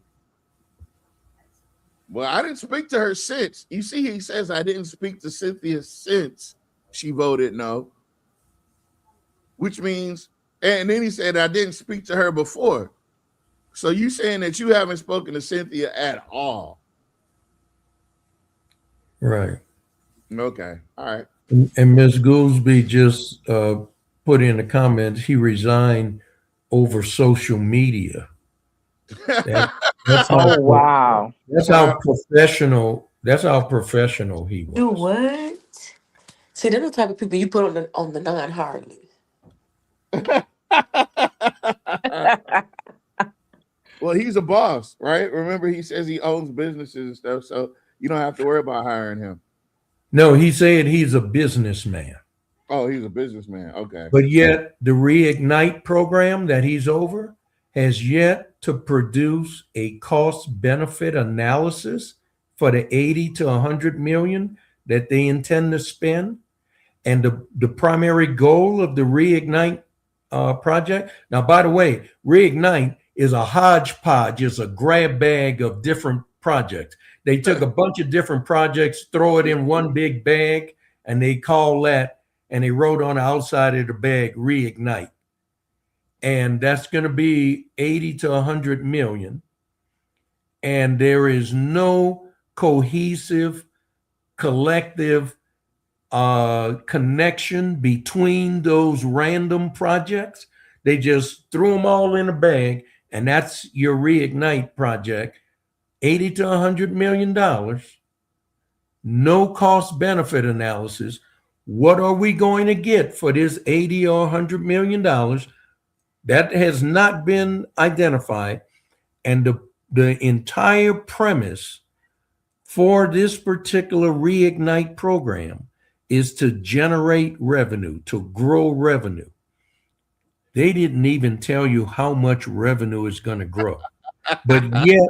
Well, I didn't speak to her since. You see, he says I didn't speak to Cynthia since she voted no, which means, and then he said I didn't speak to her before. So you saying that you haven't spoken to Cynthia at all? Right. Okay. All right. And Ms. Goolsby just put in the comments he resigned over social media. That's Oh, wow. That's how professional. That's how professional he was. Do what? See, they're the type of people you put on the non-hard list. Well, he's a boss, right? Remember, he says he owns businesses and stuff, so you don't have to worry about hiring him. No, he said he's a businessman. Oh, he's a businessman. Okay. But yet the Reignite program that he's over has yet to produce a cost benefit analysis for the 80 to 100 million that they intend to spend. And the primary goal of the Reignite project. Now, by the way, Reignite is a hodgepodge, it's a grab bag of different projects. They took a bunch of different projects, throw it in one big bag, and they call that, and they wrote on the outside of the bag, Reignite. And that's going to be 80 to 100 million. And there is no cohesive, collective connection between those random projects. They just threw them all in a bag, and that's your Reignite project, 80 to 100 million dollars. No cost benefit analysis. What are we going to get for this 80 or 100 million dollars? That has not been identified. And the entire premise for this particular Reignite program is to generate revenue, to grow revenue. They didn't even tell you how much revenue is going to grow. But yet,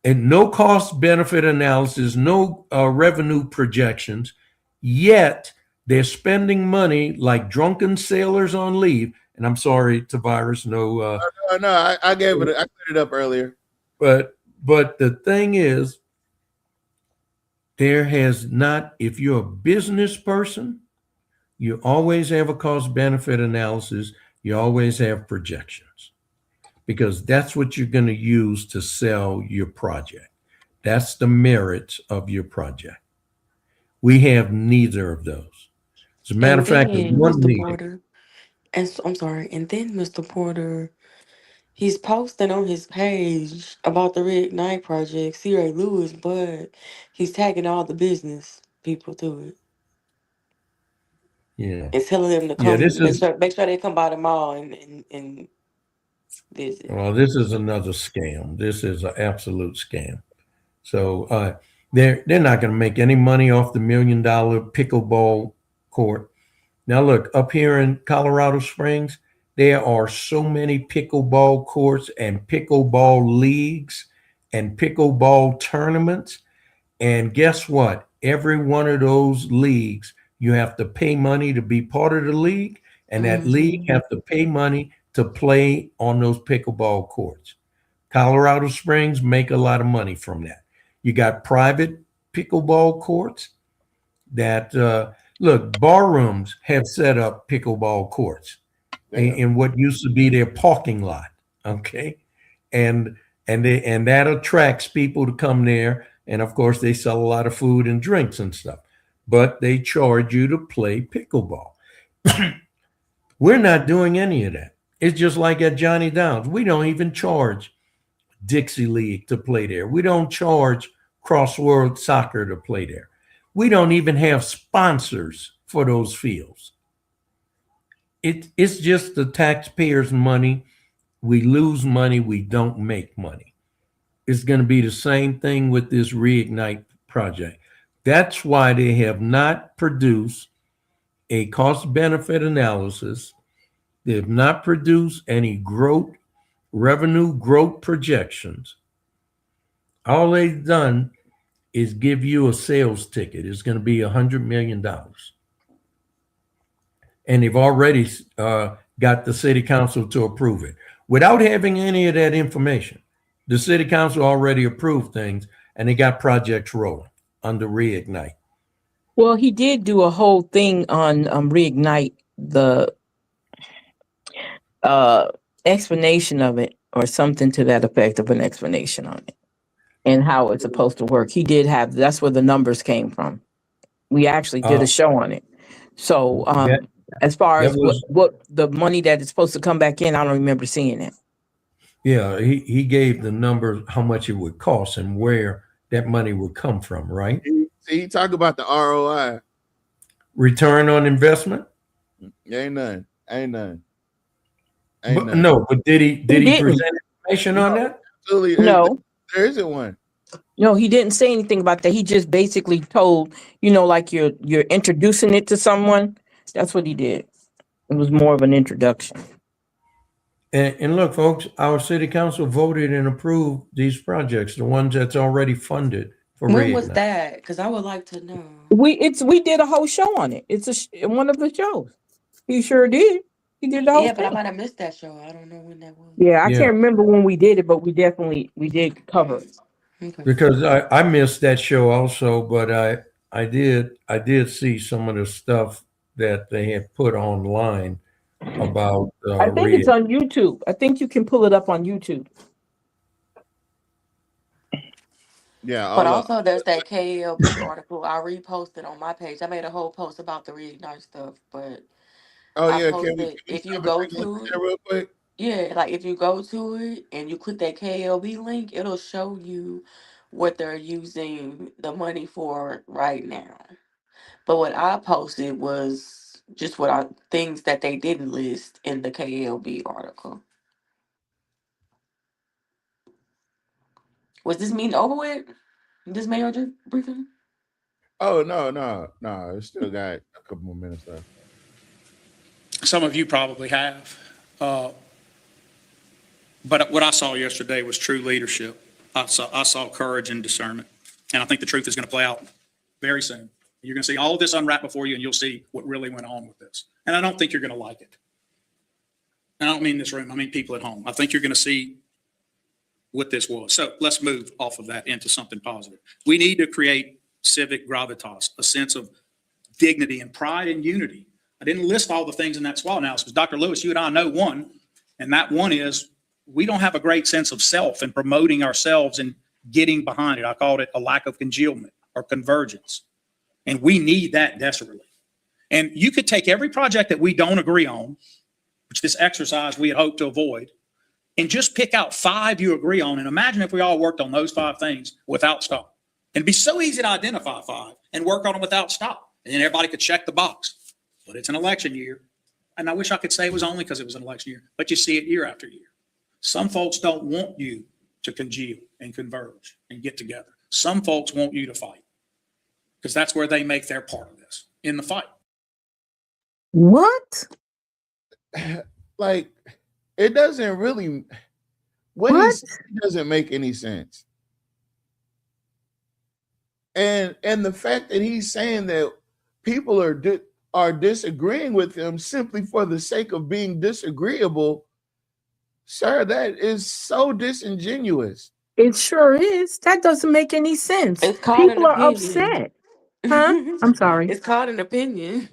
and no cost benefit analysis, no revenue projections, yet they're spending money like drunken sailors on leave. And I'm sorry, Tavares, no. No, I gave it. I put it up earlier. But the thing is, there has not, if you're a business person, you always have a cost benefit analysis. You always have projections because that's what you're going to use to sell your project. That's the merits of your project. We have neither of those. As a matter of fact, there's one Mr. meeting. Porter, I'm sorry, and then Mr. Porter, he's posting on his page about the Reignite project, C. Ray Lewis, but he's tagging all the business people to it. Yeah. And telling them to come, make sure they come by the mall and visit. Well, this is another scam. This is an absolute scam. So they're not going to make any money off the $1 million pickleball court. Now, look, up here in Colorado Springs, there are so many pickleball courts and pickleball leagues and pickleball tournaments. And guess what? Every one of those leagues, you have to pay money to be part of the league, and that league have to pay money to play on those pickleball courts. Colorado Springs make a lot of money from that. You got private pickleball courts that look, bar rooms have set up pickleball courts in what used to be their parking lot. Okay. And that attracts people to come there. And of course, they sell a lot of food and drinks and stuff, but they charge you to play pickleball. We're not doing any of that. It's just like at Johnny Downs. We don't even charge Dixie League to play there. We don't charge Crossworld Soccer to play there. We don't even have sponsors for those fields. It's just the taxpayers' money. We lose money. We don't make money. it's going to be the same thing with this Reignite project. That's why they have not produced a cost benefit analysis. They have not produced any revenue growth projections. All they've done is give you a sales ticket. It's going to be $100 million. And they've already got the city council to approve it. Without having any of that information, the city council already approved things and they got projects rolling under Reignite. Well, he did do a whole thing on Reignite, the explanation of it, or something to that effect of an explanation on it and how it's supposed to work. He did have, that's where the numbers came from. We actually did a show on it. So as far as what the money that is supposed to come back in, I don't remember seeing it. Yeah, he gave the numbers, how much it would cost and where that money would come from, right? He talk about the ROI. Return on investment? Ain't none. No, but did he present information on that? Absolutely. No. There isn't one. No, he didn't say anything about that. He just basically told, like you're introducing it to someone. That's what he did. It was more of an introduction. And look, folks, our city council voted and approved these projects, the ones that's already funded for When Reignite. was that? Because I would like to know. We did a whole show on it. It's one of the shows. He sure did. He did the whole but I thing. might have missed that show. I don't know when that was. Yeah, I can't remember when we did it, but we did cover it. Okay. Because I missed that show also, but I did see some of the stuff that they had put online about I think it's on YouTube. I think you can pull it up on YouTube. Yeah, But also there's that KLB article I reposted on my page. I made a whole post about the Reignite stuff, but I posted, if you go to it real quick? Yeah, like if you go to it and you click that KLB link, it'll show you what they're using the money for right now. But what I posted was just things that they didn't list in the KLB article. Was this meeting over with? This mayor briefing? Oh, no. It's still got a couple more minutes left. Some of you probably have. But what I saw yesterday was true leadership. I saw courage and discernment. And I think the truth is going to play out very soon. You're going to see all of this unwrapped before you, and you'll see what really went on with this. And I don't think you're going to like it. And I don't mean this room. I mean people at home. I think you're going to see what this was. So let's move off of that into something positive. We need to create civic gravitas, a sense of dignity and pride and unity. I didn't list all the things in that SWOT analysis. Dr. Lewis, you and I know one, and that one is we don't have a great sense of self and promoting ourselves and getting behind it. I called it a lack of congealment or convergence. And we need that desperately. And you could take every project that we don't agree on, which this exercise we had hoped to avoid, and just pick out 5 you agree on. And imagine if we all worked on those 5 things without stop. It'd be so easy to identify 5 and work on them without stop. And then everybody could check the box. But it's an election year. And I wish I could say it was only because it was an election year, but you see it year after year. Some folks don't want you to congeal and converge and get together. Some folks want you to fight because that's where they make their part of this, in the fight. What? Like, it doesn't really, what he said doesn't make any sense. And the fact that he's saying that people are disagreeing with him simply for the sake of being disagreeable, sir, that is so disingenuous. It sure is. That doesn't make any sense. It's called People an are opinion. upset. Huh? I'm sorry. It's called an opinion.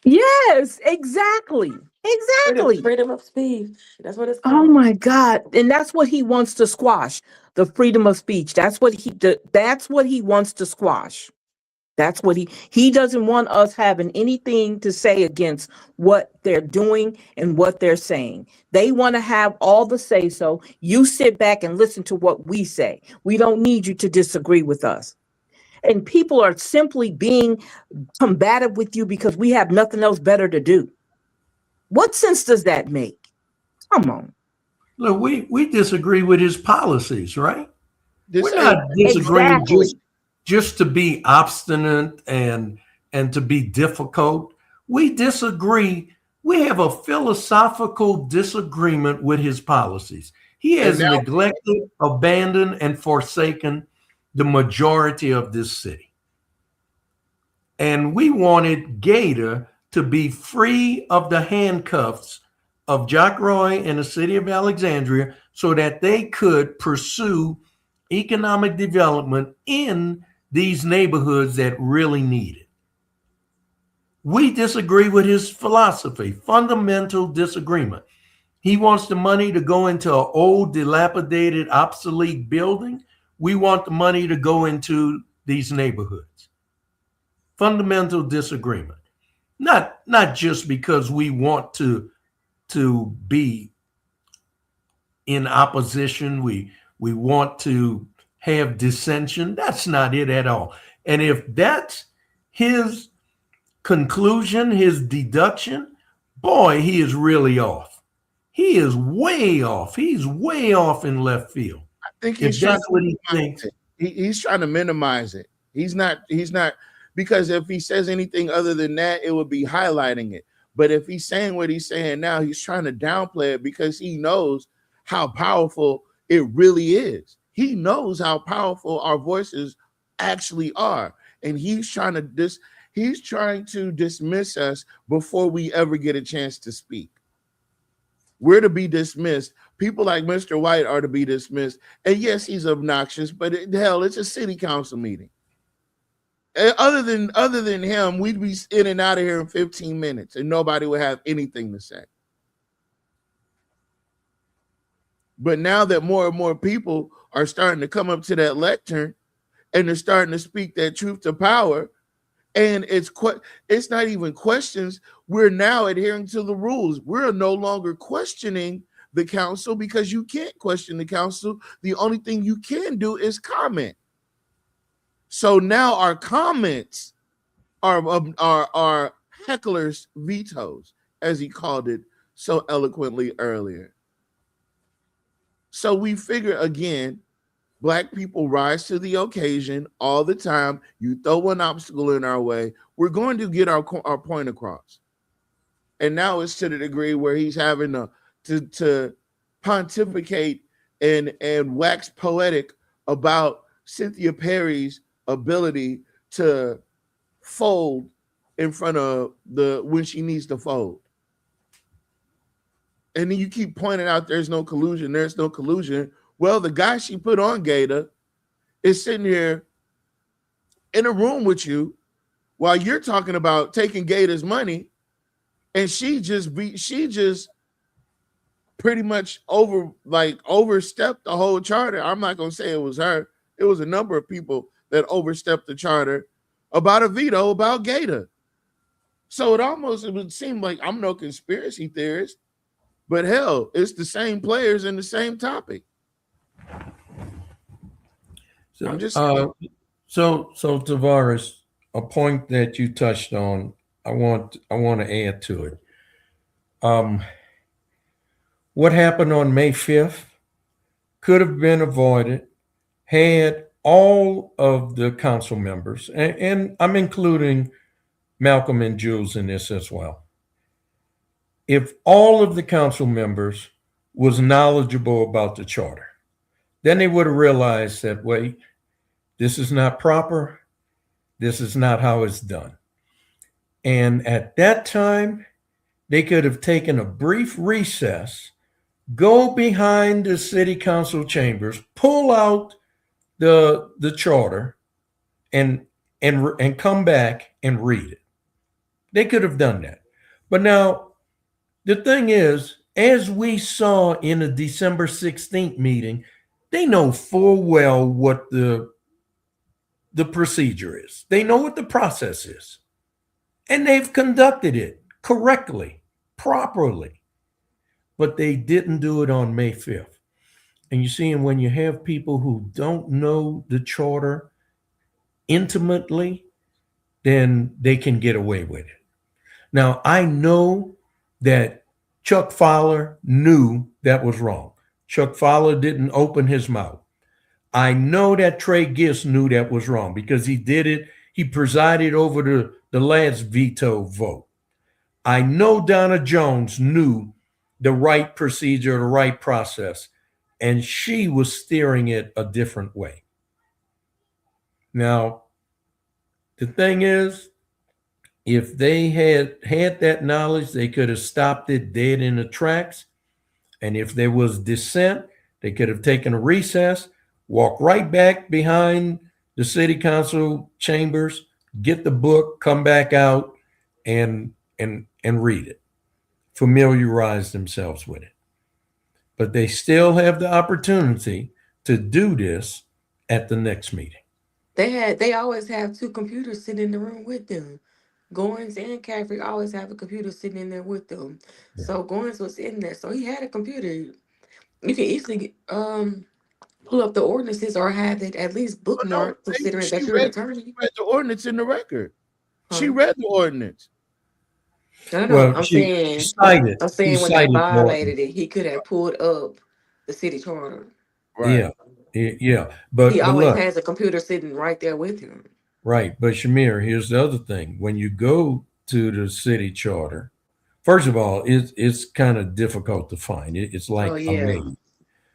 Yes, exactly. Exactly. Freedom of speech. That's what it's Oh called. my God. And that's what he wants to squash. The freedom of speech. That's what he wants to squash. That's what he doesn't want us having anything to say against what they're doing and what they're saying. They want to have all the say so. You sit back and listen to what we say. We don't need you to disagree with us. And people are simply being combative with you because we have nothing else better to do. What sense does that make? Come on. Look, we disagree with his policies, right? This We're ain't not disagreeing Exactly. just to be obstinate and to be difficult. We disagree. We have a philosophical disagreement with his policies. He and has now neglected, abandoned, and forsaken the majority of this city. And we wanted Gator to be free of the handcuffs of Jock Roy and the city of Alexandria so that they could pursue economic development in these neighborhoods that really need it. We disagree with his philosophy, fundamental disagreement. He wants the money to go into an old, dilapidated, obsolete building. We want the money to go into these neighborhoods. Fundamental disagreement. Not just because we want to be in opposition. We want to have dissension. That's not it at all. And if that's his conclusion, his deduction, boy, he is really off. He is way off. He's way off in left field. I think If he's trying that's to what he minimize thinks. it. He's trying to minimize it. He's not because if he says anything other than that, it would be highlighting it. But if he's saying what he's saying now, he's trying to downplay it because he knows how powerful it really is. He knows how powerful our voices actually are. And he's trying to dismiss us before we ever get a chance to speak. We're to be dismissed. People like Mr. White are to be dismissed. And yes, he's obnoxious, but hell, it's a city council meeting. And other than him, we'd be in and out of here in 15 minutes and nobody would have anything to say. But now that more and more people are starting to come up to that lectern and they're starting to speak that truth to power, and it's not even questions. We're now adhering to the rules. We're no longer questioning the council because you can't question the council. The only thing you can do is comment. So now our comments are hecklers' vetoes, as he called it so eloquently earlier. So we figure again, Black people rise to the occasion all the time. You throw one obstacle in our way, we're going to get our point across. And now it's to the degree where he's having to pontificate and wax poetic about Cynthia Perry's ability to fold in front of when she needs to fold. And then you keep pointing out there's no collusion. Well, the guy she put on Gator is sitting here in a room with you while you're talking about taking Gator's money, and she just pretty much overstepped the whole charter. I'm not gonna say it was her. It was a number of people that overstepped the charter about a veto about Gator. So it would seem like I'm no conspiracy theorist, but hell, it's the same players and the same topic. So, I'm just so Tavares, a point that you touched on, I want to add to it. What happened on May 5th could have been avoided had all of the council members, and I'm including Malcolm and Jules in this as well. If all of the council members was knowledgeable about the charter, then they would have realized that, wait, this is not proper. This is not how it's done. And at that time, they could have taken a brief recess, go behind the city council chambers, pull out the charter, and come back and read it. They could have done that. But now, the thing is, as we saw in the December 16th meeting, they know full well what the procedure is. They know what the process is. And they've conducted it correctly, properly. But they didn't do it on May 5th. And you see, and when you have people who don't know the charter intimately, then they can get away with it. Now, I know that Chuck Fowler knew that was wrong. Chuck Fowler didn't open his mouth. I know that Trey Gist knew that was wrong because he did it. He presided over the last veto vote. I know Donna Jones knew the right procedure, the right process, and she was steering it a different way. Now, the thing is, if they had that knowledge, they could have stopped it dead in the tracks. And if there was dissent, they could have taken a recess, walk right back behind the city council chambers, get the book, come back out and read it, familiarize themselves with it. But they still have the opportunity to do this at the next meeting. They always have two computers sitting in the room with them. Goins and Caffrey always have a computer sitting in there with them. So Goins was in there, so he had a computer. You can easily pull up the ordinances or have it at least Oh, no, bookmarked, considering that you're an attorney. read the ordinance in the record. She Huh? read the ordinance. No, Well, I'm she saying, cited when they the violated ordinance. it, he could have pulled up the city charter. Yeah, yeah. He But always look, has a computer sitting right there with him. right. But Shamir, here's the other thing. When you go to the city charter, first of all, it's kind of difficult to find. It's Oh like a yeah, maze.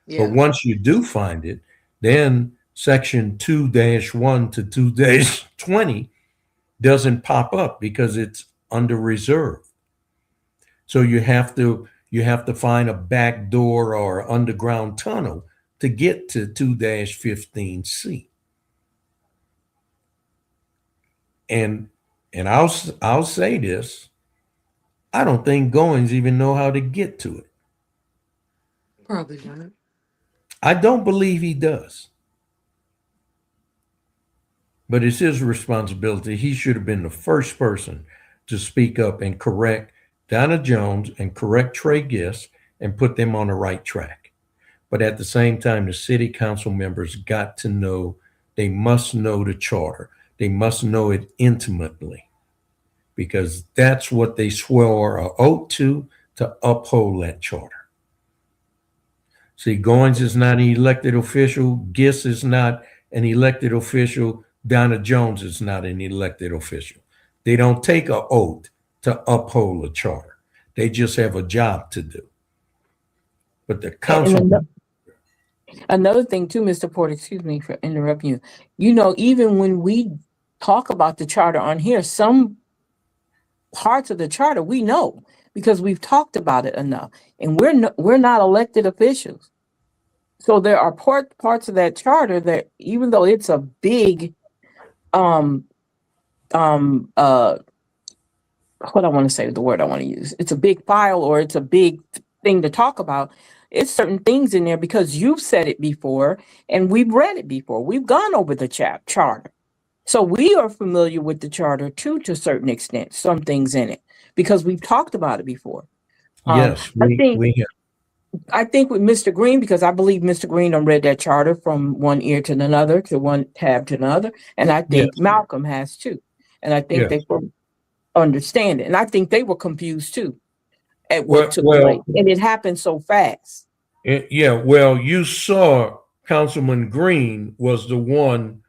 But yeah. once you do find it, then section 2-1 to 2-20 doesn't pop up because it's under reserve. So you have to find a back door or underground tunnel to get to 2-15C. And I'll say this, I don't think Goins even know how to get to it. Probably not. I don't believe he does. But it's his responsibility. He should have been the first person to speak up and correct Donna Jones and correct Trey Gist and put them on the right track. But at the same time, the city council members got to know, they must know the charter. They must know it intimately because that's what they swore an oath to uphold that charter. See, Goins is not an elected official. Gist is not an elected official. Donna Jones is not an elected official. They don't take an oath to uphold a charter. They just have a job to do. But the council. Another thing too, Mr. Porter, excuse me for interrupting you. Even when we talk about the charter on here, some parts of the charter we know because we've talked about it enough, and we're not elected officials. So there are parts of that charter that, even though it's a big what I want to say, the word I want to use, it's a big file or it's a big thing to talk about. It's certain things in there because you've said it before and we've read it before. We've gone over the charter. So we are familiar with the charter too, to a certain extent, some things in it, because we've talked about it before. Yes, we have. I think with Mr. Green, because I believe Mr. Green done read that charter from one ear to another, to one tab to another. And I think Malcolm has too. And I think they understand it. And I think they were confused too at what took place. And it happened so fast. You saw Councilman Green was the one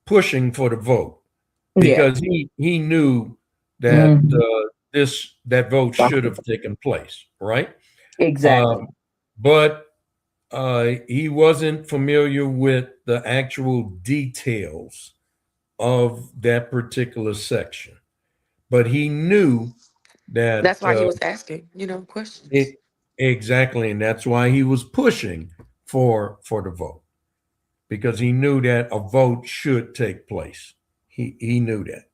pushing for the vote because he knew that that vote should have taken place, right? Exactly. But he wasn't familiar with the actual details of that particular section. But he knew that That's why he was asking, questions. Exactly. And that's why he was pushing for the vote, because he knew that a vote should take place. He knew that.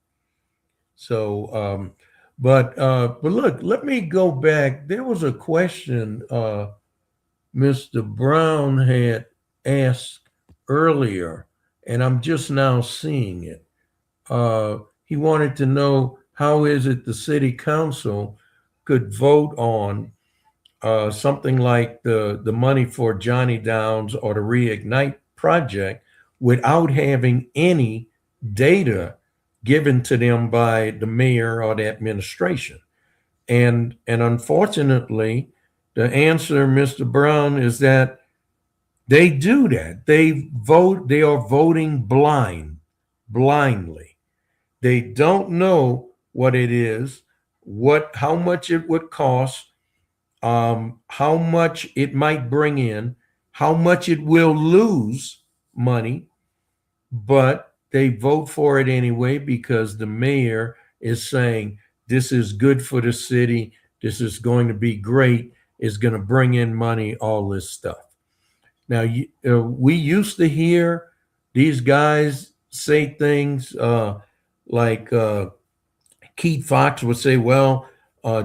So, but look, let me go back. There was a question Mr. Brown had asked earlier, and I'm just now seeing it. He wanted to know, how is it the city council could vote on something like the money for Johnny Downs or the Reignite project without having any data given to them by the mayor or the administration. And unfortunately, the answer, Mr. Brown, is that They do that. They vote. They are voting blindly. They don't know what it is, how much it would cost, how much it might bring in, how much it will lose money, but they vote for it anyway because the mayor is saying this is good for the city, this is going to be great, is going to bring in money, all this stuff. Now, we used to hear these guys say things like Keith Fox would say, well,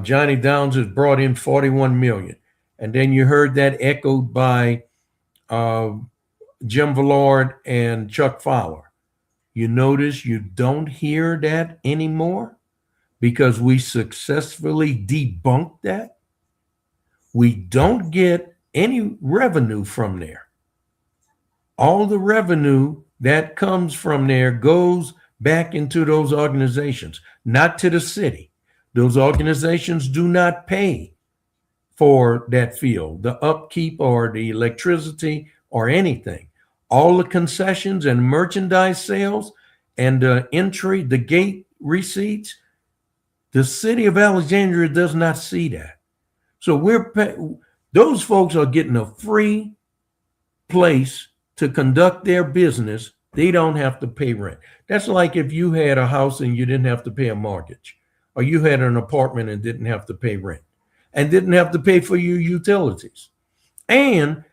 Johnny Downs has brought in 41 million. And then you heard that echoed by Jim Villard and Chuck Fowler. You notice you don't hear that anymore because we successfully debunked that. We don't get any revenue from there. All the revenue that comes from there goes back into those organizations, not to the city. Those organizations do not pay for that field, the upkeep or the electricity or anything. All the concessions and merchandise sales and the gate receipts, the city of Alexandria does not see that. So those folks are getting a free place to conduct their business. They don't have to pay rent. That's like if you had a house and you didn't have to pay a mortgage, or you had an apartment and didn't have to pay rent and didn't have to pay for your utilities. And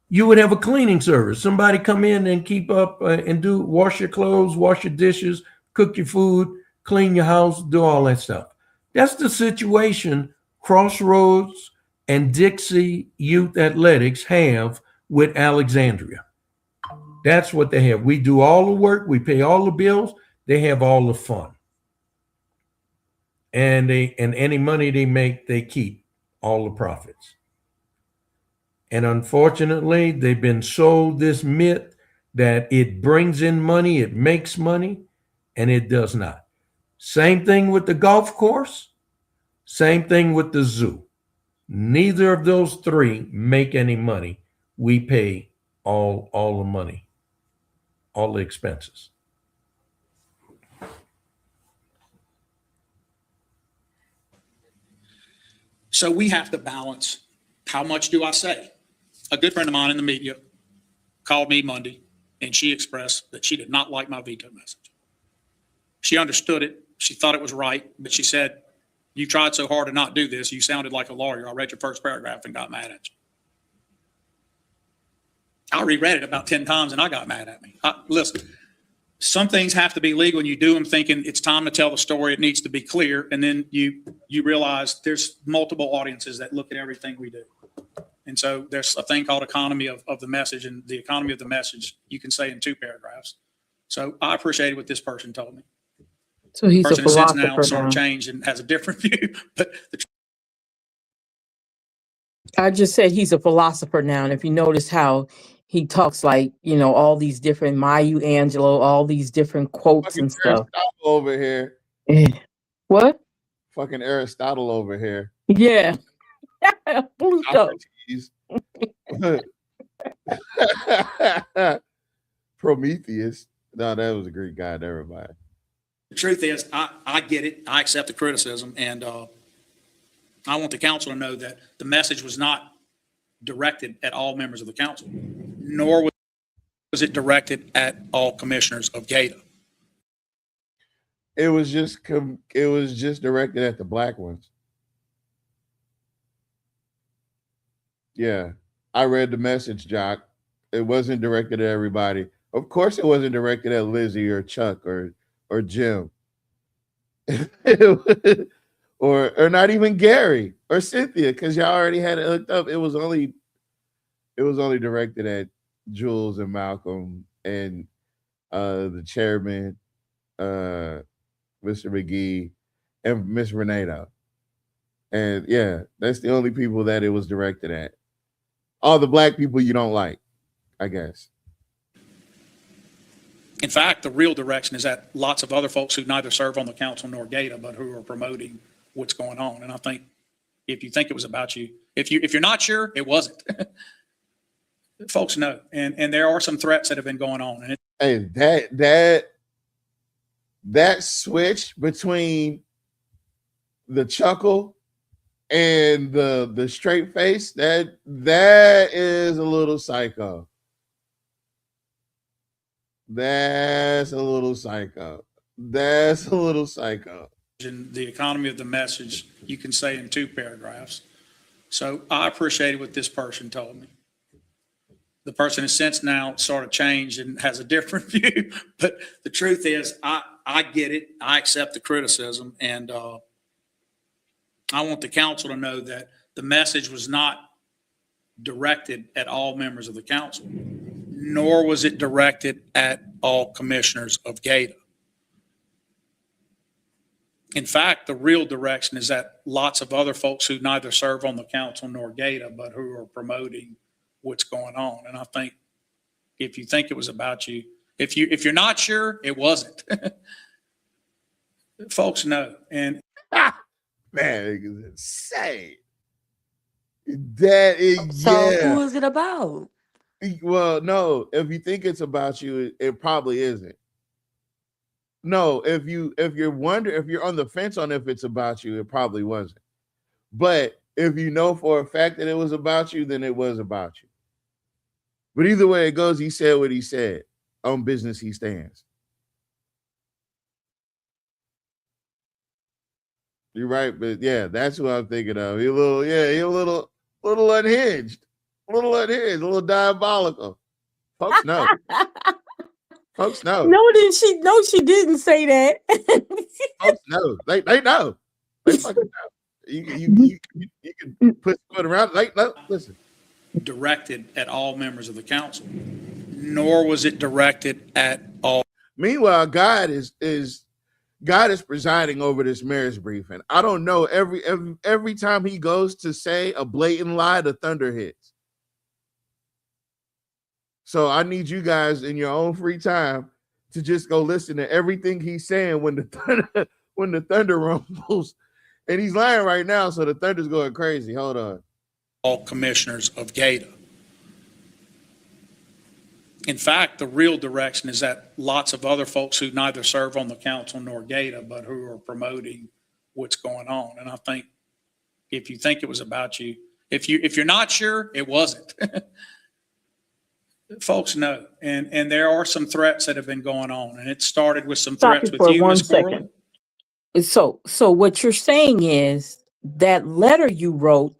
you would have a cleaning service. Somebody come in and keep up and wash your clothes, wash your dishes, cook your food, clean your house, do all that stuff. That's the situation Crossroads and Dixie Youth Athletics have with Alexandria. That's what they have. We do all the work, we pay all the bills, they have all the fun. And any money they make, they keep all the profits. And unfortunately, they've been sold this myth that it brings in money, it makes money, and it does not. Same thing with the golf course, same thing with the zoo. Neither of those three make any money. We pay all the money, all the expenses. So we have to balance, how much do I say? A good friend of mine in the media called me Monday, and she expressed that she did not like my veto message. She understood it. She thought it was right, but she said, you tried so hard to not do this. You sounded like a lawyer. I read your first paragraph and got mad at you. I reread it about 10 times and I got mad at me. Listen, some things have to be legal and you do them thinking it's time to tell the story. It needs to be clear. And then you realize there's multiple audiences that look at everything we do. And so there's a thing called economy of the message, and the economy of the message you can say in 2 paragraphs. So I appreciated what this person told me. So he's a person has since now philosopher sort of now. changed and has a different view. But I just said he's a philosopher now. And if you notice how he talks like, all these different Maya Angelou, all these different quotes Fucking and stuff. Aristotle over here. What? Fucking Aristotle over here. Yeah. Pluto. Prometheus. No, that was a Greek guy. Never mind. the truth is, I get it. I accept the criticism, and I want the council to know that the message was not directed at all members of the council, nor was it directed at all commissioners of GATA. It was just directed at the black ones. Yeah, I read the message, Jock. It wasn't directed at everybody. Of course, it wasn't directed at Lizzie or Chuck or Jim, or not even Gary or Cynthia, because y'all already had it hooked up. It was only directed at Jules and Malcolm and the chairman, Mr. McGee, and Miss Renata. And yeah, that's the only people that it was directed at. All the black people you don't like, I guess. In fact, the real direction is at lots of other folks who neither serve on the council nor GATA, but who are promoting what's going on. And I think if you think it was about you, if you're not sure, it wasn't. Folks know, and there are some threats that have been going on. And Hey, that switch between the chuckle and the straight face, that is a little psycho. That's a little psycho. That's a little psycho. in the economy of the message, you can say in 2 paragraphs. So I appreciated what this person told me. The person has since now sort of changed and has a different view. But the truth is, I get it. I accept the criticism. And I want the council to know that the message was not directed at all members of the council, nor was it directed at all commissioners of GATA. In fact, the real direction is that lots of other folks who neither serve on the council nor GATA, but who are promoting what's going on. And I think if you think it was about you, if you're not sure, it wasn't. Folks know. And man, it's insane. That is So who is it about? Well, no, if you think it's about you, it probably isn't. No, if you're on the fence on if it's about you, it probably wasn't. But if you know for a fact that it was about you, then it was about you. But either way it goes, he said what he said. On business he stands. You're right, but yeah, that's what I'm thinking of. He's a little unhinged, a little diabolical. Folks know. Folks know. No, she didn't say that. Folks know. They know. They fucking know. You can put foot around. They know. Listen. Directed at all members of the council, nor was it directed at all. Meanwhile, God is presiding over this mayor's briefing. I don't know. Every time he goes to say a blatant lie, the thunder hits. So I need you guys in your own free time to just go listen to everything he's saying when the thunder rumbles. And he's lying right now, so the thunder's going crazy. Hold on. All commissioners of GATA. In fact, the real direction is that lots of other folks who neither serve on the council nor GATA, but who are promoting what's going on. And I think if you think it was about you, if you're not sure, it wasn't. Folks know, and there are some threats that have been going on, and it started with some threats with you, Ms. Corley. So what you're saying is that letter you wrote,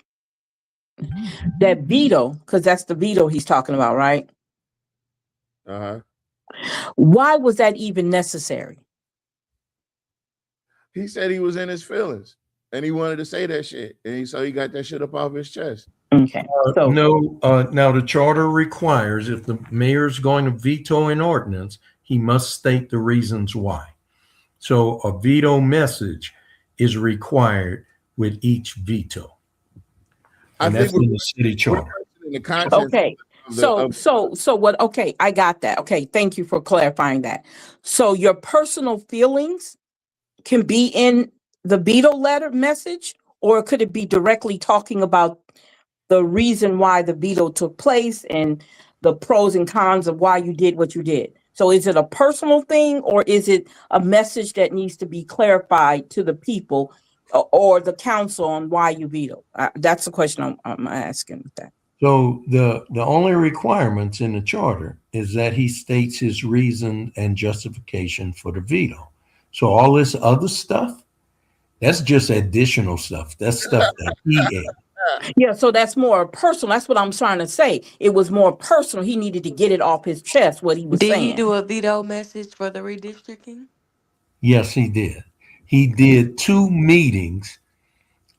that veto, because that's the veto he's talking about, right? Uh-huh. Why was that even necessary? He said he was in his feelings and he wanted to say that shit. And so he got that shit up off his chest. Okay. Now the charter requires if the mayor's going to veto an ordinance, he must state the reasons why. So a veto message is required with each veto. And that's in the city charter. Okay. So what? Okay, I got that. Okay, thank you for clarifying that. So your personal feelings can be in the veto letter message, or could it be directly talking about the reason why the veto took place and the pros and cons of why you did what you did? So is it a personal thing, or is it a message that needs to be clarified to the people or the council on why you veto? That's the question I'm asking with that. So the only requirements in the charter is that he states his reason and justification for the veto. So all this other stuff, that's just additional stuff. That's stuff that he added. Yeah, so that's more personal. That's what I'm trying to say. It was more personal. He needed to get it off his chest, what he was saying. Did he do a veto message for the redistricting? Yes, he did. He did 2 meetings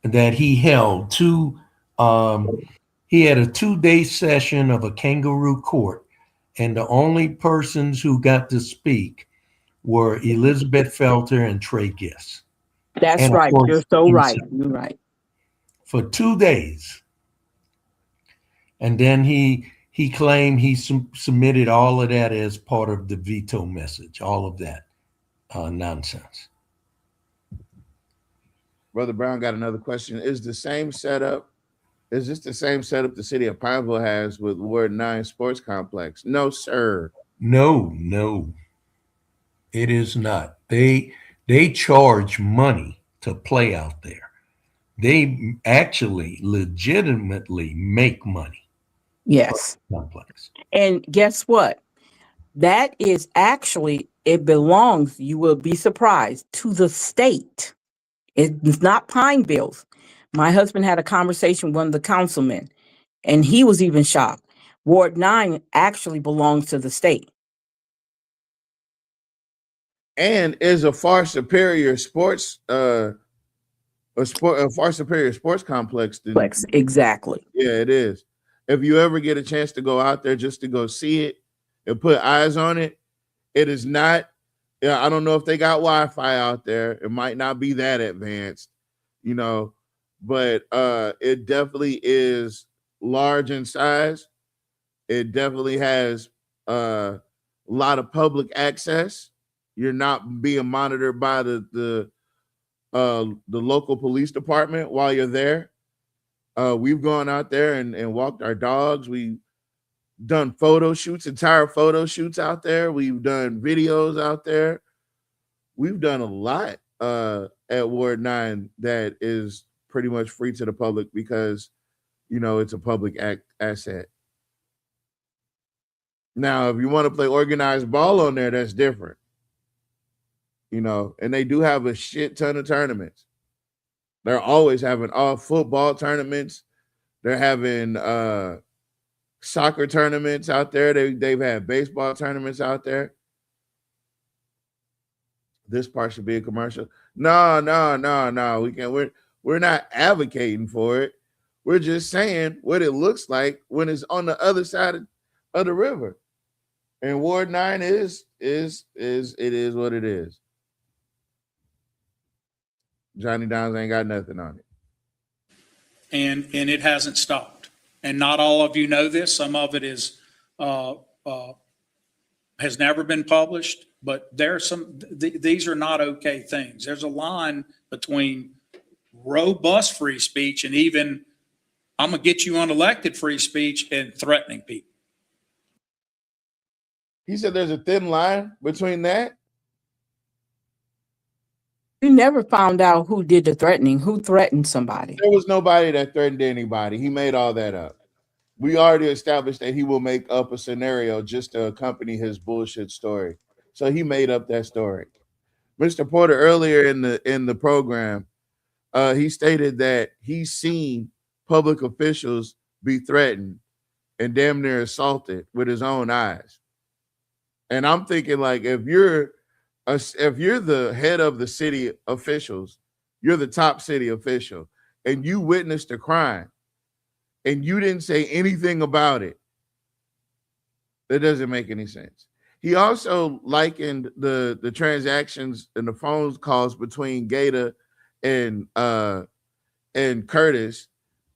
that he held. He had a 2-day session of a kangaroo court, and the only persons who got to speak were Elizabeth Felter and Trey Giss. That's right. You're so right. You're right. For 2 days. And then he claimed he submitted all of that as part of the veto message, all of that nonsense. Brother Brown got another question. Is the same setup Is this the same setup the city of Pineville has with Ward 9 Sports Complex? No, sir. No, no, it is not. They charge money to play out there. They actually legitimately make money. Yes. Complex. And guess what? That is actually, it belongs, you will be surprised, to the state. It's not Pineville's. My husband had a conversation with one of the councilmen, and he was even shocked. Ward 9 actually belongs to the state. And is a far superior sports a far superior sports complex than Exactly. Yeah, it is. If you ever get a chance to go out there just to go see it and put eyes on it, it is not. Yeah, I don't know if they got Wi-Fi out there. It might not be that advanced, you know, but it definitely is large in size. It definitely has a lot of public access. You're not being monitored by the local police department while you're there. We've gone out there and walked our dogs. We've done photo shoots, entire photo shoots out there. We've done videos out there. We've done a lot at Ward 9 that is pretty much free to the public because, you know, it's a public asset. Now, if you want to play organized ball on there, that's different. You know, and they do have a shit ton of tournaments. They're always having all football tournaments. They're having soccer tournaments out there. They've had baseball tournaments out there. This part should be a commercial. No. We can't. We're not advocating for it. We're just saying what it looks like when it's on the other side of the river. And Ward 9 is what it is. Johnny Downs ain't got nothing on it. And it hasn't stopped. And not all of you know this. Some of it is has never been published, but there are some. These are not okay things. There's a line between robust free speech and even I'm gonna get you unelected free speech and threatening people. He said there's a thin line between that. You never found out who did the threatening, who threatened somebody. There was nobody that threatened anybody. He made all that up. We already established that he will make up a scenario just to accompany his bullshit story. So he made up that story. Mr. Porter, earlier in the program, he stated that he's seen public officials be threatened and damn near assaulted with his own eyes. And I'm thinking, like, if you're the head of the city officials, you're the top city official, and you witnessed a crime, and you didn't say anything about it, that doesn't make any sense. He also likened the transactions and the phone calls between Gator and Curtis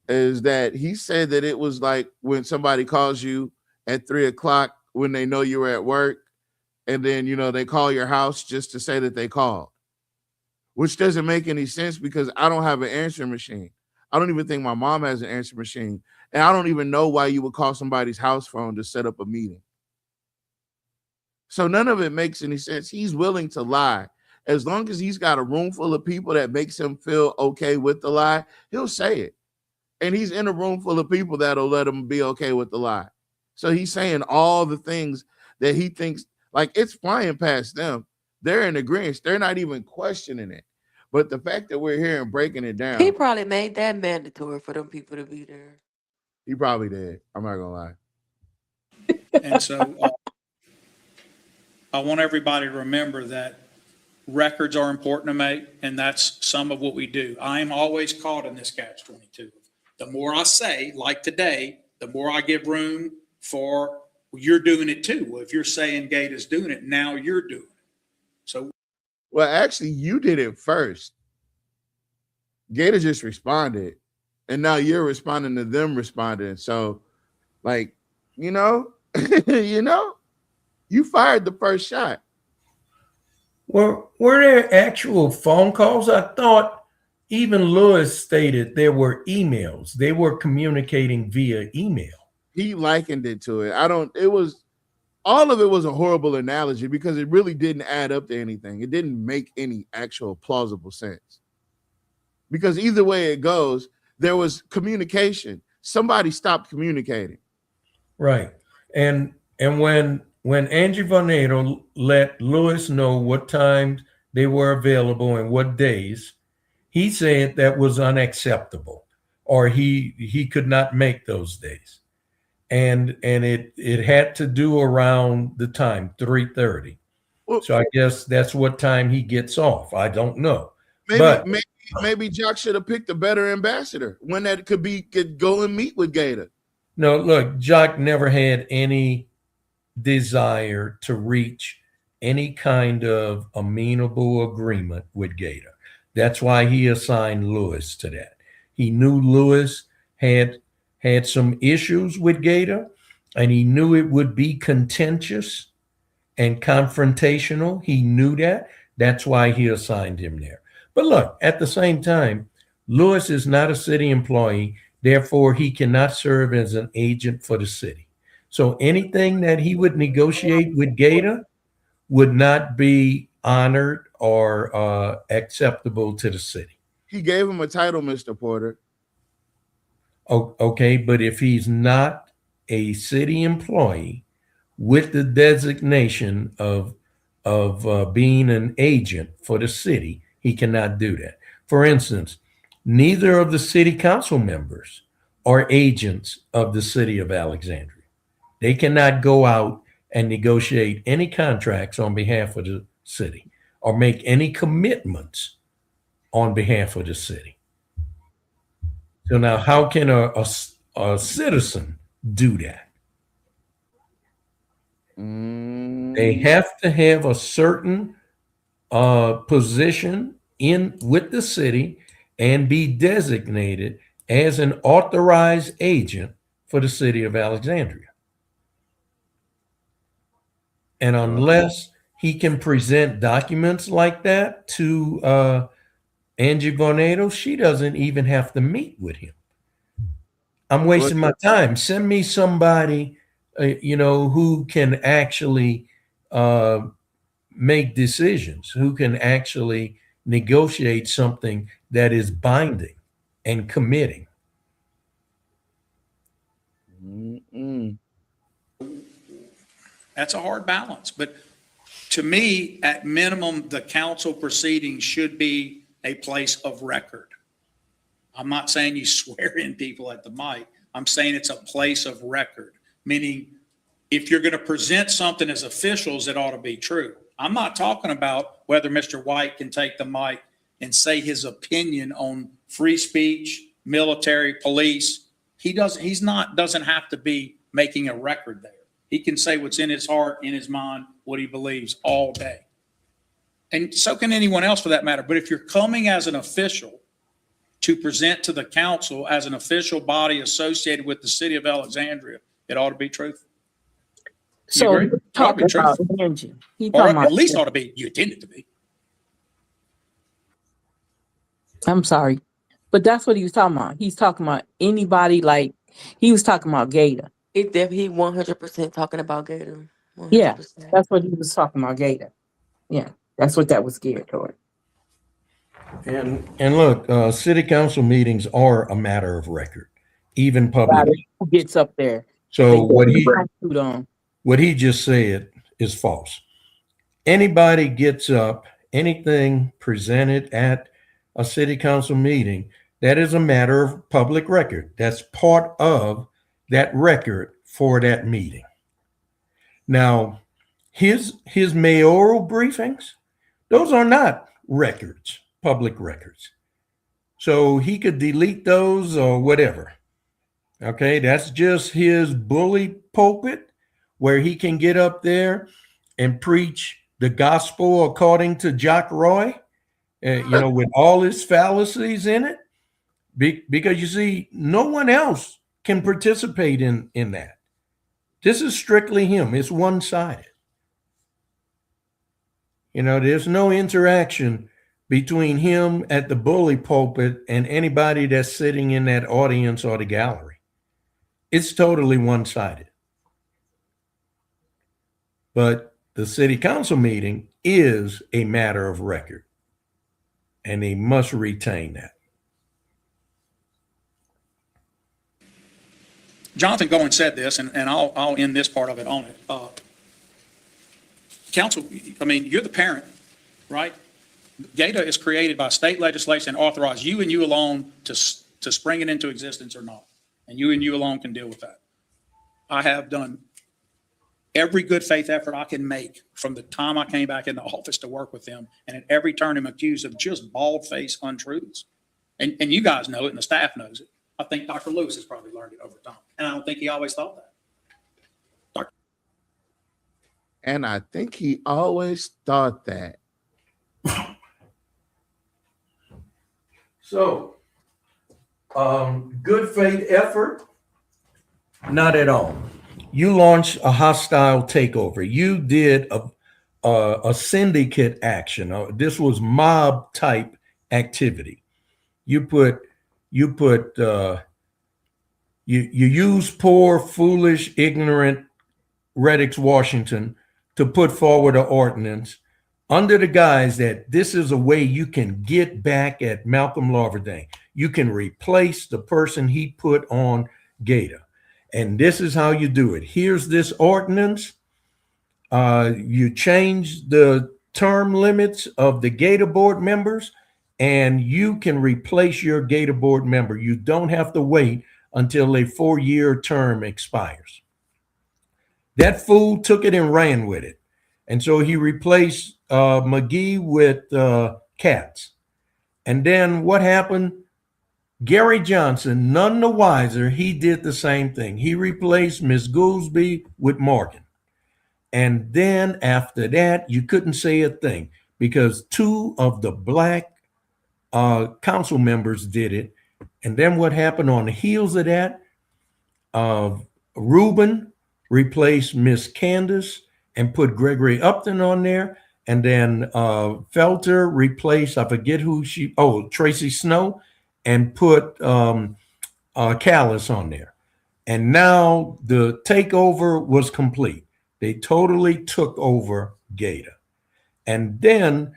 is that he said that it was like when somebody calls you at 3:00 when they know you were at work, and then, you know, they call your house just to say that they called, which doesn't make any sense because I don't have an answering machine. I don't even think my mom has an answering machine. And I don't even know why you would call somebody's house phone to set up a meeting. So none of it makes any sense. He's willing to lie. As long as he's got a room full of people that makes him feel okay with the lie, he'll say it. And he's in a room full of people that'll let him be okay with the lie. So he's saying all the things that he thinks, like, it's flying past them. They're in agreement. They're not even questioning it. But the fact that we're here and breaking it down. He probably made that mandatory for them people to be there. He probably did. I'm not gonna lie. And so I want everybody to remember that records are important to make, and that's some of what we do. I am always caught in this catch-22. The more I say, like today, the more I give room for you're doing it too. Well, if you're saying Gate is doing it, now you're doing it. So, well, actually, you did it first. Gator just responded, and now you're responding to them responding. So, like, you know, you fired the first shot. Were there actual phone calls? I thought even Lewis stated there were emails. They were communicating via email. He likened it to it. All of it was a horrible analogy because it really didn't add up to anything. It didn't make any actual plausible sense. Because either way it goes, there was communication. Somebody stopped communicating. Right. And when Angie Vornado let Lewis know what times they were available and what days, he said that was unacceptable, or he could not make those days. And it had to do around the time 3:30. So I guess that's what time he gets off. I don't know. Maybe Jock should have picked a better ambassador, one that could go and meet with Gator. No, look, Jock never had any desire to reach any kind of amenable agreement with Gator. That's why he assigned Lewis to that. He knew Lewis had some issues with Gator, and he knew it would be contentious and confrontational. He knew that. That's why he assigned him there. But look, at the same time, Lewis is not a city employee. Therefore, he cannot serve as an agent for the city. So anything that he would negotiate with Gator would not be honored or acceptable to the city. He gave him a title, Mr. Porter. Okay, but if he's not a city employee with the designation of being an agent for the city, he cannot do that. For instance, neither of the city council members are agents of the city of Alexandria. They cannot go out and negotiate any contracts on behalf of the city or make any commitments on behalf of the city. So now how can a citizen do that? They have to have a certain position with the city and be designated as an authorized agent for the city of Alexandria. And unless he can present documents like that to Angie Vornado, she doesn't even have to meet with him. I'm wasting my time. Send me somebody, who can actually make decisions, who can actually negotiate something that is binding and committing. That's a hard balance. But to me, at minimum, the council proceedings should be a place of record. I'm not saying you swear in people at the mic. I'm saying it's a place of record, meaning if you're going to present something as officials, it ought to be true. I'm not talking about whether Mr. White can take the mic and say his opinion on free speech, military, police. Doesn't have to be making a record there. He can say what's in his heart, in his mind, what he believes all day. And so can anyone else for that matter. But if you're coming as an official to present to the council as an official body associated with the city of Alexandria, it ought to be truthful. So talk about Angie. Or at least ought to be, you intend it to be. I'm sorry, but that's what he was talking about. He's talking about anybody, like he was talking about Gator. He 100% talking about Gator. 100%. Yeah, that's what he was talking about, Gator. Yeah, that's what that was geared toward. And look, city council meetings are a matter of record, even publicly. Who gets up there? So what he just said is false. Anybody gets up, anything presented at a city council meeting, that is a matter of public record. That's part of that record for that meeting. Now, his mayoral briefings, those are not records, public records. So he could delete those or whatever. Okay, that's just his bully pulpit where he can get up there and preach the gospel according to Jock Roy, with all his fallacies in it. Because you see, no one else can participate in that. This is strictly him. It's one-sided. There's no interaction between him at the bully pulpit and anybody that's sitting in that audience or the gallery. It's totally one-sided. But the city council meeting is a matter of record, and they must retain that. Jonathan Goins said this, and I'll end this part of it on it. Council, I mean, you're the parent, right? GATA is created by state legislation and authorized you and you alone to spring it into existence or not. And you alone can deal with that. I have done every good faith effort I can make from the time I came back in the office to work with them. And at every turn I'm accused of just bald-faced untruths. And you guys know it and the staff knows it. I think Dr. Lewis has probably learned it over time. And I don't think he always thought that. And I think he always thought that. So, good faith effort? Not at all. You launched a hostile takeover. You did a syndicate action. This was mob type activity. You use poor, foolish, ignorant Reddix Washington to put forward an ordinance under the guise that this is a way you can get back at Malcolm Larverdane. You can replace the person he put on GATA. And this is how you do it. Here's this ordinance. You change the term limits of the GATA board members, and you can replace your GATA board member. You don't have to wait until a 4-year term expires. That fool took it and ran with it. And so he replaced McGee with Katz. And then what happened? Gary Johnson, none the wiser, he did the same thing. He replaced Ms. Goolsby with Morgan. And then after that, you couldn't say a thing because 2 of the black council members did it. And then what happened on the heels of that? Reuben replaced Miss Candace and put Gregory Upton on there. And then Felter replaced, I forget who Tracy Snow, and put Callis on there. And now the takeover was complete. They totally took over GATA. And then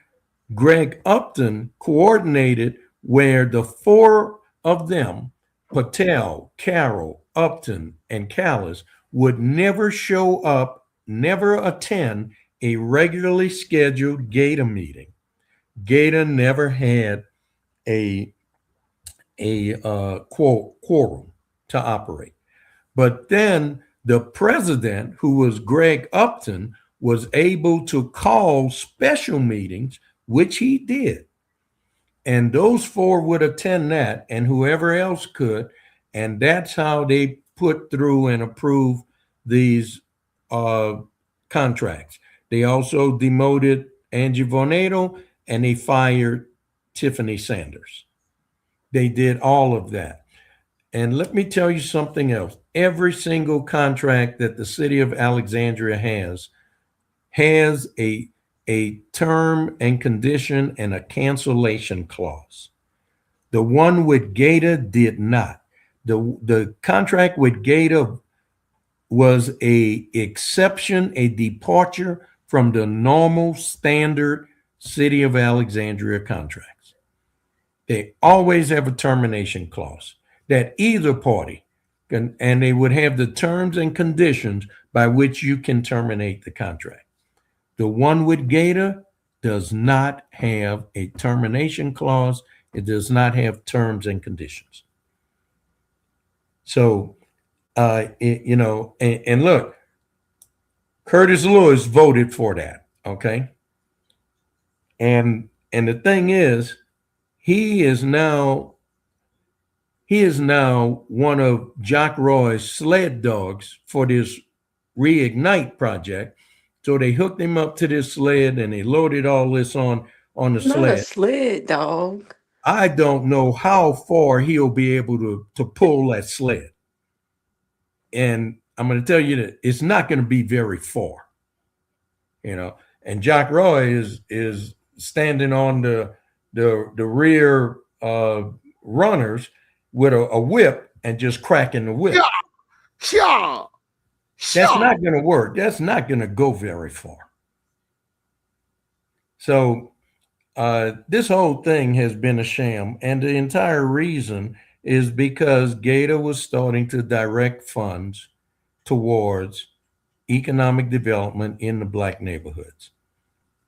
Greg Upton coordinated where the 4 of them, Patel, Carroll, Upton, and Callis, would never show up, never attend a regularly scheduled GATA meeting. GATA never had a quorum to operate. But then the president, who was Greg Upton, was able to call special meetings, which he did. And those 4 would attend that, and whoever else could. And that's how they put through and approve these contracts. They also demoted Angie Vornado, and they fired Tiffany Sanders. They did all of that. And let me tell you something else. Every single contract that the city of Alexandria has a term and condition and a cancellation clause. The one with GATA did not. The contract with GATA was a exception, a departure from the normal standard city of Alexandria contracts. They always have a termination clause that either party can, and they would have the terms and conditions by which you can terminate the contract. The one with GATA does not have a termination clause. It does not have terms and conditions. So, and look, Curtis Lewis voted for that. Okay. And the thing is, he is now one of Jock Roy's sled dogs for this Reignite project. So they hooked him up to this sled and they loaded all this on the sled. Not a sled dog. I don't know how far he'll be able to pull that sled. And I'm going to tell you that it's not going to be very far, And Jock Roy is standing on the rear runners with a whip and just cracking the whip. Yeah. That's not going to work. That's not going to go very far. So this whole thing has been a sham, and the entire reason is because Gator was starting to direct funds towards economic development in the black neighborhoods.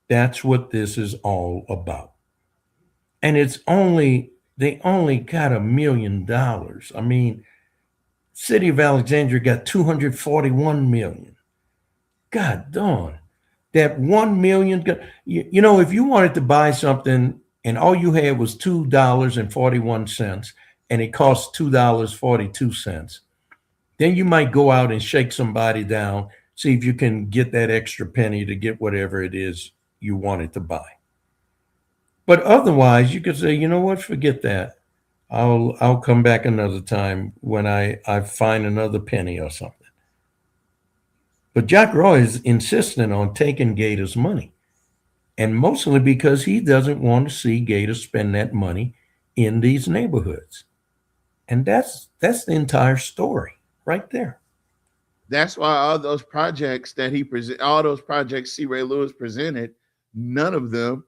That's what this is all about. And they only got $1 million. I mean, City of Alexandria got 241 million. God darn. That 1 million, you know, if you wanted to buy something and all you had was $2.41 and it cost $2.42, then you might go out and shake somebody down, see if you can get that extra penny to get whatever it is you wanted to buy. But otherwise, you could say, you know what, forget that. I'll come back another time when I find another penny or something. But Jack Roy is insisting on taking Gator's money, and mostly because he doesn't want to see Gator spend that money in these neighborhoods. And that's the entire story right there. That's why all those projects that all those projects C. Ray Lewis presented, none of them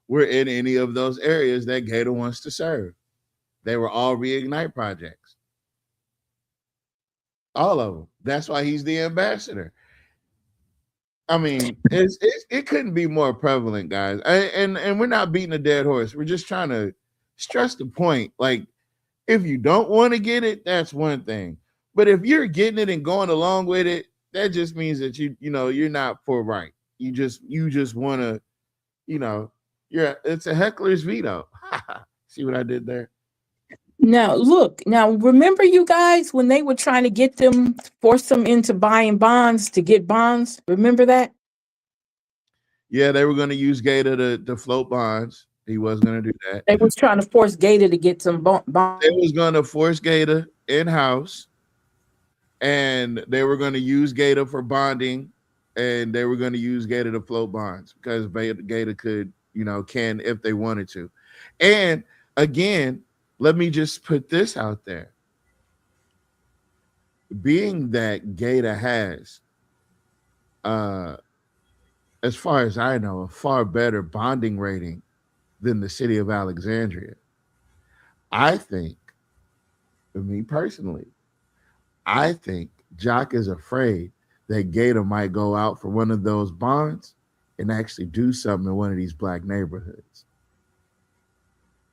were in any of those areas that Gator wants to serve. They were all reignite projects. All of them. That's why he's the ambassador. I mean, it couldn't be more prevalent, guys. And we're not beating a dead horse. We're just trying to stress the point. Like, if you don't want to get it, that's one thing. But if you're getting it and going along with it, that just means that you're not for right. You just want to, it's a heckler's veto. See what I did there? Now, look, remember you guys when they were trying to force them into buying bonds to get bonds? Remember that? Yeah, they were going to use Gator to float bonds. He was going to do that. They was trying to force Gator to get some bonds. They was going to force Gator in-house, and they were going to use Gator for bonding, and they were going to use Gator to float bonds because Gator could, can if they wanted to. And again, let me just put this out there. Being that Gator has, as far as I know, a far better bonding rating than the city of Alexandria, I think, for me personally, I think Jock is afraid that Gator might go out for one of those bonds and actually do something in one of these black neighborhoods.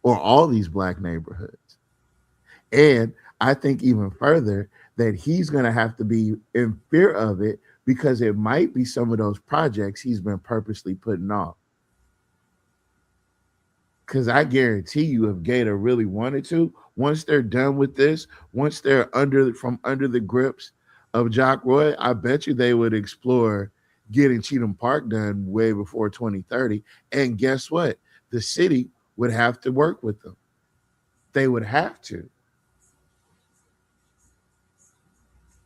Or all these black neighborhoods. And I think even further that he's going to have to be in fear of it because it might be some of those projects he's been purposely putting off. Because I guarantee you, if Gator really wanted to, once they're done with this, once they're from under the grips of Jock Roy, I bet you they would explore getting Cheatham Park done way before 2030. And guess what? The city would have to work with them. They would have to.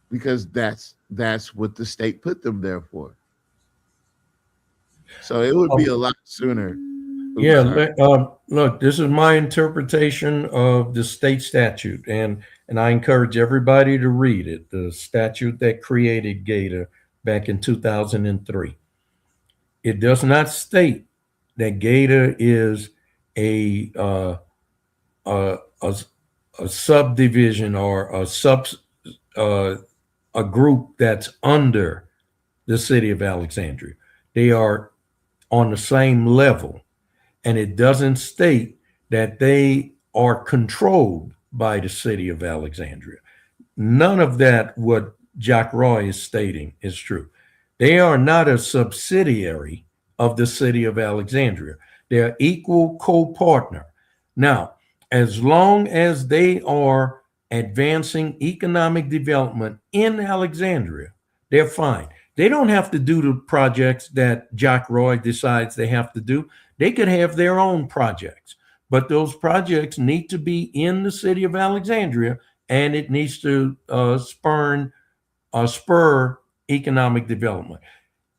Because that's what the state put them there for. So it would be a lot sooner. Look, this is my interpretation of the state statute, and I encourage everybody to read it, the statute that created Gator back in 2003. It does not state that Gator is a subdivision or a group that's under the city of Alexandria. They are on the same level, and it doesn't state that they are controlled by the city of Alexandria. None of that what Jack Roy is stating is true. They are not a subsidiary of the city of Alexandria. They're equal co-partner. Now, as long as they are advancing economic development in Alexandria, they're fine. They don't have to do the projects that Jack Roy decides they have to do. They could have their own projects, but those projects need to be in the city of Alexandria, and it needs to spur economic development.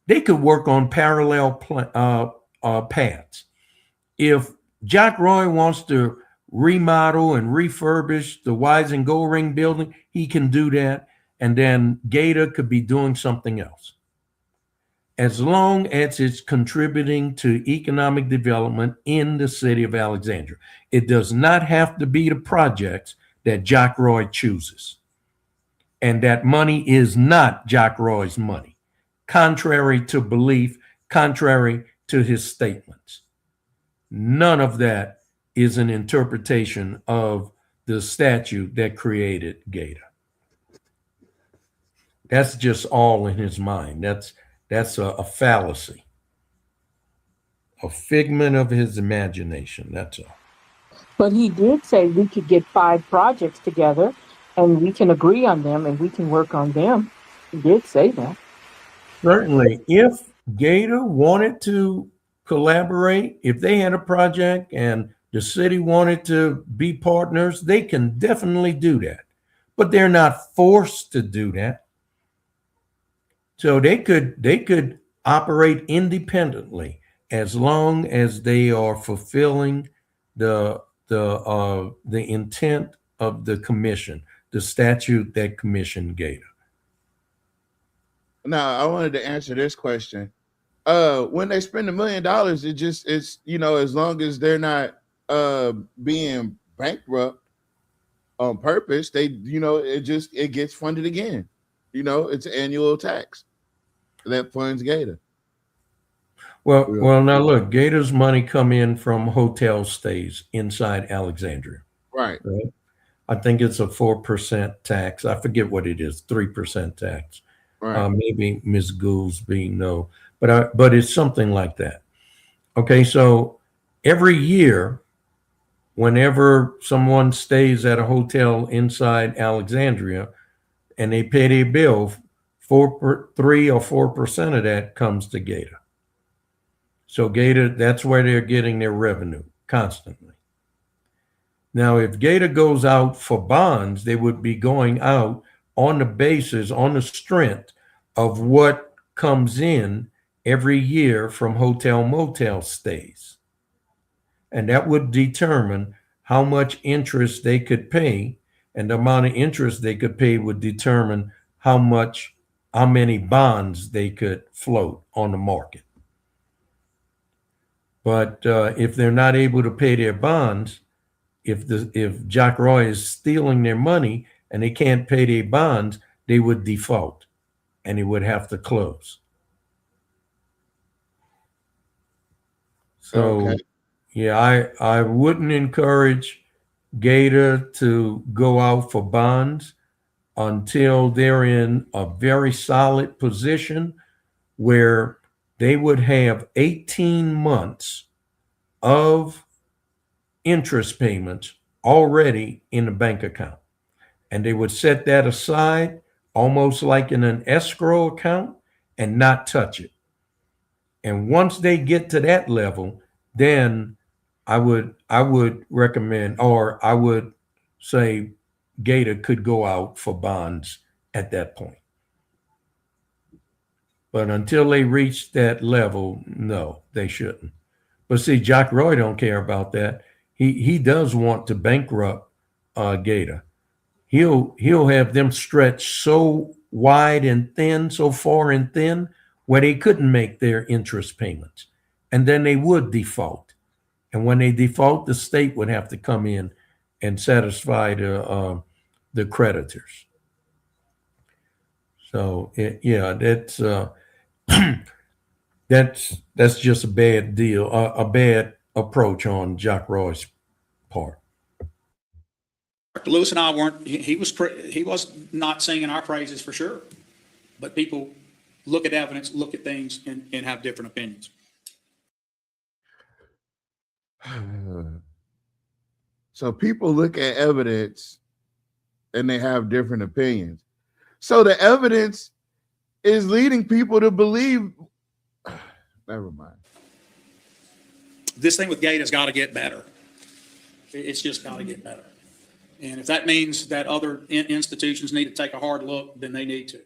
They could work on parallel paths. If Jack Roy wants to remodel and refurbish the Wise and Gold Ring building, he can do that. And then Gator could be doing something else. As long as it's contributing to economic development in the city of Alexandria. It does not have to be the projects that Jack Roy chooses. And that money is not Jack Roy's money, contrary to belief, contrary to his statements. None of that is an interpretation of the statute that created Gator. That's just all in his mind. That's a fallacy, a figment of his imagination. That's all. But he did say we could get 5 projects together and we can agree on them and we can work on them. He did say that. Certainly, if Gator wanted to collaborate, if they had a project and the city wanted to be partners, they can definitely do that. But they're not forced to do that. So they could operate independently as long as they are fulfilling the intent of the commission, the statute that commissioned Gator. Now, I wanted to answer this question. When they spend $1 million, it's as long as they're not being bankrupt on purpose, it gets funded again. It's annual tax that funds Gator. Well, now look, Gator's money come in from hotel stays inside Alexandria. Right. I think it's a 4% tax. I forget what it is, 3% tax. Right. Maybe Ms. Goolsby no, but it's something like that. Okay, so every year, whenever someone stays at a hotel inside Alexandria and they pay their bill, 3 or 4% of that comes to Gator. So Gator, that's where they're getting their revenue constantly. Now, if Gator goes out for bonds, they would be going out on the basis, on the strength of what comes in every year from hotel motel stays. And that would determine how much interest they could pay, and the amount of interest they could pay would determine how many bonds they could float on the market. But if they're not able to pay their bonds, if Jack Roy is stealing their money and they can't pay their bonds, they would default and they would have to close. So, yeah, I wouldn't encourage Gator to go out for bonds until they're in a very solid position where they would have 18 months of interest payments already in the bank account. And they would set that aside almost like in an escrow account and not touch it. And once they get to that level, then I would recommend, or I would say Gator could go out for bonds at that point. But until they reach that level, no, they shouldn't. But see, Jack Roy don't care about that. He does want to bankrupt Gator. He'll have them stretched so wide and thin, so far and thin, where they couldn't make their interest payments. And then they would default. And when they default, the state would have to come in and satisfy the creditors. So that's just a bad deal, a bad approach on Jack Roy's part. Lewis and I weren't. He was not singing our praises for sure, but people look at evidence, look at things, and have different opinions. So people look at evidence and they have different opinions. So the evidence is leading people to believe. Never mind. This thing with Gator's got to get better. It's just got to get better. And if that means that other institutions need to take a hard look, then they need to.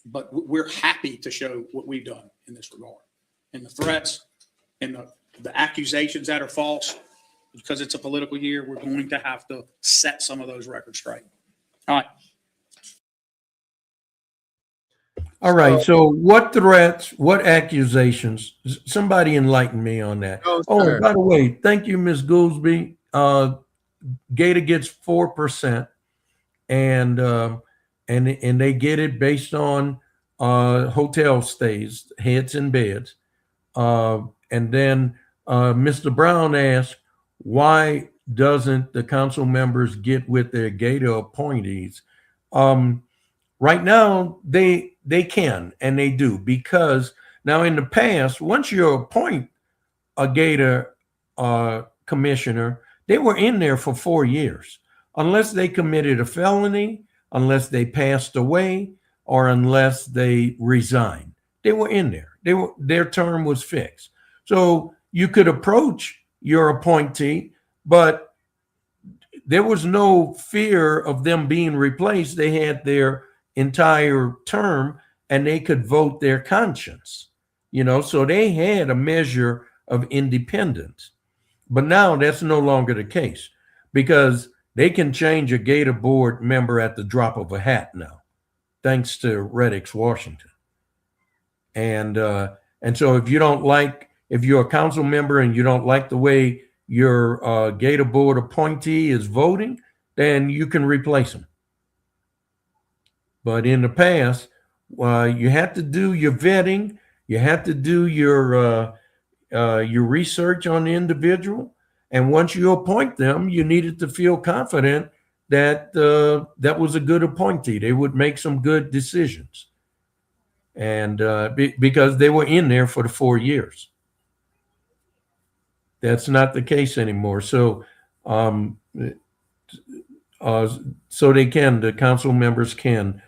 But we're happy to show what we've done in this regard, and the threats, and the accusations that are false, because it's a political year, we're going to have to set some of those records straight. All right. All right. So what threats, what accusations? Somebody enlighten me on that. No, Oh, sir. and by the way, thank you, Ms. Goolsby. Gator gets 4%, and they get it based on hotel stays, heads and beds. And then Mr. Brown asked, why doesn't the council members get with their Gator appointees? Right now, they can and they do, because now in the past, once you appoint a Gator commissioner, they were in there for 4 years, unless they committed a felony, unless they passed away, or unless they resigned. They were in there. Their term was fixed. So you could approach your appointee, but there was no fear of them being replaced. They had their entire term and they could vote their conscience, so they had a measure of independence. But now that's no longer the case, because they can change a Gator board member at the drop of a hat now, thanks to Reddix Washington. And so if you're a council member and you don't like the way your Gator board appointee is voting, then you can replace them. But in the past, you had to do your vetting, you had to do your research on the individual, and once you appoint them, you needed to feel confident that that was a good appointee. They would make some good decisions, and because they were in there for the 4 years. That's not the case anymore. So, the council members can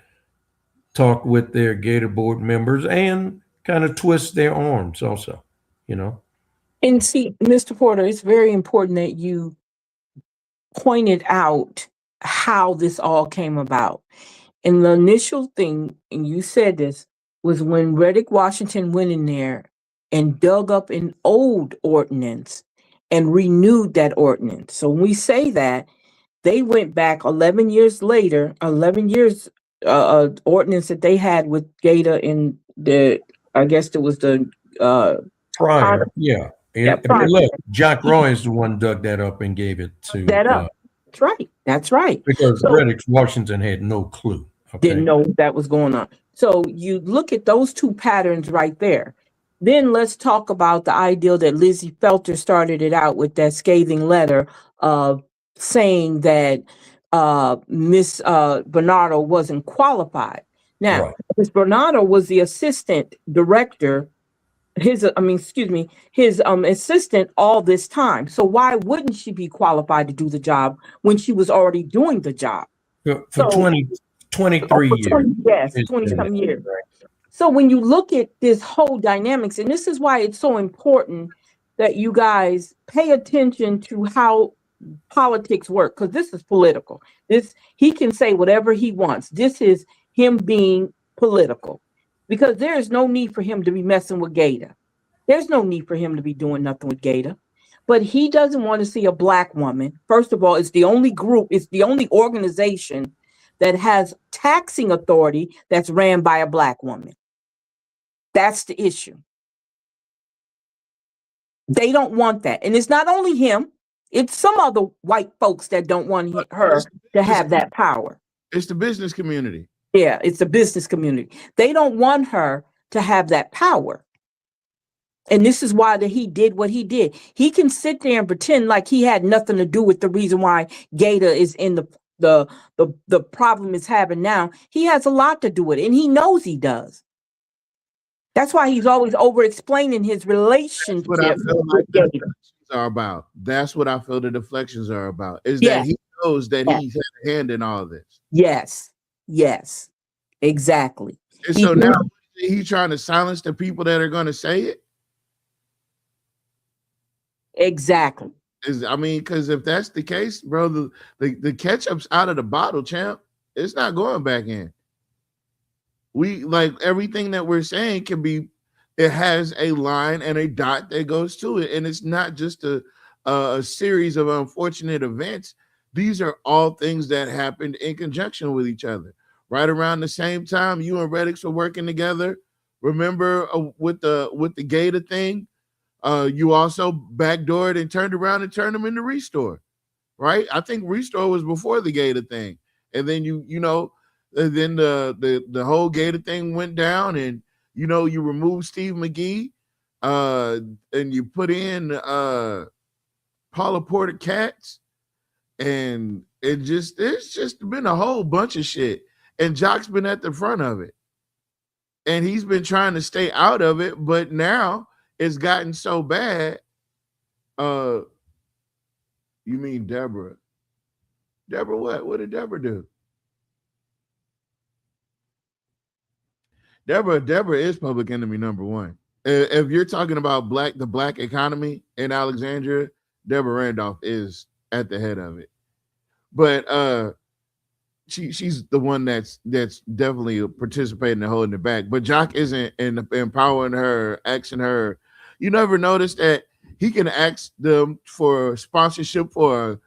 talk with their Gator board members and kind of twist their arms also, And see, Mr. Porter, it's very important that you pointed out how this all came about. And the initial thing, and you said this, was when Reddick Washington went in there and dug up an old ordinance and renewed that ordinance. So when we say that, they went back 11 years later, 11 years ordinance that they had with Gator in I guess it was the prior. Yeah. Prior. Look, Jock Roy is the one dug that up and gave it to that up. That's right. Because Reddix Washington had no clue. Okay? Didn't know that was going on. So you look at those two patterns right there. Then let's talk about the idea that Lizzie Felter started it out with that scathing letter saying that Miss Bernardo wasn't qualified. Now, Miss Bernardo was the assistant director, his assistant all this time. So why wouldn't she be qualified to do the job when she was already doing the job? For 23 years. Yes, 20-some years. So when you look at this whole dynamics, and this is why it's so important that you guys pay attention to how politics work, because this is political. He can say whatever he wants. This is him being political, because there is no need for him to be messing with Gator. There's no need for him to be doing nothing with Gator. But he doesn't want to see a Black woman. First of all, it's the only group, it's the only organization that has taxing authority that's ran by a Black woman. That's the issue. They don't want that. And it's not only him, it's some other white folks that don't want her to have that power. It's the business community. Yeah, it's the business community. They don't want her to have that power. And this is why he did what he did. He can sit there and pretend like he had nothing to do with the reason why Gator is in the problem it's having now. He has a lot to do with it, and he knows he does. That's why he's always over-explaining his relationship with Gator. Are about. That's what I feel the deflections are about. Is that he knows that he's had a hand in all this. Yes, exactly. And so now he's trying to silence the people that are going to say it. Exactly. Because if that's the case, bro, the ketchup's out of the bottle, champ. It's not going back in. We like everything that we're saying can be it has a line and a dot that goes to it, and it's not just a series of unfortunate events. These are all things that happened in conjunction with each other. Right around the same time, you and Reddix were working together. Remember with the Gator thing, you also backdoored and turned around and turned them into Restore, right? I think Restore was before the Gator thing, and then then the whole Gator thing went down, and you removed Steve McGee, and you put in Paula Porter Katz, and it's just been a whole bunch of shit, and Jock's been at the front of it, and he's been trying to stay out of it, but now it's gotten so bad. You mean Deborah? Deborah what? What did Deborah do? Deborah is public enemy number one. If you're talking about the black economy in Alexandria, Deborah Randolph is at the head of it. But she's the one that's definitely participating and holding it back. But Jock isn't empowering her, asking her. You never noticed that he can ask them for sponsorship for,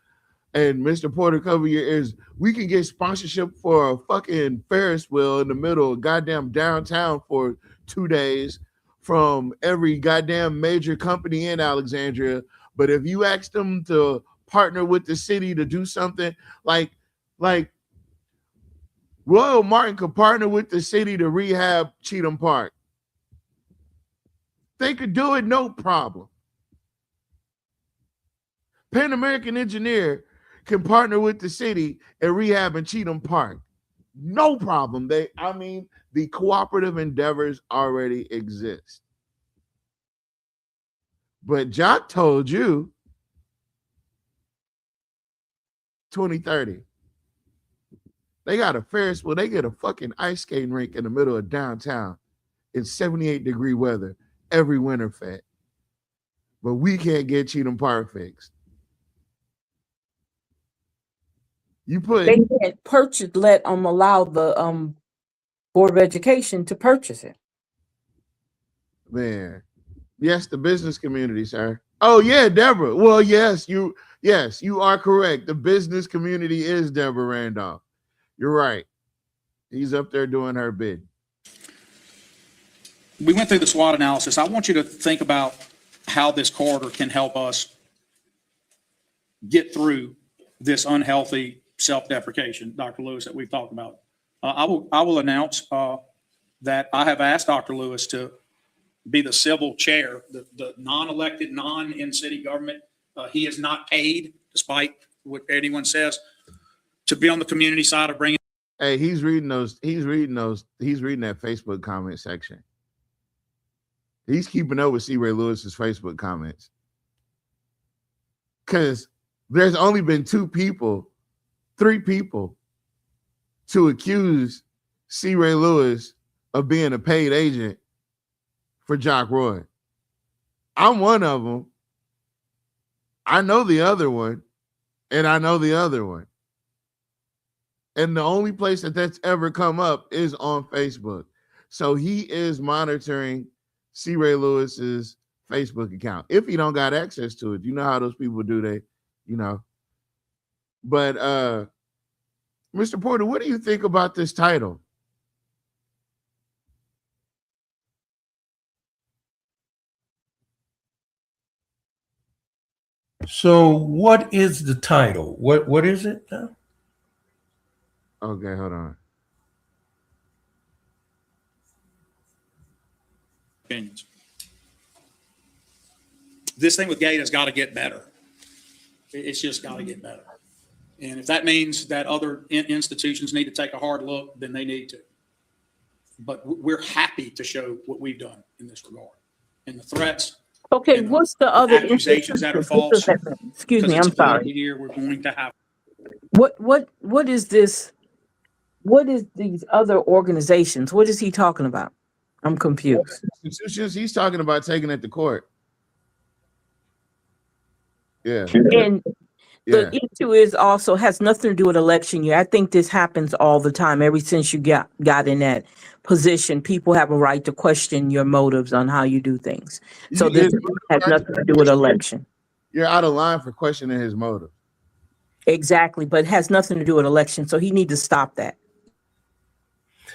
and Mr. Porter, cover your ears. We can get sponsorship for a fucking Ferris wheel in the middle of goddamn downtown for 2 days from every goddamn major company in Alexandria. But if you ask them to partner with the city to do something like Royal Martin could partner with the city to rehab Cheatham Park, they could do it, no problem. Pan American Engineer can partner with the city and rehab in Cheatham Park, no problem. The cooperative endeavors already exist. But Jock told you 2030. They got a Ferris wheel. They get a fucking ice skating rink in the middle of downtown in 78-degree weather every winter fed. But we can't get Cheatham Park fixed. They can't allow the Board of Education to purchase it. Man. Yes, the business community, sir. Oh yeah, Deborah. Well, yes, you are correct. The business community is Deborah Randolph. You're right. He's up there doing her bid. We went through the SWOT analysis. I want you to think about how this corridor can help us get through this unhealthy self-deprecation, Dr. Lewis, that we've talked about. I will announce that I have asked Dr. Lewis to be the civil chair, the non-elected, non-in-city government. He is not paid, despite what anyone says, to be on the community side of bringing. Hey, he's reading that Facebook comment section. He's keeping up with C. Ray Lewis's Facebook comments. Because there's only been 3 people to accuse C. Ray Lewis of being a paid agent for Jock Roy. I'm one of them. I know the other one, and I know the other one. And the only place that's ever come up is on Facebook. So he is monitoring C. Ray Lewis's Facebook account. If he don't got access to it, you know how those people do, But Mr. Porter, what do you think about this title? So what is the title? What is it now? Okay, hold on. Opinions. This thing with Gate has got to get better. It's just got to get better. And if that means that other institutions need to take a hard look, then they need to. But we're happy to show what we've done in this regard. And the threats. Okay, what's the other accusations that are false? Excuse me, I'm sorry. Here we're going to have. What is this? What is these other organizations? What is he talking about? I'm confused. Institutions, he's talking about taking it to court. Yeah. And Yeah. The issue is also has nothing to do with election year. I think this happens all the time. Ever since you got in that position, people have a right to question your motives on how you do things. So this has nothing to do with election. You're out of line for questioning his motive. Exactly, but it has nothing to do with election. So he needs to stop that.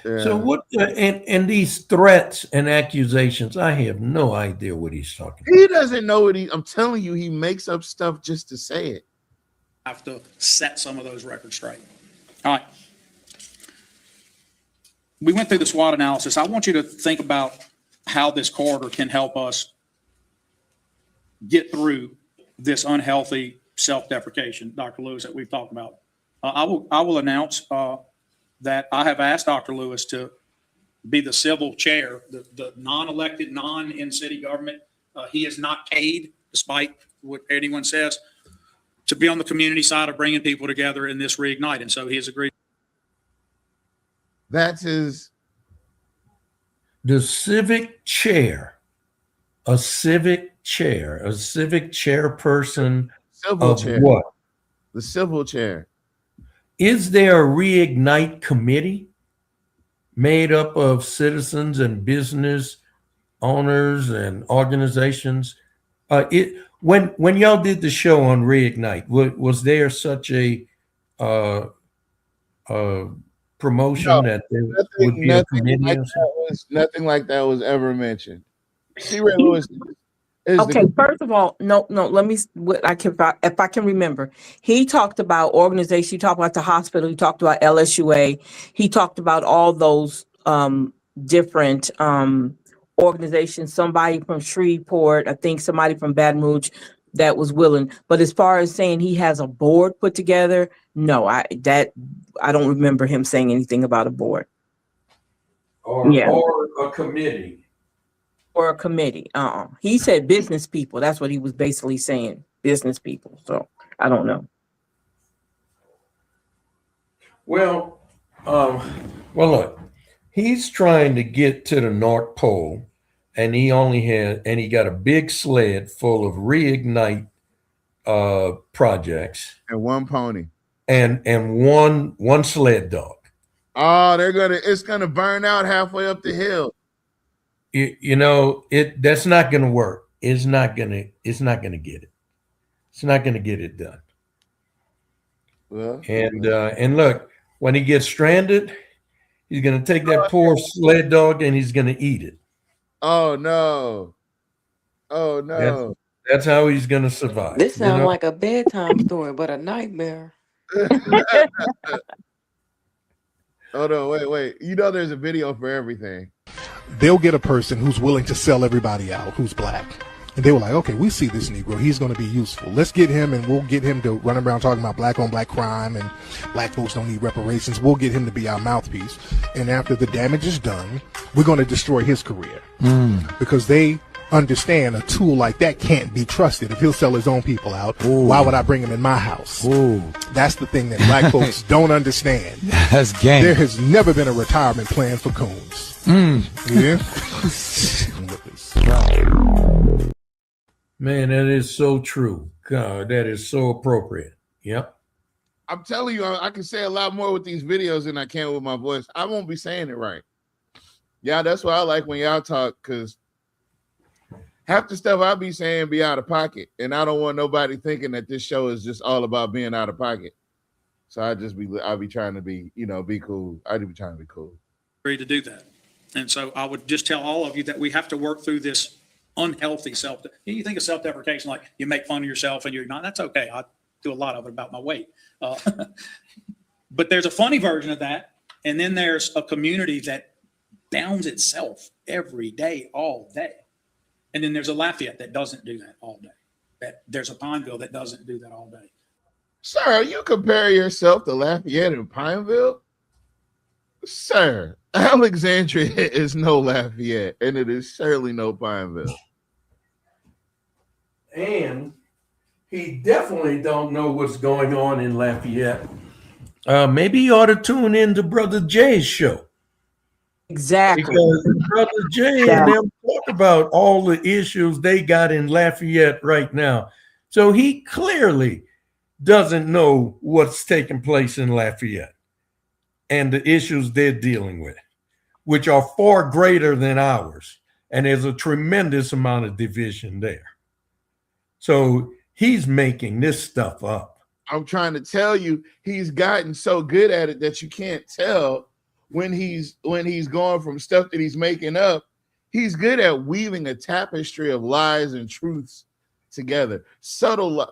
So what? And these threats and accusations, I have no idea what he's talking about. He doesn't know what I'm telling you, he makes up stuff just to say it. Have to set some of those records straight. All right. We went through the SWOT analysis. I want you to think about how this corridor can help us get through this unhealthy self-deprecation, Dr. Lewis, that we've talked about. I will announce that I have asked Dr. Lewis to be the civil chair, the non-elected, non-in-city government. He is not paid, despite what anyone says, to be on the community side of bringing people together in this reignite. And so he has agreed. That's his. The civic chair, a civic chairperson Civil of chair. what? The civil chair. Is there a reignite committee made up of citizens and business owners and organizations? When y'all did the show on reignite, was there such a promotion that there would be a committee? Nothing like that was ever mentioned. C. Ray Lewis. Okay, first of all, no. Let me. If I can remember, he talked about organization. He talked about the hospital. He talked about LSUA. He talked about all those different organizations. Somebody from Shreveport, I think somebody from Baton Rouge, that was willing. But as far as saying he has a board put together, no, I don't remember him saying anything about a board or a committee. Or a committee. He said business people. That's what he was basically saying. Business people. So I don't know. Well, look, he's trying to get to the North Pole, and he got a big sled full of reignite projects and one pony and one sled dog. Oh, it's gonna burn out halfway up the hill. That's not going to work. It's not going to get it. It's not going to get it done. Well, and look, when he gets stranded, he's going to take that poor sled dog and he's going to eat it. Oh no. That's how he's going to survive. This sounds like a bedtime story, but a nightmare. Hold on, wait. There's a video for everything. They'll get a person who's willing to sell everybody out, who's black. And they were like, okay, we see this Negro. He's going to be useful. Let's get him, and we'll get him to run around talking about black on black crime and black folks don't need reparations. We'll get him to be our mouthpiece. And after the damage is done, we're going to destroy his career. Because they understand a tool like that can't be trusted. If he'll sell his own people out, why would I bring him in my house? That's the thing that black folks don't understand. That's game. There has never been a retirement plan for coons. Yeah. Man, that is so true. God, that is so appropriate. Yep. I'm telling you, I can say a lot more with these videos than I can with my voice. I won't be saying it right. Yeah, that's why I like when y'all talk, because half the stuff I be saying be out of pocket, and I don't want nobody thinking that this show is just all about being out of pocket. So I'll be trying to be, be cool. I'd be trying to be cool. Agree to do that. And so I would just tell all of you that we have to work through this unhealthy you think of self-deprecation like you make fun of yourself and you're not. That's okay. I do a lot of it about my weight. But there's a funny version of that. And then there's a community that downs itself every day, all day. And then there's a Lafayette that doesn't do that all day. There's a Pineville that doesn't do that all day. Sir, are you comparing yourself to Lafayette and Pineville? Sir, Alexandria is no Lafayette, and it is certainly no Pineville. And he definitely don't know what's going on in Lafayette. Maybe you ought to tune in to Brother Jay's show. Exactly. Because Brother Jay and them talk about all the issues they got in Lafayette right now. So he clearly doesn't know what's taking place in Lafayette and the issues they're dealing with, which are far greater than ours. And there's a tremendous amount of division there. So he's making this stuff up. I'm trying to tell you, he's gotten so good at it that you can't tell when he's going from stuff that he's making up. He's good at weaving a tapestry of lies and truths together. Subtle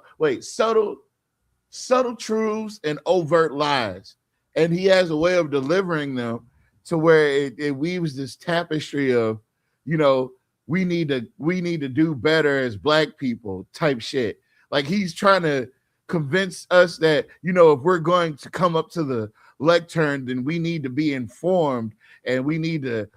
truths and overt lies. And he has a way of delivering them to where it weaves this tapestry of, we need to do better as Black people type shit. Like he's trying to convince us that, if we're going to come up to the lectern, then we need to be informed, and we need to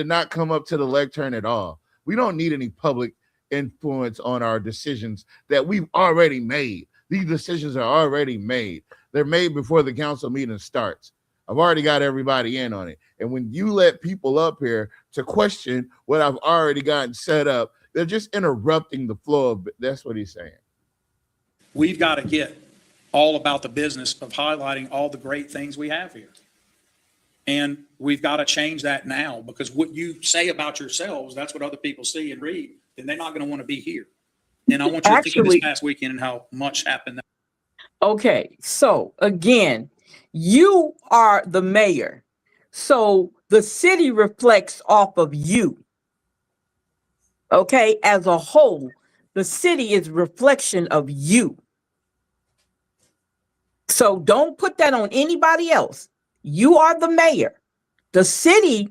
not come up to the lectern at all. We don't need any public influence on our decisions that we've already made. These decisions are already made. They're made before the council meeting starts. I've already got everybody in on it. And when you let people up here to question what I've already gotten set up, they're just interrupting the flow of it. That's what he's saying. We've got to get all about the business of highlighting all the great things we have here. And we've got to change that now, because what you say about yourselves, that's what other people see and read, and they're not going to want to be here. And I want you to think of this past weekend and how much happened. Okay, so again, you are the mayor. So the city reflects off of you. Okay, as a whole, the city is a reflection of you. So don't put that on anybody else. You are the mayor. The city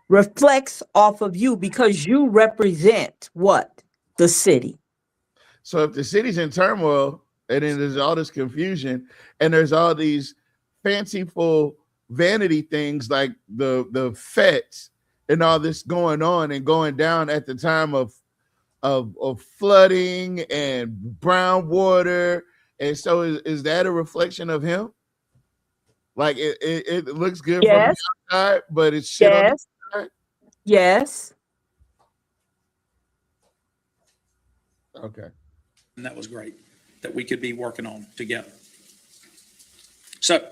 reflects off of you because you represent what? The city. So if the city's in turmoil, and then there's all this confusion, and there's all these fanciful vanity things like the feds and all this going on and going down at the time of flooding and brown water. And so is that a reflection of him? Like it looks good from the outside, but it's shit on the inside? Yes. Okay. And that was great that we could be working on together. So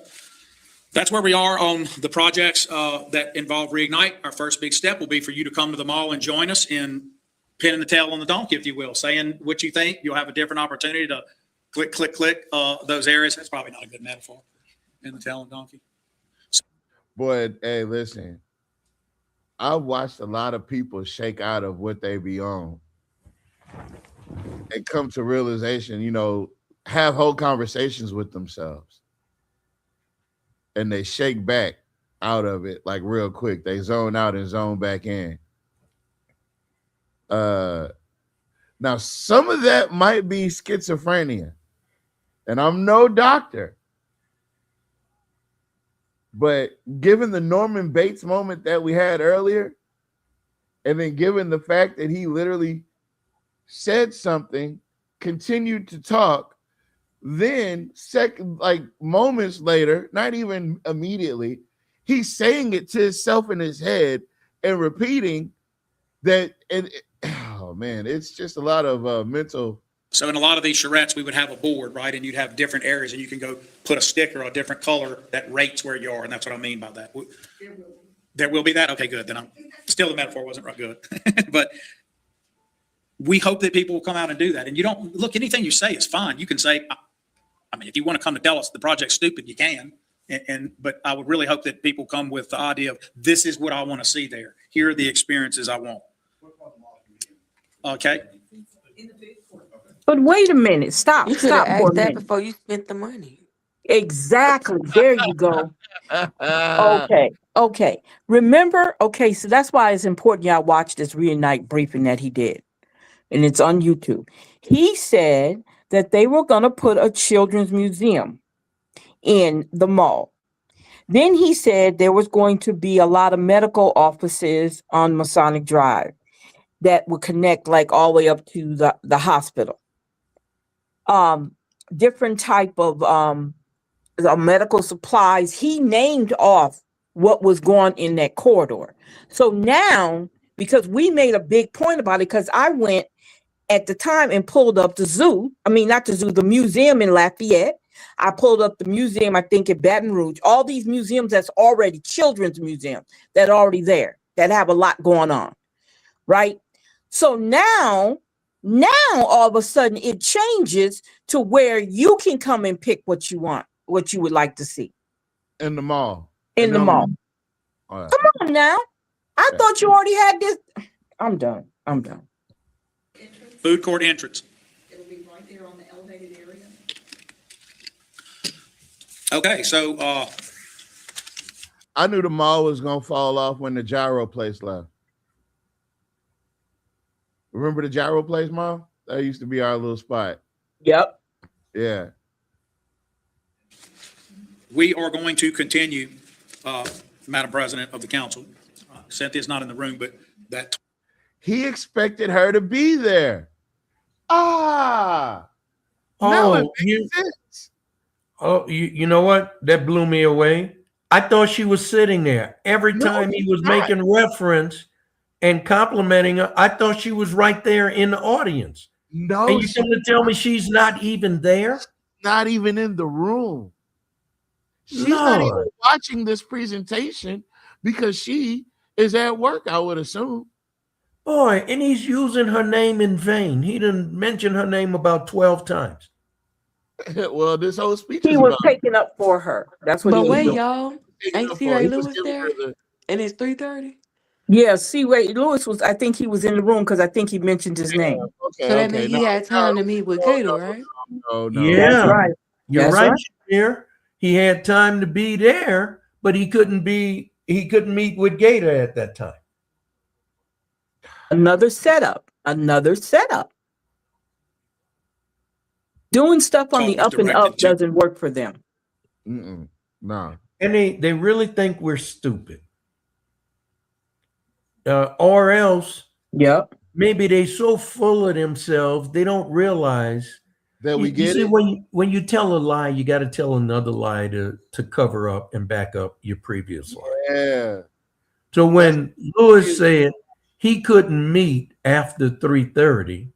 that's where we are on the projects that involve Reignite. Our first big step will be for you to come to the mall and join us in pinning the tail on the donkey, if you will, saying what you think. You'll have a different opportunity to click those areas. That's probably not a good metaphor. In the tail on the donkey. Boy, hey, listen. I've watched a lot of people shake out of what they be on and come to realization, have whole conversations with themselves. And they shake back out of it like real quick. They zone out and zone back in. Now, some of that might be schizophrenia. And I'm no doctor. But given the Norman Bates moment that we had earlier, and then given the fact that he literally said something, continued to talk, then moments later, not even immediately, he's saying it to himself in his head and repeating that. And oh man, it's just a lot of mental. So in a lot of these charrettes, we would have a board, right? And you'd have different areas, and you can go put a sticker, a different color that rates where you are, and that's what I mean by that. There will be that? Okay, good. Then still the metaphor wasn't right good. But we hope that people will come out and do that. And you don't, look, anything you say is fine. You can say, if you want to come to tell us the project's stupid, you can. But I would really hope that people come with the idea of, this is what I want to see there. Here are the experiences I want. Okay. But wait a minute. Stop. You could Stop have for a asked that minute. before you spent the money. Exactly. There you go. Okay. Remember? Okay. So that's why it's important y'all watch this Reignite briefing that he did. And it's on YouTube. He said that they were going to put a children's museum in the mall. Then he said there was going to be a lot of medical offices on Masonic Drive that would connect like all the way up to the hospital. Different type of medical supplies. He named off what was going in that corridor. So now, because we made a big point about it, because I went at the time and pulled up the zoo. I mean, not the zoo, the museum in Lafayette. I pulled up the museum, I think, in Baton Rouge. All these museums that's already children's museums that are already there, that have a lot going on, right? So now all of a sudden it changes to where you can come and pick what you want, what you would like to see. In the mall. In the mall. Right. Come on now. I thought you already had this. I'm done. Food court entrance. It'll be right there on the elevated area. Okay, so I knew the mall was gonna fall off when the gyro place left. Remember the gyro place, Mom? That used to be our little spot. Yep. Yeah. we are going to continue, Madam President of the Council. Cynthia's not in the room, but that. He expected her to be there. Now it makes sense. You know what? That blew me away. I thought she was sitting there. Every time he was making reference and complimenting her, I thought she was right there in the audience. No, and you're going to tell me she's not even there? Not even in the room. She's not even watching this presentation because she is at work, I would assume. Boy, and he's using her name in vain. He didn't mention her name about 12 times. Well, this whole speech he was taking up for her. That's what he was wait, doing. y'all, ain't C. Ray Lewis there? And it's 3:30. Yeah, C. Ray Lewis was. I think he was in the room because I think he mentioned his name. So that means he had time to meet with Gator, right? No. Yeah, that's right. You're right, Shamir. He had time to be there, but he couldn't meet with Gator at that time. Another setup. Doing stuff on the up and up doesn't work for them. No. And they really think we're stupid. Or else, maybe they so full of themselves they don't realize that we get see, it. When you tell a lie, you got to tell another lie to cover up and back up your previous lie. Yeah. So when Lewis said he couldn't meet after 3:30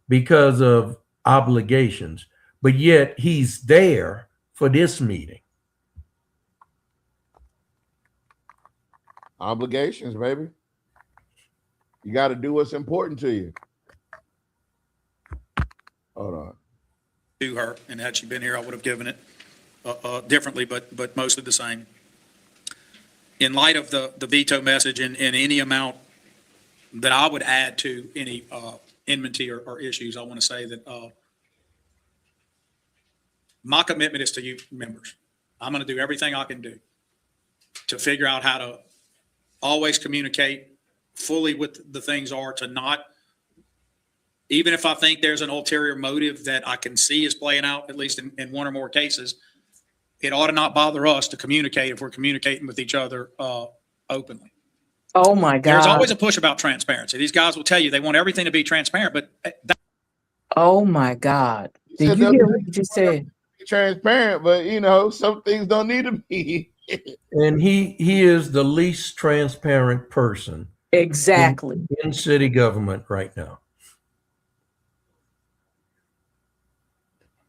because of obligations, but yet he's there for this meeting. Obligations, baby. You got to do what's important to you. Hold on. To her, and had she been here, I would have given it differently, but mostly the same. In light of the veto message and any amount that I would add to any enmity or issues, I want to say that my commitment is to you members. I'm going to do everything I can do to figure out how to always communicate fully what the things are, to not, even if I think there's an ulterior motive that I can see is playing out, at least in one or more cases, it ought to not bother us to communicate if we're communicating with each other openly. Oh my God. There's always a push about transparency. These guys will tell you they want everything to be transparent, but oh my God. Did you hear what you said? Transparent, but some things don't need to be. And he is the least transparent person. Exactly. In city government right now.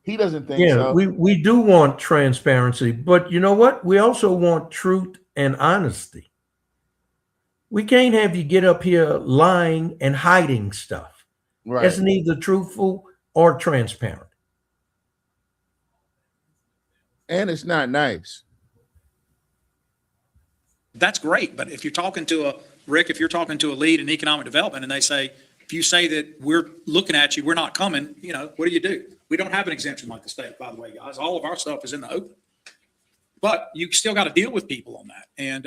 He doesn't think so. We do want transparency, but you know what? We also want truth and honesty. We can't have you get up here lying and hiding stuff. Right. That's neither truthful or transparent. And it's not nice. that's great. But if you're talking to if you're talking to a lead in economic development and they say, if you say that we're looking at you, we're not coming, what do? We don't have an exemption like the state, by the way, guys. All of our stuff is in the open. But you still got to deal with people on that. And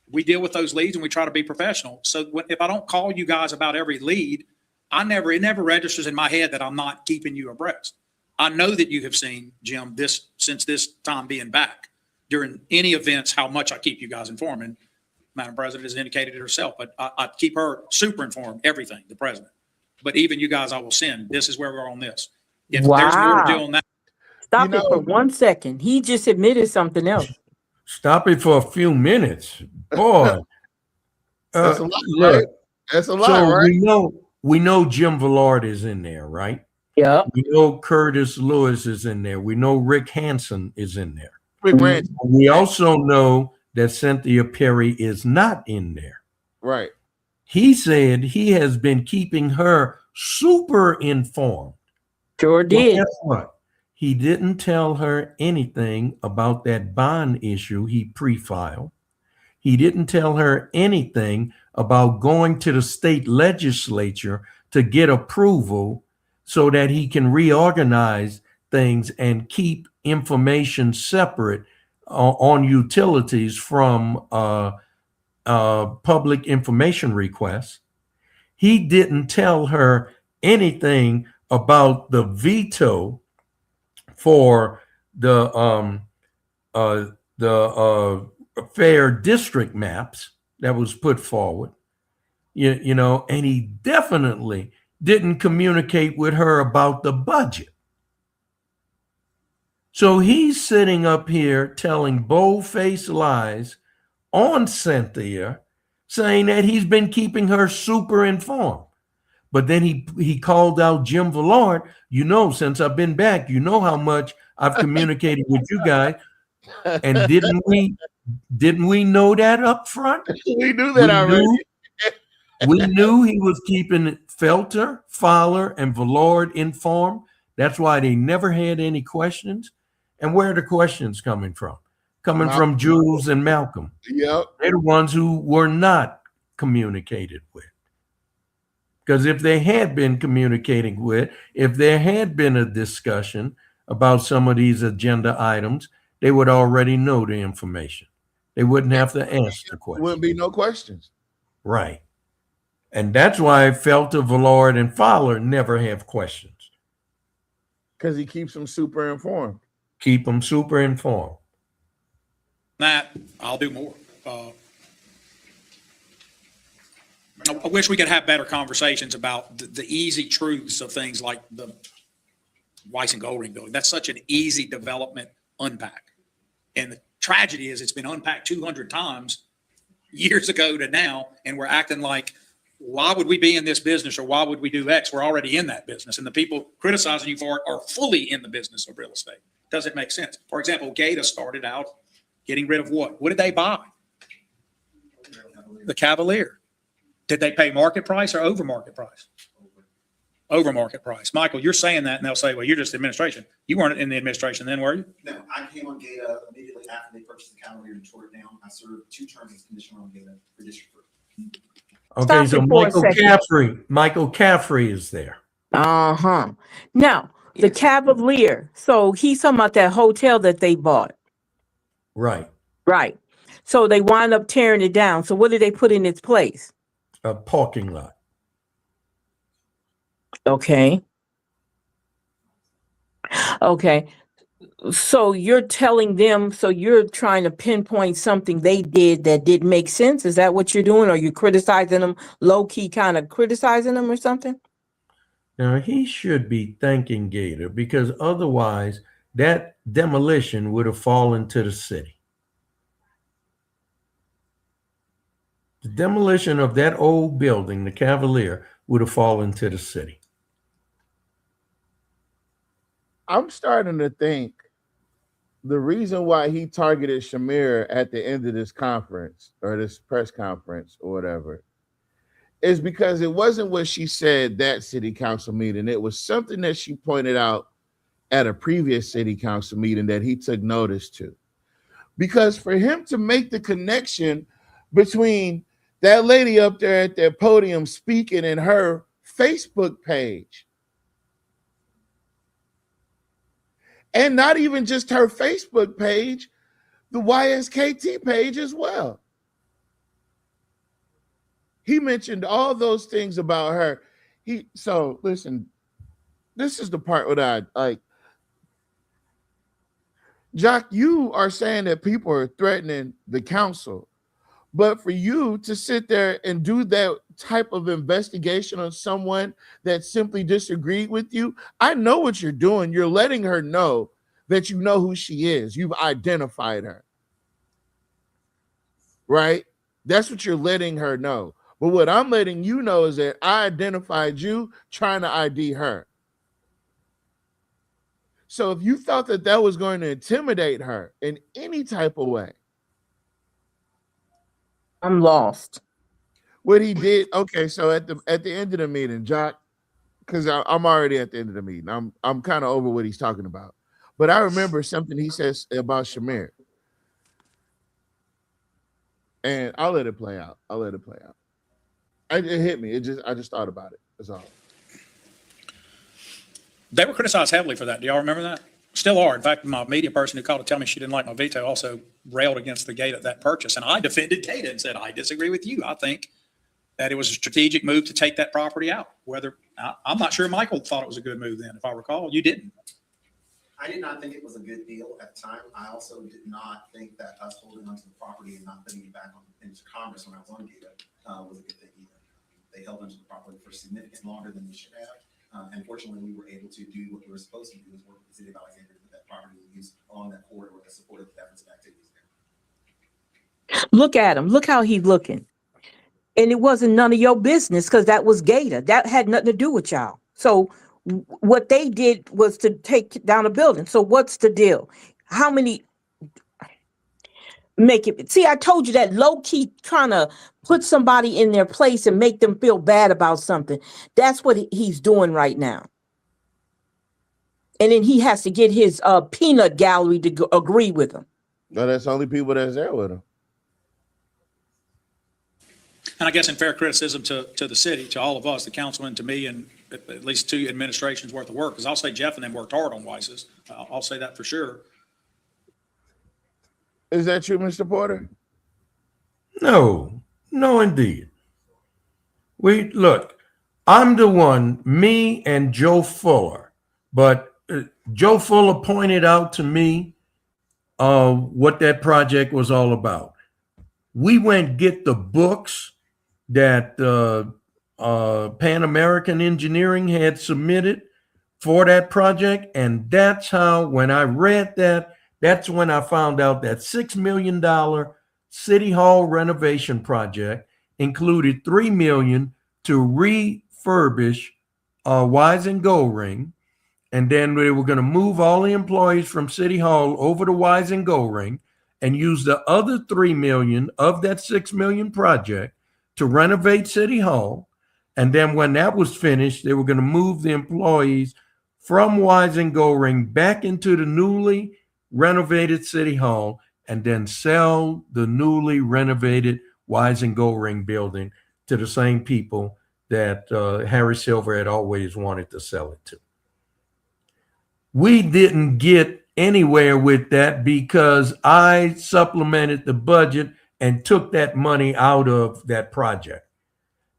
we deal with those leads and we try to be professional. So if I don't call you guys about every lead, it never registers in my head that I'm not keeping you abreast. I know that you have seen, Jim, since this time being back, during any events, how much I keep you guys informed. And Madam President has indicated it herself, but I keep her super informed, everything, the president. But even you guys, I will send, this is where we're on this. If there's more to do on that. Stop it for 1 second. He just admitted something else. Stop it for a few minutes. Boy. That's a lot, right? That's a lot, right? We know Jim Villard is in there, right? Yeah. We know Curtis Lewis is in there. We know Rick Hansen is in there. Rick Ranch. We also know that Cynthia Perry is not in there. Right. He said he has been keeping her super informed. Sure did. Well, guess what? He didn't tell her anything about that bond issue he pre-filed. He didn't tell her anything about going to the state legislature to get approval so that he can reorganize things and keep information separate on utilities from public information requests. He didn't tell her anything about the veto for the fair district maps that was put forward, you know, and he definitely didn't communicate with her about the budget. So he's sitting up here telling bold-faced lies on Cynthia, saying that he's been keeping her super informed. But then he called out Jim Villard. You know, since I've been back, you know how much I've communicated with you guys. And didn't we know that up front? We knew that already. We knew he was keeping Felter, Fowler, and Villard informed. That's why they never had any questions. And where are the questions coming from? Coming from Jules and Malcolm. Yep. They're the ones who were not communicated with. Because if they had been communicating with, if there had been a discussion about some of these agenda items, they would already know the information. They wouldn't have to ask the question. Wouldn't be no questions. Right. And that's why Felter, Villard, and Fowler never have questions. Because he keeps them super informed. Keep them super informed. That I'll do more. I wish we could have better conversations about the easy truths of things like the Weiss and Goldring building. That's such an easy development unpack. And the tragedy is it's been unpacked 200 times years ago to now, and we're acting like, why would we be in this business or why would we do X? We're already in that business. And the people criticizing you for it are fully in the business of real estate. Doesn't make sense. For example, Gata started out getting rid of what? What did they buy? The Cavalier. Did they pay market price or over market price? Over market price. Michael, you're saying that, and they'll say, well, you're just administration. You weren't in the administration then, were you? No, I came on Gata immediately after they purchased the Cavalier and tore it down. I served 2 terms as commissioner on Gata for District 3. Okay, so Michael Caffrey is there. Uh-huh. Now, the Cavalier. So he's talking about that hotel that they bought. Right. Right. So they wind up tearing it down. So what did they put in its place? A parking lot. Okay. Okay. So you're telling them, so you're trying to pinpoint something they did that didn't make sense? Is that what you're doing? Are you criticizing them, low-key kind of criticizing them or something? Now, he should be thanking Gator because otherwise that demolition would have fallen to the city. The demolition of that old building, the Cavalier, would have fallen to the city. I'm starting to think the reason why he targeted Shamir at the end of this conference or this press conference or whatever is because it wasn't what she said that city council meeting. It was something that she pointed out at a previous city council meeting that he took notice to. Because for him to make the connection between that lady up there at that podium speaking and her Facebook page, and not even just her Facebook page, the YSKT page as well. He mentioned all those things about her. So listen, this is the part what I like. Jock, you are saying that people are threatening the council, but for you to sit there and do that type of investigation on someone that simply disagreed with you, I know what you're doing. You're letting her know that you know who she is. You've identified her, right? That's what you're letting her know. But what I'm letting you know is that I identified you trying to ID her. So if you thought that that was going to intimidate her in any type of way, I'm lost. what he did, okay, so at the end of the meeting, Jock, because I'm already at the end of the meeting. I'm kind of over what he's talking about. But I remember something he says about Shamir. And I'll let it play out. It hit me. I just thought about it. That's all. They were criticized heavily for that. Do y'all remember that? Still are. In fact, my media person who called to tell me she didn't like my veto also railed against the gate at that purchase. And I defended Gata and said, I disagree with you. I think that it was a strategic move to take that property out. I'm not sure Michael thought it was a good move then, if I recall. You didn't. I did not think it was a good deal at the time. I also did not think that us holding onto the property and not putting it back into Congress when I was on Gata was a good thing either. They held onto the property for significantly longer than they should have. Unfortunately, we were able to do what we were supposed to do, is work with the city of Alexandria to put that property in use along that corridor that supported the efforts and activities there. Look at him. Look how he's looking. And it wasn't none of your business because that was Gata. That had nothing to do with y'all. So what they did was to take down a building. So what's the deal? How many make it? See, I told you that low key trying to put somebody in their place and make them feel bad about something. That's what he's doing right now. And then he has to get his peanut gallery to agree with him. No, that's the only people that's there with him. And I guess in fair criticism to the city, to all of us, the councilman, to me, and at least 2 administrations worth of work, because I'll say Jeff and them worked hard on Weiss's. I'll say that for sure. Is that true, Mr. Porter? No, indeed. Look, I'm the one, me and Joe Fuller, but Joe Fuller pointed out to me what that project was all about. We went get the books that Pan American Engineering had submitted for that project. And that's how, when I read that, that's when I found out that $6 million City Hall renovation project included $3 million to refurbish Wise and Gold Ring. And then they were going to move all the employees from City Hall over to Wise and Gold Ring and use the other $3 million of that $6 million project to renovate City Hall. And then when that was finished, they were going to move the employees from Wise and Gold Ring back into the newly renovated City Hall and then sell the newly renovated Wise and Gold Ring building to the same people that Harry Silver had always wanted to sell it to. We didn't get anywhere with that because I supplemented the budget and took that money out of that project.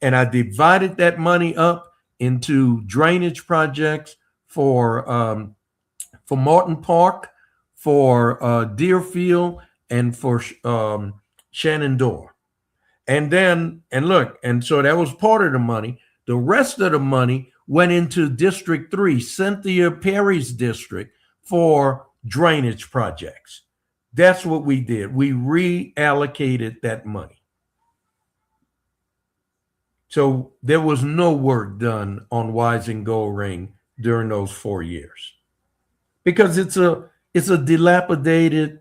And I divided that money up into drainage projects for Morton Park, for Deerfield, and for Shenandoah. And so that was part of the money. The rest of the money went into District 3, Cynthia Perry's district, for drainage projects. That's what we did. We reallocated that money. So there was no work done on Wise and Gold Ring during those 4 years because it's a dilapidated,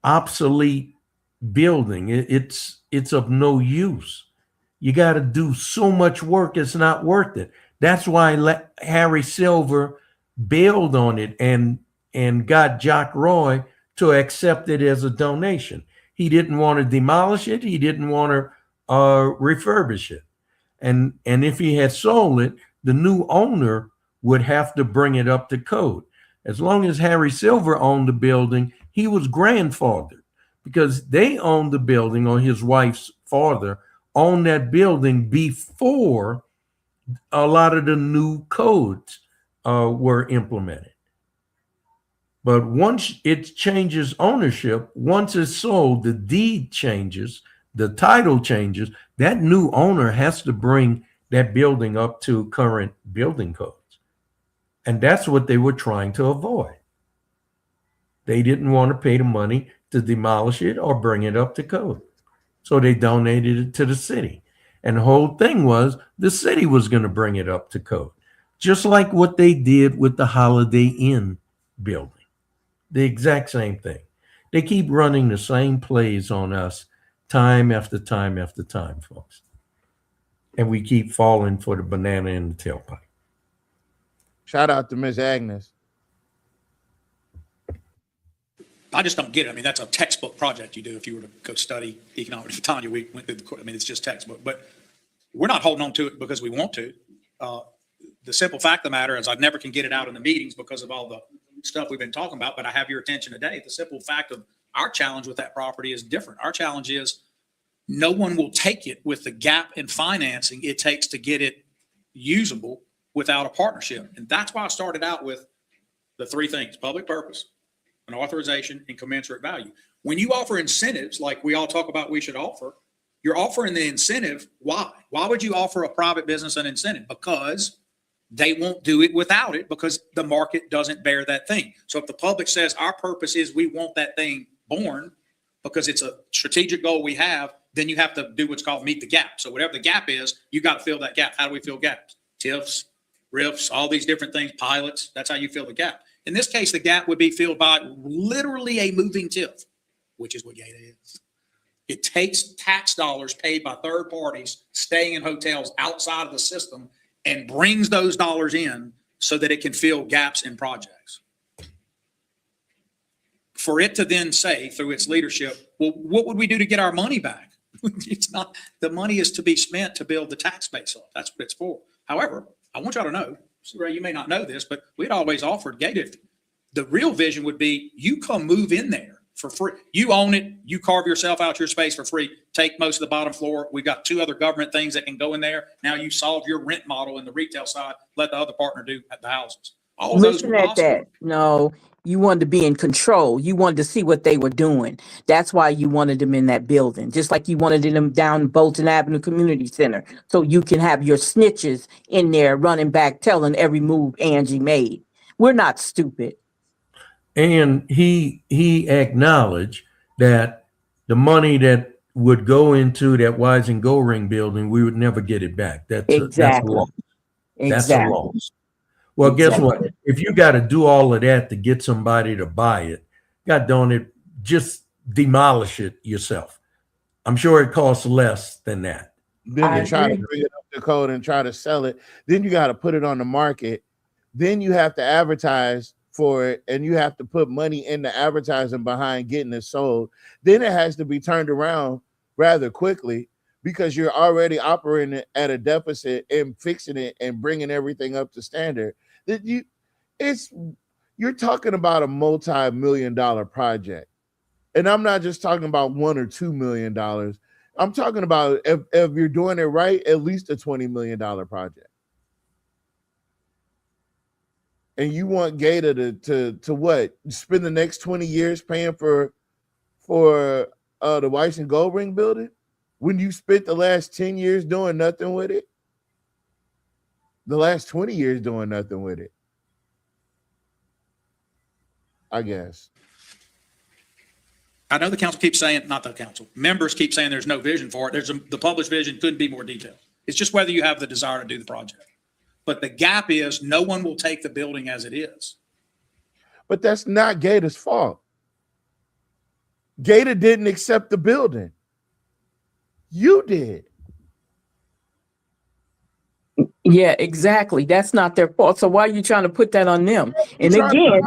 obsolete building. It's of no use. You got to do so much work, it's not worth it. That's why Harry Silver bailed on it and got Jock Roy to accept it as a donation. He didn't want to demolish it. He didn't want to refurbish it. And if he had sold it, the new owner would have to bring it up to code. As long as Harry Silver owned the building, he was grandfathered because they owned the building, or his wife's father owned that building before a lot of the new codes were implemented. But once it changes ownership, once it's sold, the deed changes, the title changes, that new owner has to bring that building up to current building codes. And that's what they were trying to avoid. They didn't want to pay the money to demolish it or bring it up to code. So they donated it to the city. And the whole thing was the city was going to bring it up to code, just like what they did with the Holiday Inn building. The exact same thing. They keep running the same plays on us time after time after time, folks. And we keep falling for the banana in the tailpipe. Shout out to Miss Agnes. I just don't get it. I mean, that's a textbook project you do if you were to go study economics. Tanya, we went through the, I mean, it's just textbook, but we're not holding on to it because we want to. The simple fact of the matter is I never can get it out in the meetings because of all the stuff we've been talking about, but I have your attention today. The simple fact of our challenge with that property is different. Our challenge is no one will take it with the gap in financing it takes to get it usable without a partnership. And that's why I started out with the three things: public purpose, an authorization, and commensurate value. When you offer incentives like we all talk about we should offer, you're offering the incentive. Why? Why would you offer a private business an incentive? Because they won't do it without it, because the market doesn't bear that thing. So if the public says our purpose is we want that thing born because it's a strategic goal we have, then you have to do what's called meet the gap. So whatever the gap is, you got to fill that gap. How do we fill gaps? TIFs, RIFs, all these different things, pilots. That's how you fill the gap. In this case, the gap would be filled by literally a moving TIF, which is what Gata is. It takes tax dollars paid by third parties staying in hotels outside of the system and brings those dollars in so that it can fill gaps in projects. For it to then say through its leadership, well, what would we do to get our money back? It's not, the money is to be spent to build the tax base up. That's what it's for. However, I want y'all to know, Ray, you may not know this, but we'd always offered gated. The real vision would be you come move in there for free. You own it. You carve yourself out your space for free. Take most of the bottom floor. We've got 2 other government things that can go in there. Now you solve your rent model in the retail side. Let the other partner do at the houses. All of those Listen were at possible. that. No, you wanted to be in control. You wanted to see what they were doing. That's why you wanted them in that building, just like you wanted them down Bolton Avenue Community Center. So you can have your snitches in there running back, telling every move Angie made. We're not stupid. And he acknowledged that the money that would go into that Wise and Gold Ring building, we would never get it back. That's a loss. That's a loss. Well, guess what? If you got to do all of that to get somebody to buy it, God darn it, just demolish it yourself. I'm sure it costs less than that. Then you try to bring it up to code and try to sell it. Then you got to put it on the market. Then you have to advertise for it, and you have to put money in the advertising behind getting it sold. Then it has to be turned around rather quickly because you're already operating at a deficit and fixing it and bringing everything up to standard. That you're talking about a multi-million-dollar project. And I'm not just talking about $1 or $2 million. I'm talking about if you're doing it right, at least a $20 million project. And you want Gata to what? Spend the next 20 years paying for the Weiss and Gold Ring building when you spent the last 10 years doing nothing with it? The last 20 years doing nothing with it, I guess. I know the council keeps saying, not the council, members keep saying there's no vision for it. The published vision couldn't be more detailed. It's just whether you have the desire to do the project. But the gap is no one will take the building as it is. But that's not Gata's fault. Gata didn't accept the building. You did. Yeah, exactly. That's not their fault. So why are you trying to put that on them? And again,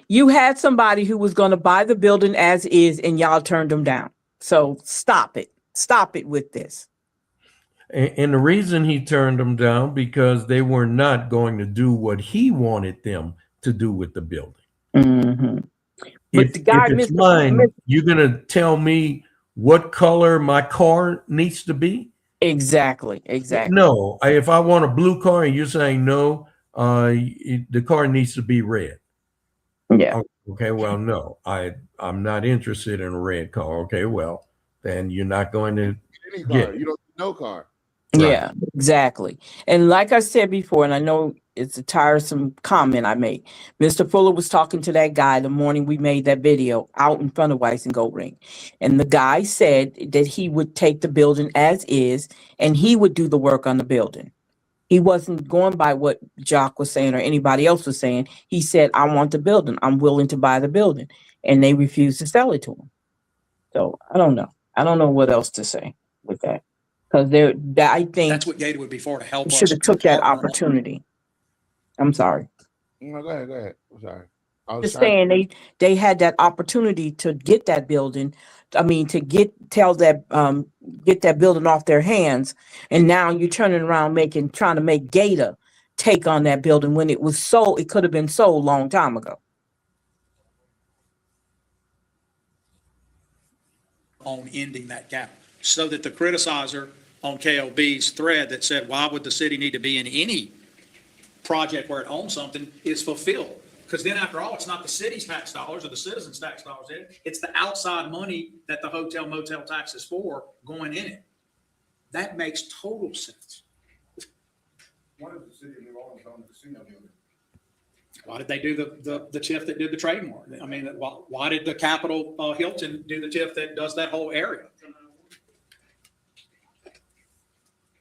you had somebody who was going to buy the building as is, and y'all turned them down. So stop it. Stop it with this. And the reason he turned them down because they were not going to do what he wanted them to do with the building. Mm-hmm. If it's mine, you're going to tell me what color my car needs to be? Exactly. No, if I want a blue car and you're saying no, the car needs to be red. Yeah. Okay, well, no, I'm not interested in a red car. Okay, well, then you're not going to Any car. You don't need no car. Yeah, exactly. And like I said before, and I know it's a tiresome comment I made, Mr. Fuller was talking to that guy the morning we made that video out in front of Weiss and Gold Ring. And the guy said that he would take the building as is and he would do the work on the building. He wasn't going by what Jock was saying or anybody else was saying. He said, I want the building. I'm willing to buy the building. And they refused to sell it to him. So I don't know. I don't know what else to say with that. Because I think That's what Gator would be for, to help us. should have took that help them. opportunity. I'm sorry. No, go ahead. I'm sorry. I was Just trying saying they had that opportunity to get that building. I mean, to get that building off their hands, and now you're turning around trying to make Gator take on that building when it could have been sold a long time ago. On ending that gap, so that the criticizer on KOB's thread that said, why would the city need to be in any project where it owns something, is fulfilled. Because then after all, it's not the city's tax dollars or the citizens' tax dollars in it. It's the outside money that the hotel motel tax is for going in it. That makes total sense. Why did the city of New Orleans own the casino building? Why did they do the TIF that did the trademark? I mean, why did the Capitol Hilton do the TIF that does that whole area?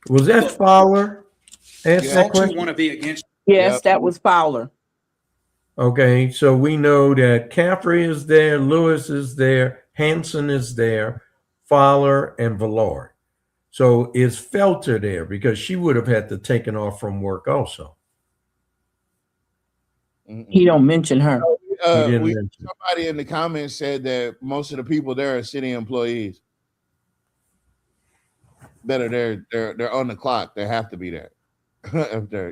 Was that Fowler? Ask that Folks question? who want to be against. Yes, that was Fowler. Okay, so we know that Caffrey is there, Lewis is there, Hanson is there, Fowler, and Villard. So is Felter there? Because she would have had to taken off from work also. He don't mention her. Somebody in the comments said that most of the people there are city employees. That are there, they're on the clock. They have to be there. If they're,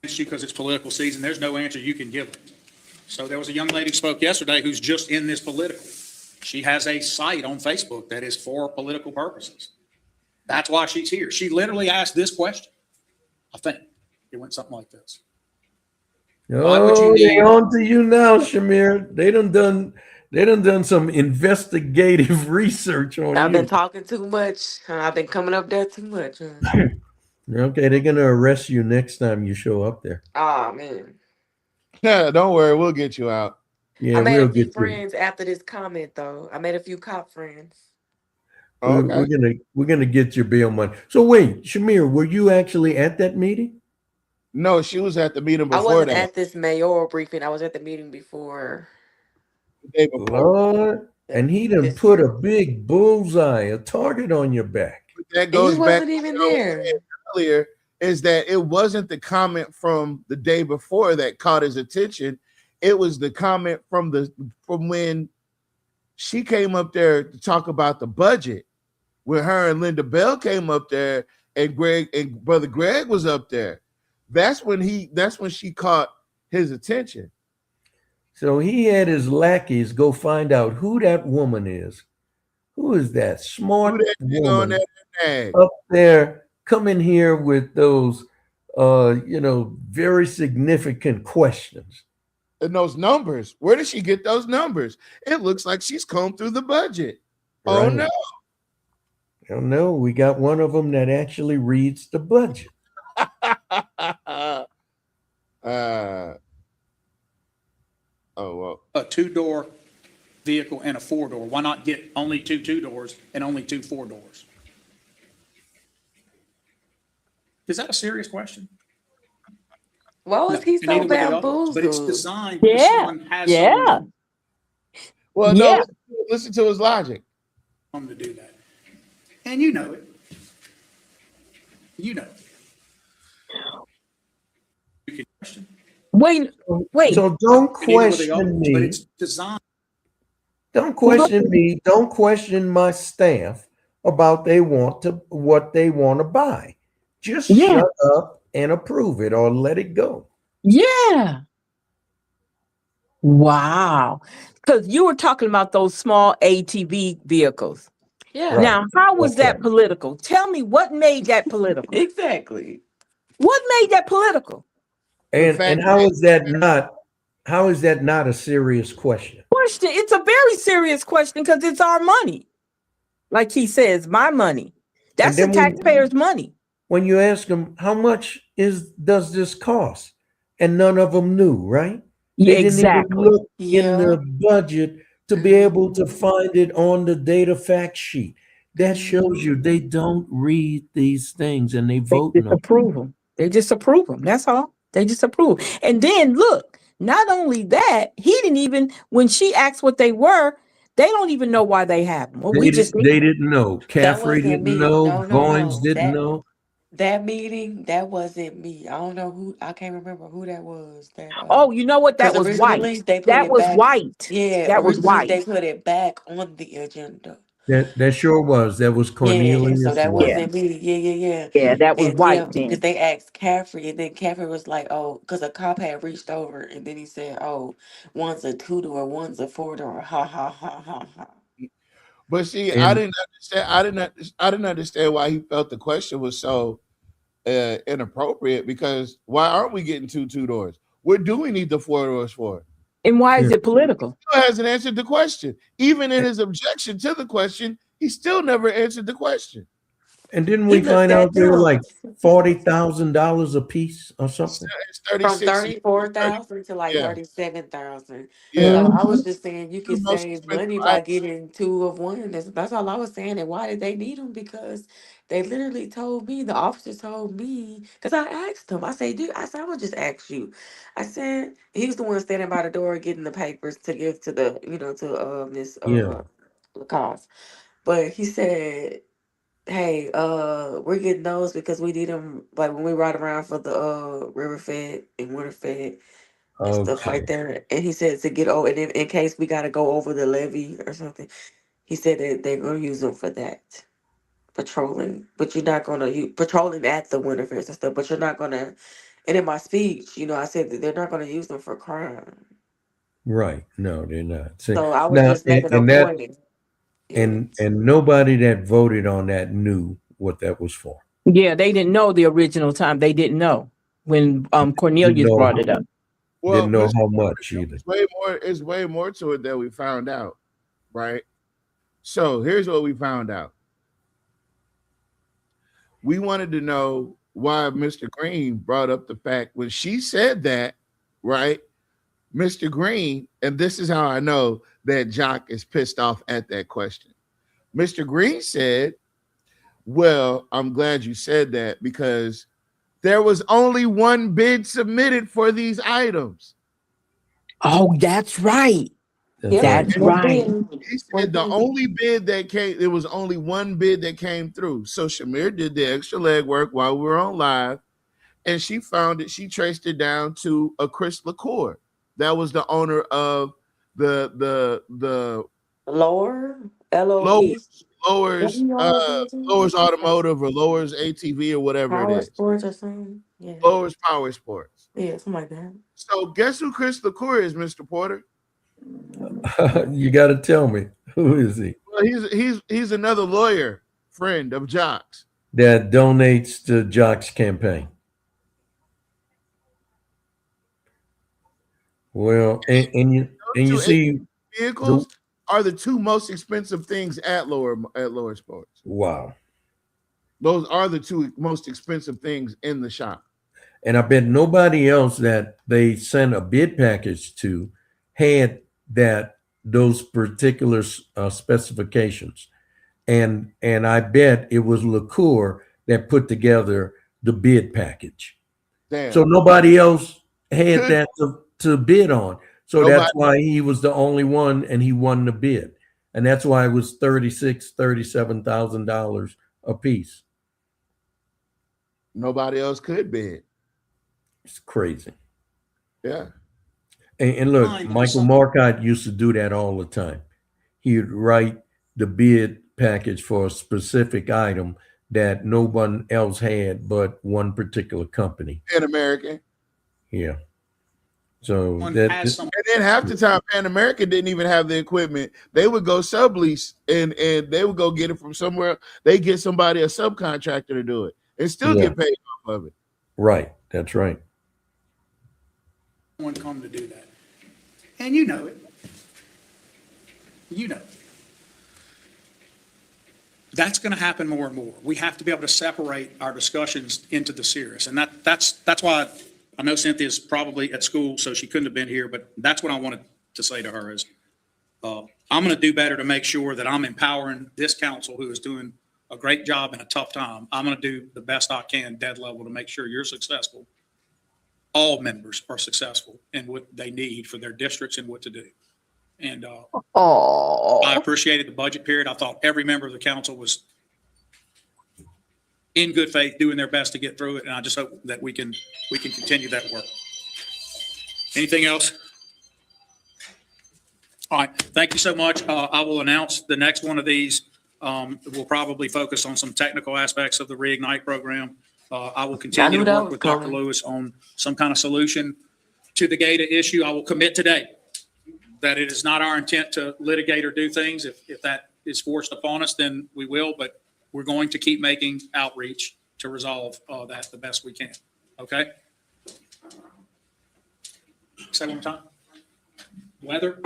because it's political season, there's no answer you can give them. So there was a young lady who spoke yesterday who's just in this politically. She has a site on Facebook that is for political purposes. That's why she's here. She literally asked this question. I think it went something like this. Oh, they're on to you now, Shamir. They done some investigative research on I've you. been talking too much. I've been coming up there too much. Okay, they're gonna arrest you next time you show up there. Oh man. Yeah, don't worry, we'll get you out. Yeah, I made we'll a few get you. friends after this comment though. I made a few cop friends. We're gonna get your bail money. So wait, Shamir, were you actually at that meeting? No, she was at the meeting I before wasn't that. at this mayoral briefing. I was at the meeting before. The day before. Lord, and he done put a big bullseye, a target on your back. That goes he back wasn't even to what I was there. saying earlier, is that it wasn't the comment from the day before that caught his attention. It was the comment from when she came up there to talk about the budget. When her and Linda Bell came up there, and Brother Greg was up there. That's when she caught his attention. So he had his lackeys go find out who that woman is. Who is that smart woman up there coming here with those very significant questions? And those numbers, where did she get those numbers? It looks like she's combed through the budget. Oh Right. no. Oh no, we got one of them that actually reads the budget. A two-door vehicle and a four-door. Why not get only two two-doors and only two four-doors? Is that a serious question? Why was he so bamboozled? But it's designed. Yeah, someone has yeah. someone Well, Yeah. no, listen to his logic. to do that. And you know it. You know it. You can question. Wait. So don't You know where they question are, me. But it's designed. Don't question me. Don't question my staff about what they want to buy. Just shut up and approve it or let it go. Yeah. Wow. Because you were talking about those small ATV vehicles. Yeah. Right. Now, how was Okay. that political? Tell me what made that political. Exactly. What made that political? And how is that not a serious question? Question. It's a very serious question because it's our money. Like he says, my money. That's the then taxpayers' money. when you ask them how much does this cost, and none of them knew, right? Yeah, They didn't even exactly. look in Yeah. the budget to be able to find it on the data fact sheet. That shows you they don't read these things and they They vote no. disapprove them. They disapprove them. That's all. They disapprove. And then look, not only that, he didn't even, when she asked what they were, they don't even know why they have them. Well, we just need. They didn't know. That Caffrey wasn't didn't me. know. No, no, Goins no. didn't know. That meeting, that wasn't me. I don't know who, I can't remember who that was. That Oh, you know what? because That was originally white. they put That it was back. white. Yeah, That was originally white. they put it back on the agenda. That sure was. That was Yeah, so Cornelius that White. wasn't me. Yeah. Yeah, that was And yeah, white because then. they asked Caffrey, and then Caffrey was like, "Oh," because a cop had reached over, and then he said, "Oh, one's a 2-door, one's a 4-door." Ha ha ha ha ha. But see, I And didn't understand. I didn't understand why he felt the question was so inappropriate. Because why aren't we getting two doors? What do we need the 4 doors for? And why is yeah. it political? He still hasn't answered the question. Even in his objection to the question, he still never answered the question. And didn't He we looked find out at they were them like $40,000 a piece or something? It's from 36. 34,000 to like Yeah, 37,000. yeah. So Mhm. I was just saying you The could most save expensive money by getting 2 of one. That's all I was saying. And why did they need them? Because they literally told me, the officer told me, because I asked him, I said, dude, I said, I would just ask you. I said, he was the one standing by the door getting the papers to give to the, to Miss Yeah. Lacoste. But he said, hey, we're getting those because we need them like when we ride around for the River Fed and Winter Fed and stuff Okay. like that. And he said to get and in case we gotta go over the levee or something, he said that they're gonna use them for that. Patrolling. But you're not gonna use patrolling at the Winter Fest and stuff, but you're not gonna and in my speech, I said that they're not gonna use them for crime. Right. No, they're not. See, So I was now just making a and that point. Yeah. and nobody that voted on that knew what that was for. Yeah, they didn't know the original time. They didn't know when Didn't Cornelius know brought it up. Well, didn't know Mr. how much either. It's way more. It's way more to it that we found out, right? So here's what we found out. We wanted to know why Mr. Green brought up the fact when she said that, right? Mr. Green, and this is how I know that Jock is pissed off at that question. Mr. Green said, well, I'm glad you said that because there was only one bid submitted for these items. Oh, that's right. That's Yep. right. That's One right. thing. He One said the thing. only bid that came, there was only one bid that came through. So Shamir did the extra legwork while we were on live, and she found it. She traced it down to a Chris LaCour. That was the owner of the Lower LOE. Lowers Lowers Automotive or Lowers ATV or whatever it Power is. sports or something. Yeah. Lowers Power Sports. Yeah, something like that. So guess who Chris LaCour is, Mr. Porter? You got to tell me, who is he Well, he's another lawyer friend of Jock's. that donates to Jock's campaign? Well, and you Those two see vehicles are the two most expensive things at Lower Sports. wow. Those are the two most expensive things in the shop. And I bet nobody else that they sent a bid package to had those particular specifications. And I bet it was LaCour that put together the bid package. Damn. So nobody else had that to bid on. So Nobody. That's why he was the only one and he won the bid. And that's why it was $37,000 a piece. Nobody else could bid. It's crazy. Yeah. And look, Michael Marcotte used to do that all the time. He would write the bid package for a specific item that no one else had but one particular company. Pan American. Yeah. So and then half the time Pan American didn't even have the equipment. They would go sublease and they would go get it from somewhere. They get somebody, a subcontractor, to do it and still get paid off of it. Right. That's right. One come to do that. And you know it. You know. That's going to happen more and more. We have to be able to separate our discussions into the serious. And that's why I know Cynthia's probably at school, so she couldn't have been here, but that's what I wanted to say to her is, I'm going to do better to make sure that I'm empowering this council who is doing a great job in a tough time. I'm going to do the best I can, dead level, to make sure you're successful. All members are successful in what they need for their districts and what to do. And I appreciated the budget period. I thought every member of the council was in good faith doing their best to get through it. And I just hope that we can continue that work. Anything else? All right. Thank you so much. I will announce the next one of these. We'll probably focus on some technical aspects of the Reignite program. I will continue to work with Dr. Lewis on some kind of solution to the GATA issue. I will commit today that it is not our intent to litigate or do things. If that is forced upon us, then we will, but we're going to keep making outreach to resolve that the best we can. Okay? Say one more time. Weather?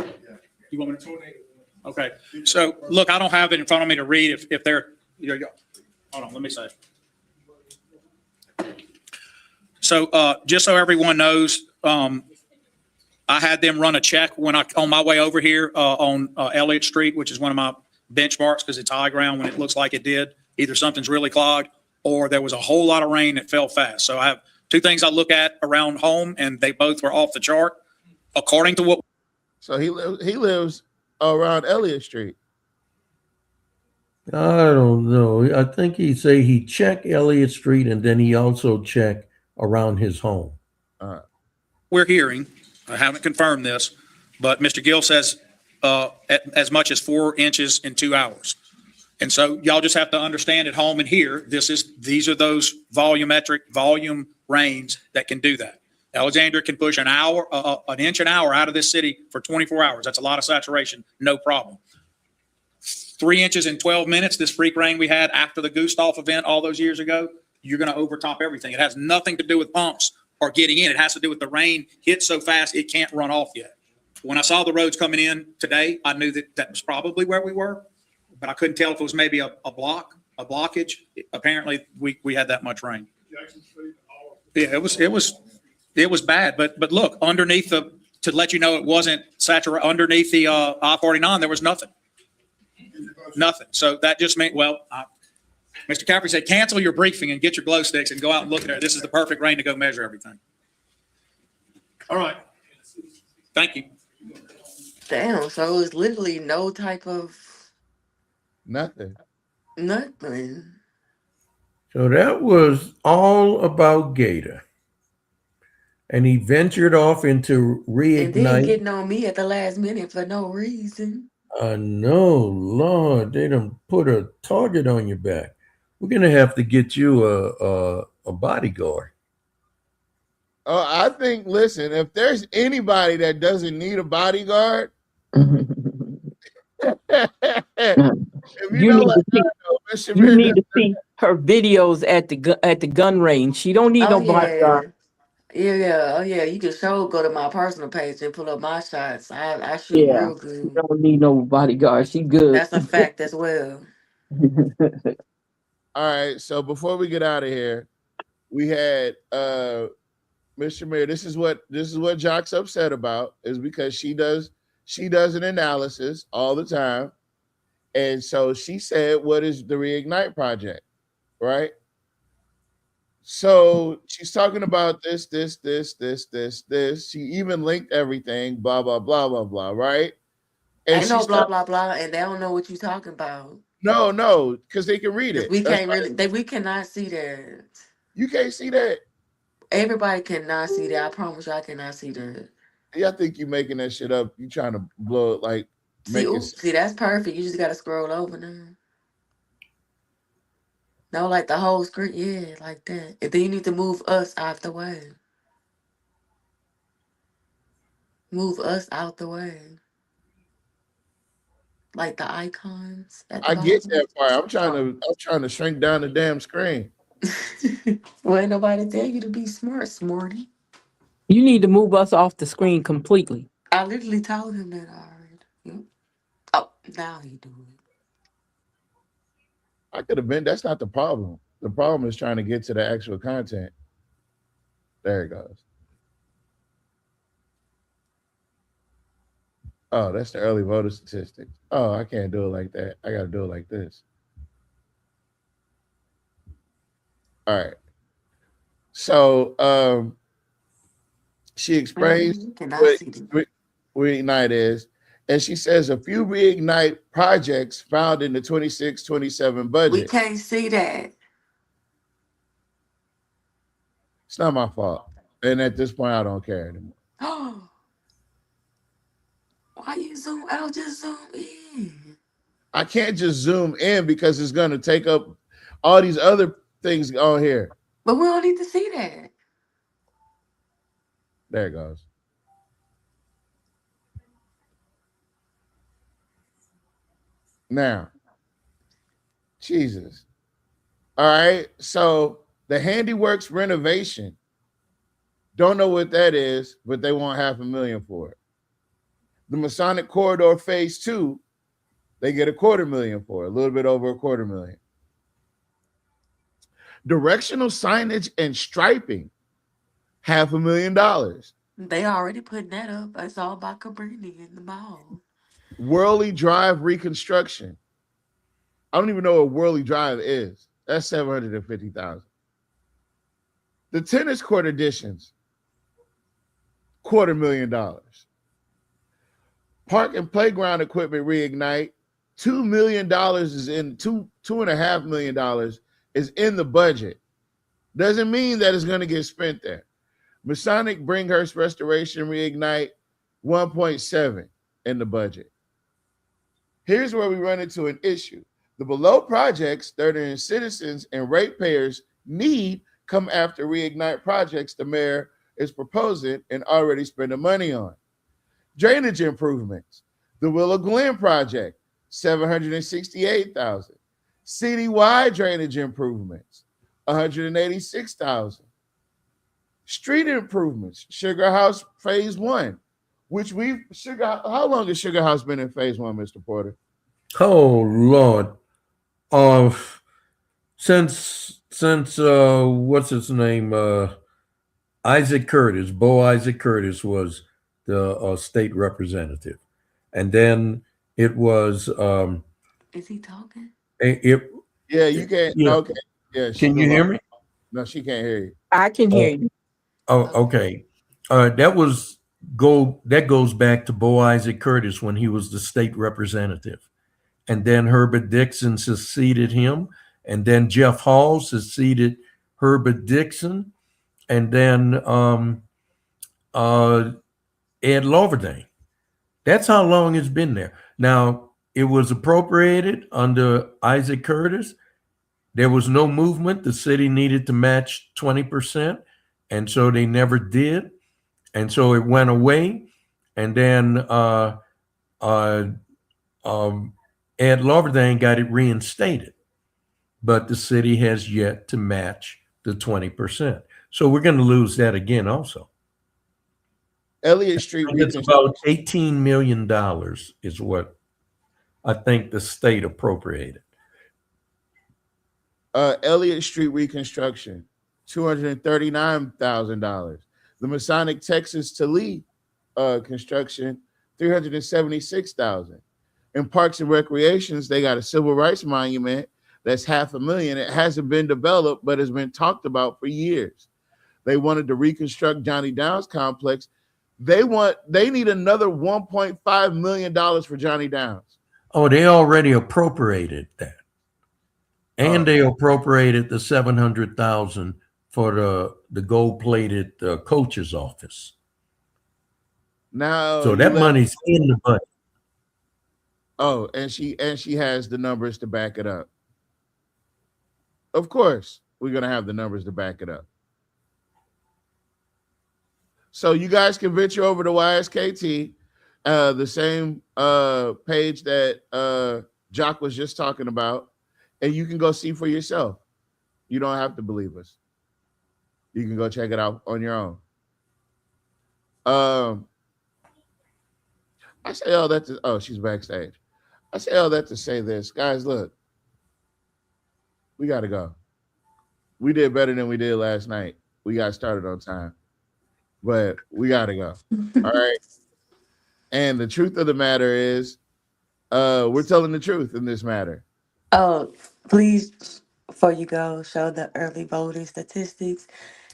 You want me to? Okay. So look, I don't have it in front of me to read if they're, hold on, let me say. So just so everyone knows, I had them run a check on my way over here on Elliott Street, which is one of my benchmarks because it's high ground when it looks like it did. Either something's really clogged or there was a whole lot of rain that fell fast. So I have two things I look at around home, and they both were off the chart. According to what. So he lives around Elliott Street. I don't know. I think he say he checked Elliott Street and then he also checked around his home. We're hearing, I haven't confirmed this, but Mr. Gill says as much as 4 inches in 2 hours. And so y'all just have to understand at home and here, these are those volume rains that can do that. Alexandria can push an inch an hour out of this city for 24 hours. That's a lot of saturation, no problem. 3 inches in 12 minutes, this freak rain we had after the Gustav event all those years ago, you're going to overtop everything. It has nothing to do with pumps or getting in. It has to do with the rain hit so fast it can't run off yet. When I saw the roads coming in today, I knew that was probably where we were, but I couldn't tell if it was maybe a blockage. Apparently, we had that much rain. Yeah, it was bad, but look, underneath to let you know it wasn't saturated, underneath the I-49, there was nothing. Nothing. So that just meant, Mr. Caffrey said, cancel your briefing and get your glow sticks and go out and look at it. This is the perfect rain to go measure everything. All right. Thank you. Damn, so it's literally no type of nothing. So that was all about Gator. And he ventured off into Reignite. And then getting on me at the last minute for no reason. I know, Lord, they done put a target on your back. We're gonna have to get you a bodyguard. Oh, I think. Listen, if there's anybody that doesn't need a bodyguard, you need to see her videos at the gun range. She don't need no bodyguard. Yeah. Oh yeah. You can go to my personal page and pull up my shots. I shoot real good. She don't need no bodyguard. She good. That's a fact as well. All right. So before we get out of here, we had Mr. Mayor. This is what Jock's upset about, is because she does an analysis all the time. And so she said, what is the Reignite Project? Right? So she's talking about this. She even linked everything, blah, blah, blah, blah, blah, right? And ain't no blah, blah, blah, and they don't know what you're talking about. No, because they can read it. We can't we cannot see that. You can't see that? Everybody cannot see that. I promise you I cannot see that. Yeah, I think you're making that shit up. You trying to blow it like see, that's perfect. You just gotta scroll over now. No, like the whole screen, yeah, like that. And then you need to move us out the way. Move us out the way. Like the icons. I get that part. I'm trying to shrink down the damn screen. Well, ain't nobody tell you to be smart, Smarty. You need to move us off the screen completely. I literally told him that already. Oh, now he do it. I could have been. That's not the problem. The problem is trying to get to the actual content. There it goes. Oh, that's the early voter statistics. Oh, I can't do it like that. I got to do it like this. All right. So she explains what Reignite is. And she says a few Reignite projects found in the 26-27 budget. We can't see that. It's not my fault. And at this point, I don't care anymore. Why you zoom out? Just zoom in. I can't just zoom in because it's going to take up all these other things on here. But we don't need to see that. There it goes. Now, Jesus. All right. So the Handiworks renovation. Don't know what that is, but they want $500,000 for it. The Masonic Corridor Phase 2, they get $250,000 for it, a little bit over $250,000. Directional signage and striping, $500,000. They already putting that up. It's all about Cabrini in the mall. Worley Drive reconstruction. I don't even know what Worley Drive is. That's $750,000. The tennis court additions, $250,000. Park and playground equipment reignite, $2 million is in $2.5 million is in the budget. Doesn't mean that it's going to get spent there. Masonic Bringhurst restoration reignite, 1.7 in the budget. Here's where we run into an issue. The below projects that are in citizens and ratepayers need come after reignite projects the mayor is proposing and already spending money on. Drainage improvements. The Willow Glen project, $768,000. Citywide drainage improvements, $186,000. Street improvements, Sugar House Phase 1, which how long has Sugar House been in Phase 1, Mr. Porter? Oh Lord. Since what's his name? Isaac Curtis, Bo Isaac Curtis was the state representative. And then it was is he talking? Yeah, you can't. Yeah. Okay. Yeah. Can you hear me? No, she can't hear you. I can hear you. Oh, okay. That goes back to Bo Isaac Curtis when he was the state representative. And then Herbert Dixon succeeded him. And then Jeff Hall succeeded Herbert Dixon. And then Ed Loverdane. That's how long it's been there. Now, it was appropriated under Isaac Curtis. There was no movement. The city needed to match 20%. And so they never did. And so it went away. And then Ed Loverdane got it reinstated. But the city has yet to match the 20%. So we're going to lose that again also. Elliott Street It's about $18 million is what I think the state appropriated. Elliott Street reconstruction, $239,000. The Masonic Texas to Lee construction, $376,000. In Parks and Recreations, they got a civil rights monument that's $500,000. It hasn't been developed, but has been talked about for years. They wanted to reconstruct Johnny Downs complex. They need another $1.5 million for Johnny Downs. Oh, they already appropriated that. And they appropriated the $700,000 for the gold-plated coach's office. Now, so that money's in the budget. Oh, and she has the numbers to back it up. Of course, we're gonna have the numbers to back it up. So you guys can venture over to YSKT, the same page that Jock was just talking about, and you can go see for yourself. You don't have to believe us. You can go check it out on your own. I say all that to, she's backstage. I say all that to say this. Guys, look. We got to go. We did better than we did last night. We got started on time, but we got to go. All right. And the truth of the matter is, we're telling the truth in this matter. Oh, please, before you go, show the early voting statistics.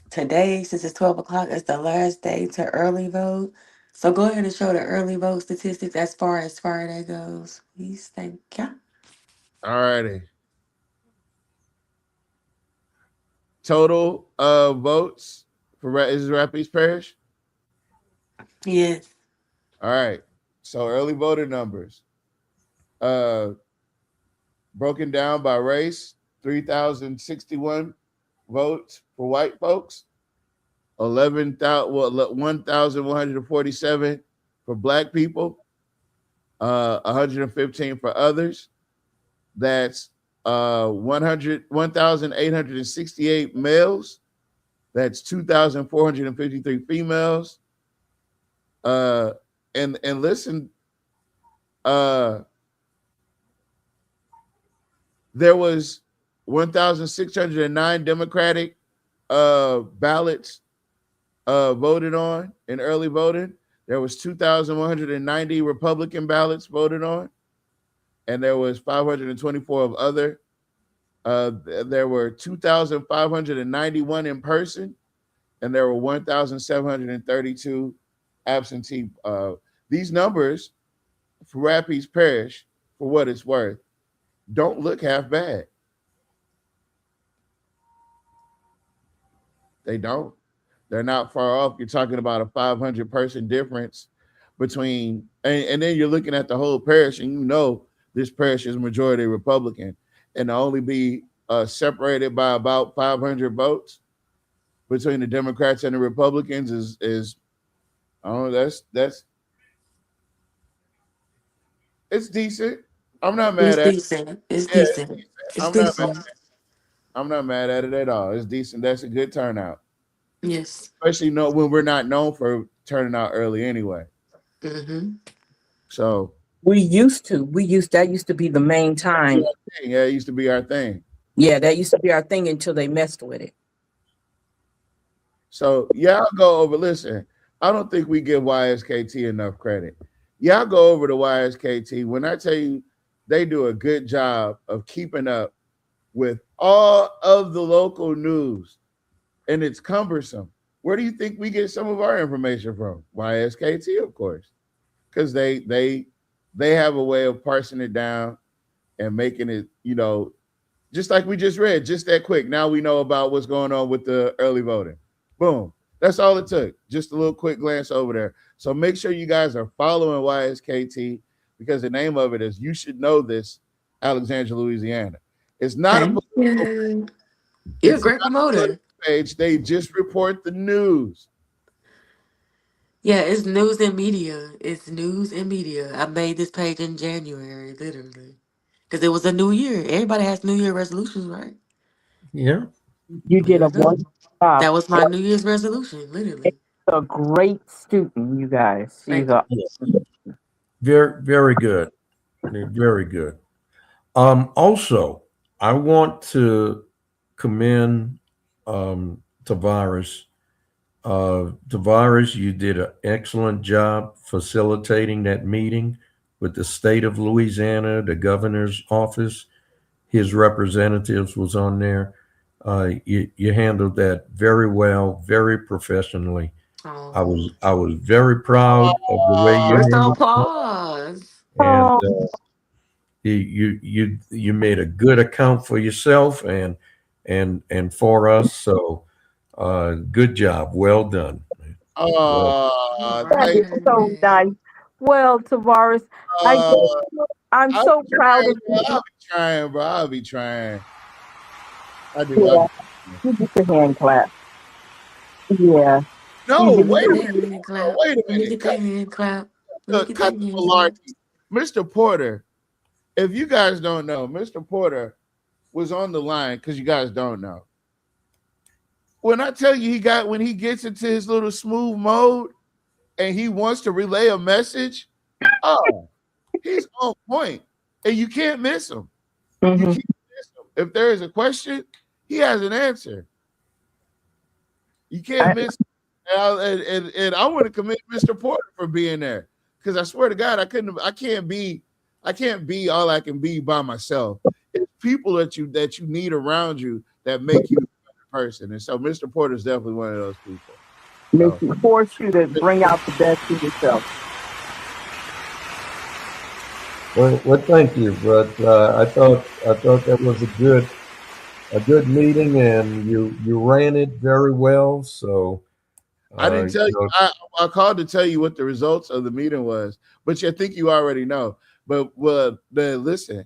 Today, since it's 12 o'clock, is the last day to early vote. So go ahead and show the early vote statistics as far as Friday goes. Please, thank you. All righty. Total votes for is Rapides Parish? Yes. All right. So early voter numbers. Broken down by race, 3,061 votes for white folks, 1,147 for black people, 115 for others. That's 1,868 males. That's 2,453 females. And listen, there was 1,609 Democratic ballots voted on in early voting. There was 2,190 Republican ballots voted on, and there was 524 of other. There were 2,591 in person, and there were 1,732 absentee. These numbers for Rapides Parish, for what it's worth, don't look half bad. They don't. They're not far off. You're talking about a 500 person difference between, and then you're looking at the whole parish, and you know this parish is majority Republican, and to only be separated by about 500 votes between the Democrats and the Republicans is I don't know, that's it's decent. I'm not mad at Decent. It's it. Yeah, decent. It's I'm not mad. decent. I'm not mad at it at all. It's decent. That's a good turnout. Yes. Especially when we're not known for turning out early anyway. Mm-hmm. So We used that used to be the main time. Yeah, it used to be our thing. Yeah, that used to be our thing until they messed with it. So y'all go over. Listen, I don't think we give YSKT enough credit. Y'all go over to YSKT. When I tell you they do a good job of keeping up with all of the local news, and it's cumbersome. Where do you think we get some of our information from? YSKT, of course, because they have a way of parsing it down and making it, just like we just read, just that quick. Now we know about what's going on with the early voting. Boom. That's all it took. Just a little quick glance over there. So make sure you guys are following YSKT, because the name of it is You Should Know This, Alexandria, Louisiana. It's not a political You're a great promoter. page. They just report the news. Yeah, it's news and media. It's news and media. I made this page in January, literally. Because it was a new year. Everybody has New Year resolutions, right? Yeah. You did a wonderful job. That was my New Year's resolution, literally. A great student, you guys. She's Thank a Very, very good. Very good. Also, I want to commend Tavares. Tavares, you did an excellent job facilitating that meeting with the state of Louisiana, the governor's office. His representatives was on there. You handled that very well, very professionally. I was very proud of the way you First handled it. applause. And you made a good account for yourself and for us. So good job. Well done. That is so nice. Well, Tavares, I'm so proud of you. I'll be trying, bro. I'll be trying. I do. Yeah. You get the hand clap. Yeah. No, You wait a get minute. Hand clap. Wait a Let me minute. get that hand clap. Cut the malarkey. Mr. Porter, if you guys don't know, Mr. Porter was on the line, because you guys don't know. When I tell you when he gets into his little smooth mode and he wants to relay a message, he's on point. And you can't miss him. You can't miss him. if there is a question, he has an answer. You can't miss. And I want to commend Mr. Porter for being there, because I swear to God, I can't be all I can be by myself. It's people that you need around you that make you a better person. And so Mr. Porter is definitely one of those people. Makes you force you to bring out the best in yourself. Well, thank you, but I thought that was a good meeting, and you ran it very well. So I didn't tell you. I called to tell you what the results of the meeting was, but I think you already know. But listen,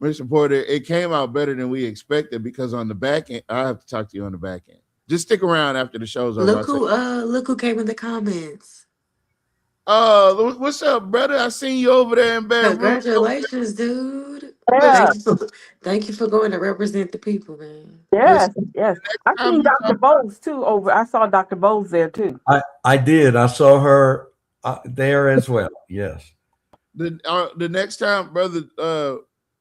Mr. Porter, it came out better than we expected, because on the back end, I have to talk to you on the back end. Just stick around after the show's over. Look who came in the comments. What's up, brother? I seen you over there in Baton Rouge. Congratulations, dude. Yeah. Thank you for going to represent the people, man. Yes, yes. I seen Dr. Bowles too I saw Dr. Bowles there too. I did. I saw her there as well. Yes. The next time, brother,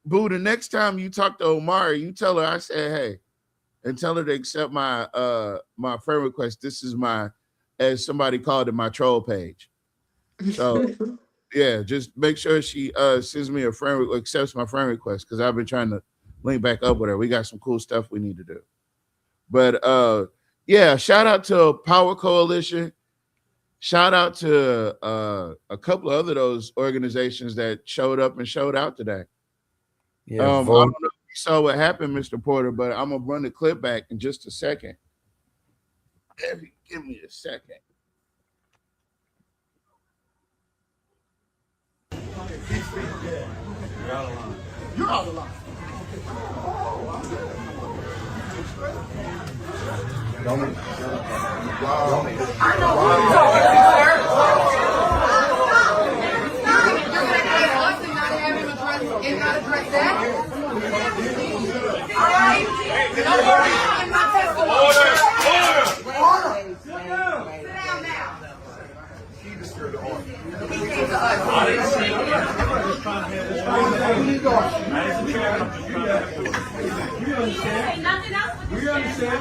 Boo, the next time you talk to Omari, you tell her I said hey, and tell her to accept my my friend request. This is my, as somebody called it, my troll page. So yeah, just make sure she sends me a friend, accepts my friend request, because I've been trying to link back up with her. We got some cool stuff we need to do. But yeah, shout out to Power Coalition. Shout out to a couple of other those organizations that showed up and showed out today. Yeah, I don't know if you saw what happened, Mr. Porter, but I'm gonna run the clip back in just a second. Give me a second. You're out of line. I know who you're talking to, sir. And not address that. All right. Don't worry. I'm not testing. Order. Sit down now. He disturbed the order. He came to us. I didn't see him. We understand.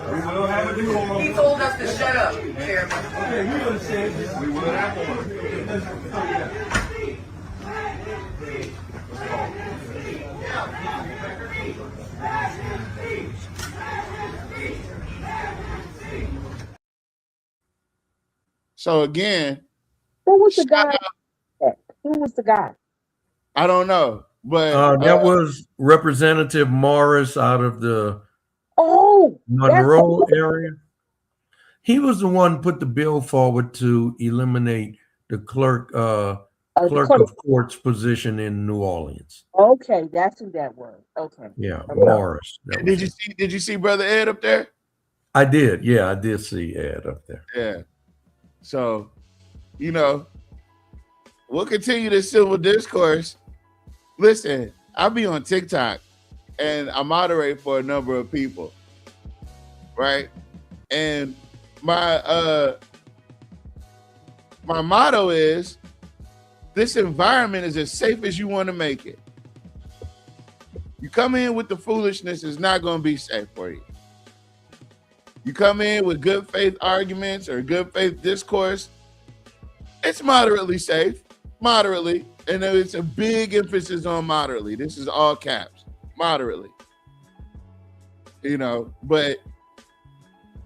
We will have a decorum. He told us to shut up, Chairman. Okay, we understand. We will have order. So again, who was the guy? Who was the guy? I don't know, but that was Representative Morris out of the Monroe area. He was the one who put the bill forward to eliminate the clerk of court's position in New Orleans. Okay, that's who that was. Okay. Yeah, Morris. Did you see Brother Ed up there? I did. Yeah, I did see Ed up there. Yeah. So, we'll continue this civil discourse. Listen, I'll be on TikTok and I moderate for a number of people, right? And my motto is, this environment is as safe as you want to make it. You come in with the foolishness, it's not going to be safe for you. You come in with good faith arguments or good faith discourse, it's moderately safe, moderately. And it's a big emphasis on moderately. This is all caps, moderately. But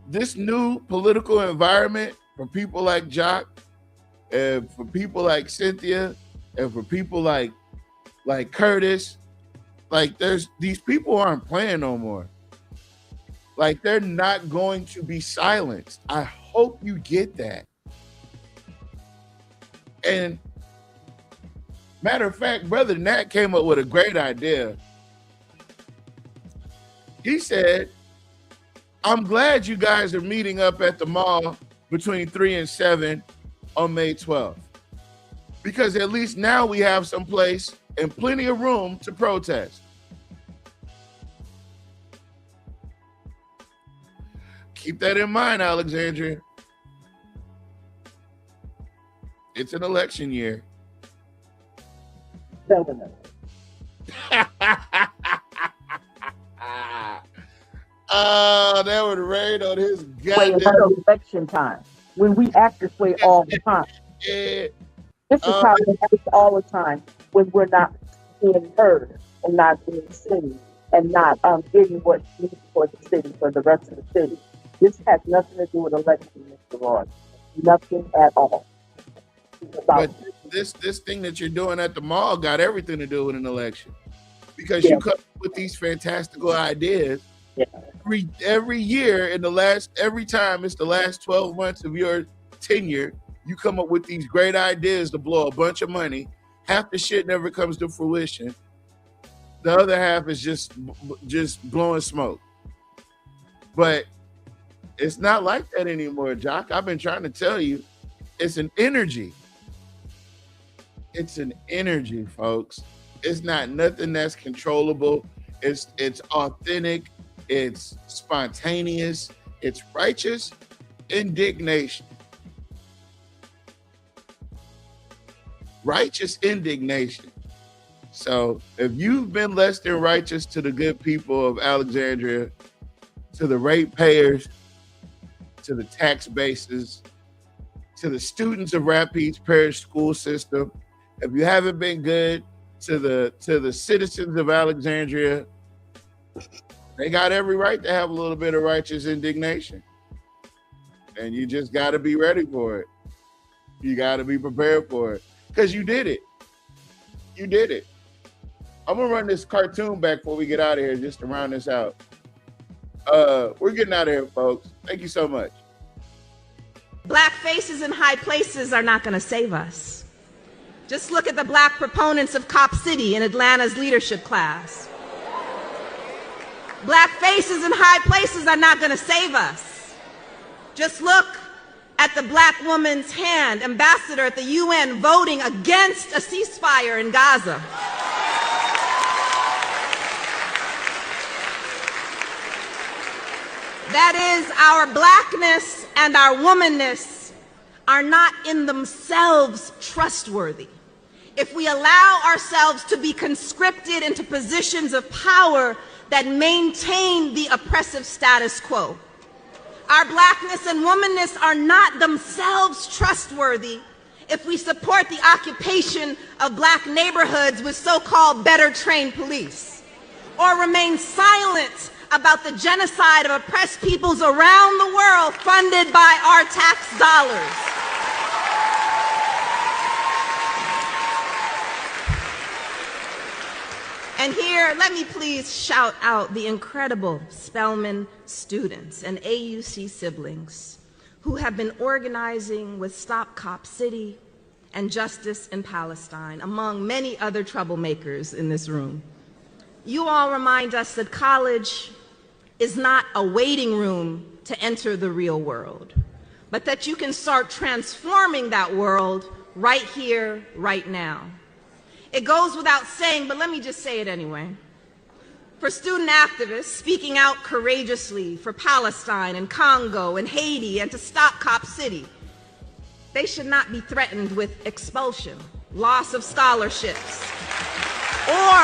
this new political environment for people like Jock, and for people like Cynthia, and for people like Curtis, these people aren't playing no more. They're not going to be silenced. I hope you get that. And matter of fact, Brother Nat came up with a great idea. He said, I'm glad you guys are meeting up at the mall between 3 and 7 on May 12th. Because at least now we have some place and plenty of room to protest. Keep that in mind, Alexandria. It's an election year. That would rain on his Way goddamn. at election time when we act this way all the time. Yeah. This is how we act all the time when we're not being heard and not being seen and not getting what's needed for the city, for the rest of the city. This has nothing to do with election, Mr. Lord. Nothing at all. But this thing that you're doing at the mall got everything to do with an election, because you come up with these fantastical ideas every year. Every time it's the last 12 months of your tenure, you come up with these great ideas to blow a bunch of money. Half the shit never comes to fruition. The other half is just blowing smoke. But it's not like that anymore, Jock. I've been trying to tell you, it's an energy. It's an energy, folks. It's not nothing that's controllable. It's authentic. It's spontaneous. It's righteous indignation. Righteous indignation. So if you've been less than righteous to the good people of Alexandria, to the ratepayers, to the tax bases, to the students of Rapides Parish School System, if you haven't been good to the citizens of Alexandria, they got every right to have a little bit of righteous indignation. And you just got to be ready for it. You got to be prepared for it, because you did it. You did it. I'm going to run this cartoon back before we get out of here, just to round this out. We're getting out of here, folks. Thank you so much. Black faces in high places are not going to save us. Just look at the black proponents of Cop City in Atlanta's leadership class. Black faces in high places are not going to save us. Just look at the black woman's hand, ambassador at the UN, voting against a ceasefire in Gaza. That is, our blackness and our womanness are not in themselves trustworthy. If we allow ourselves to be conscripted into positions of power that maintain the oppressive status quo, our blackness and womanness are not themselves trustworthy if we support the occupation of black neighborhoods with so-called better trained police, or remain silent about the genocide of oppressed peoples around the world funded by our tax dollars. And here, let me please shout out the incredible Spelman students and AUC siblings who have been organizing with Stop Cop City and Justice in Palestine, among many other troublemakers in this room. You all remind us that college is not a waiting room to enter the real world, but that you can start transforming that world right here, right now. It goes without saying, but let me just say it anyway. For student activists speaking out courageously for Palestine and Congo and Haiti and to stop Cop City, they should not be threatened with expulsion, loss of scholarships, or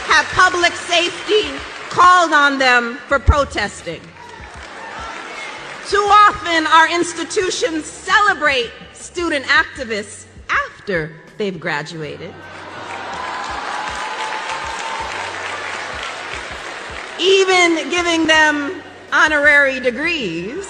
have public safety called on them for protesting. Too often, our institutions celebrate student activists after they've graduated, even giving them honorary degrees.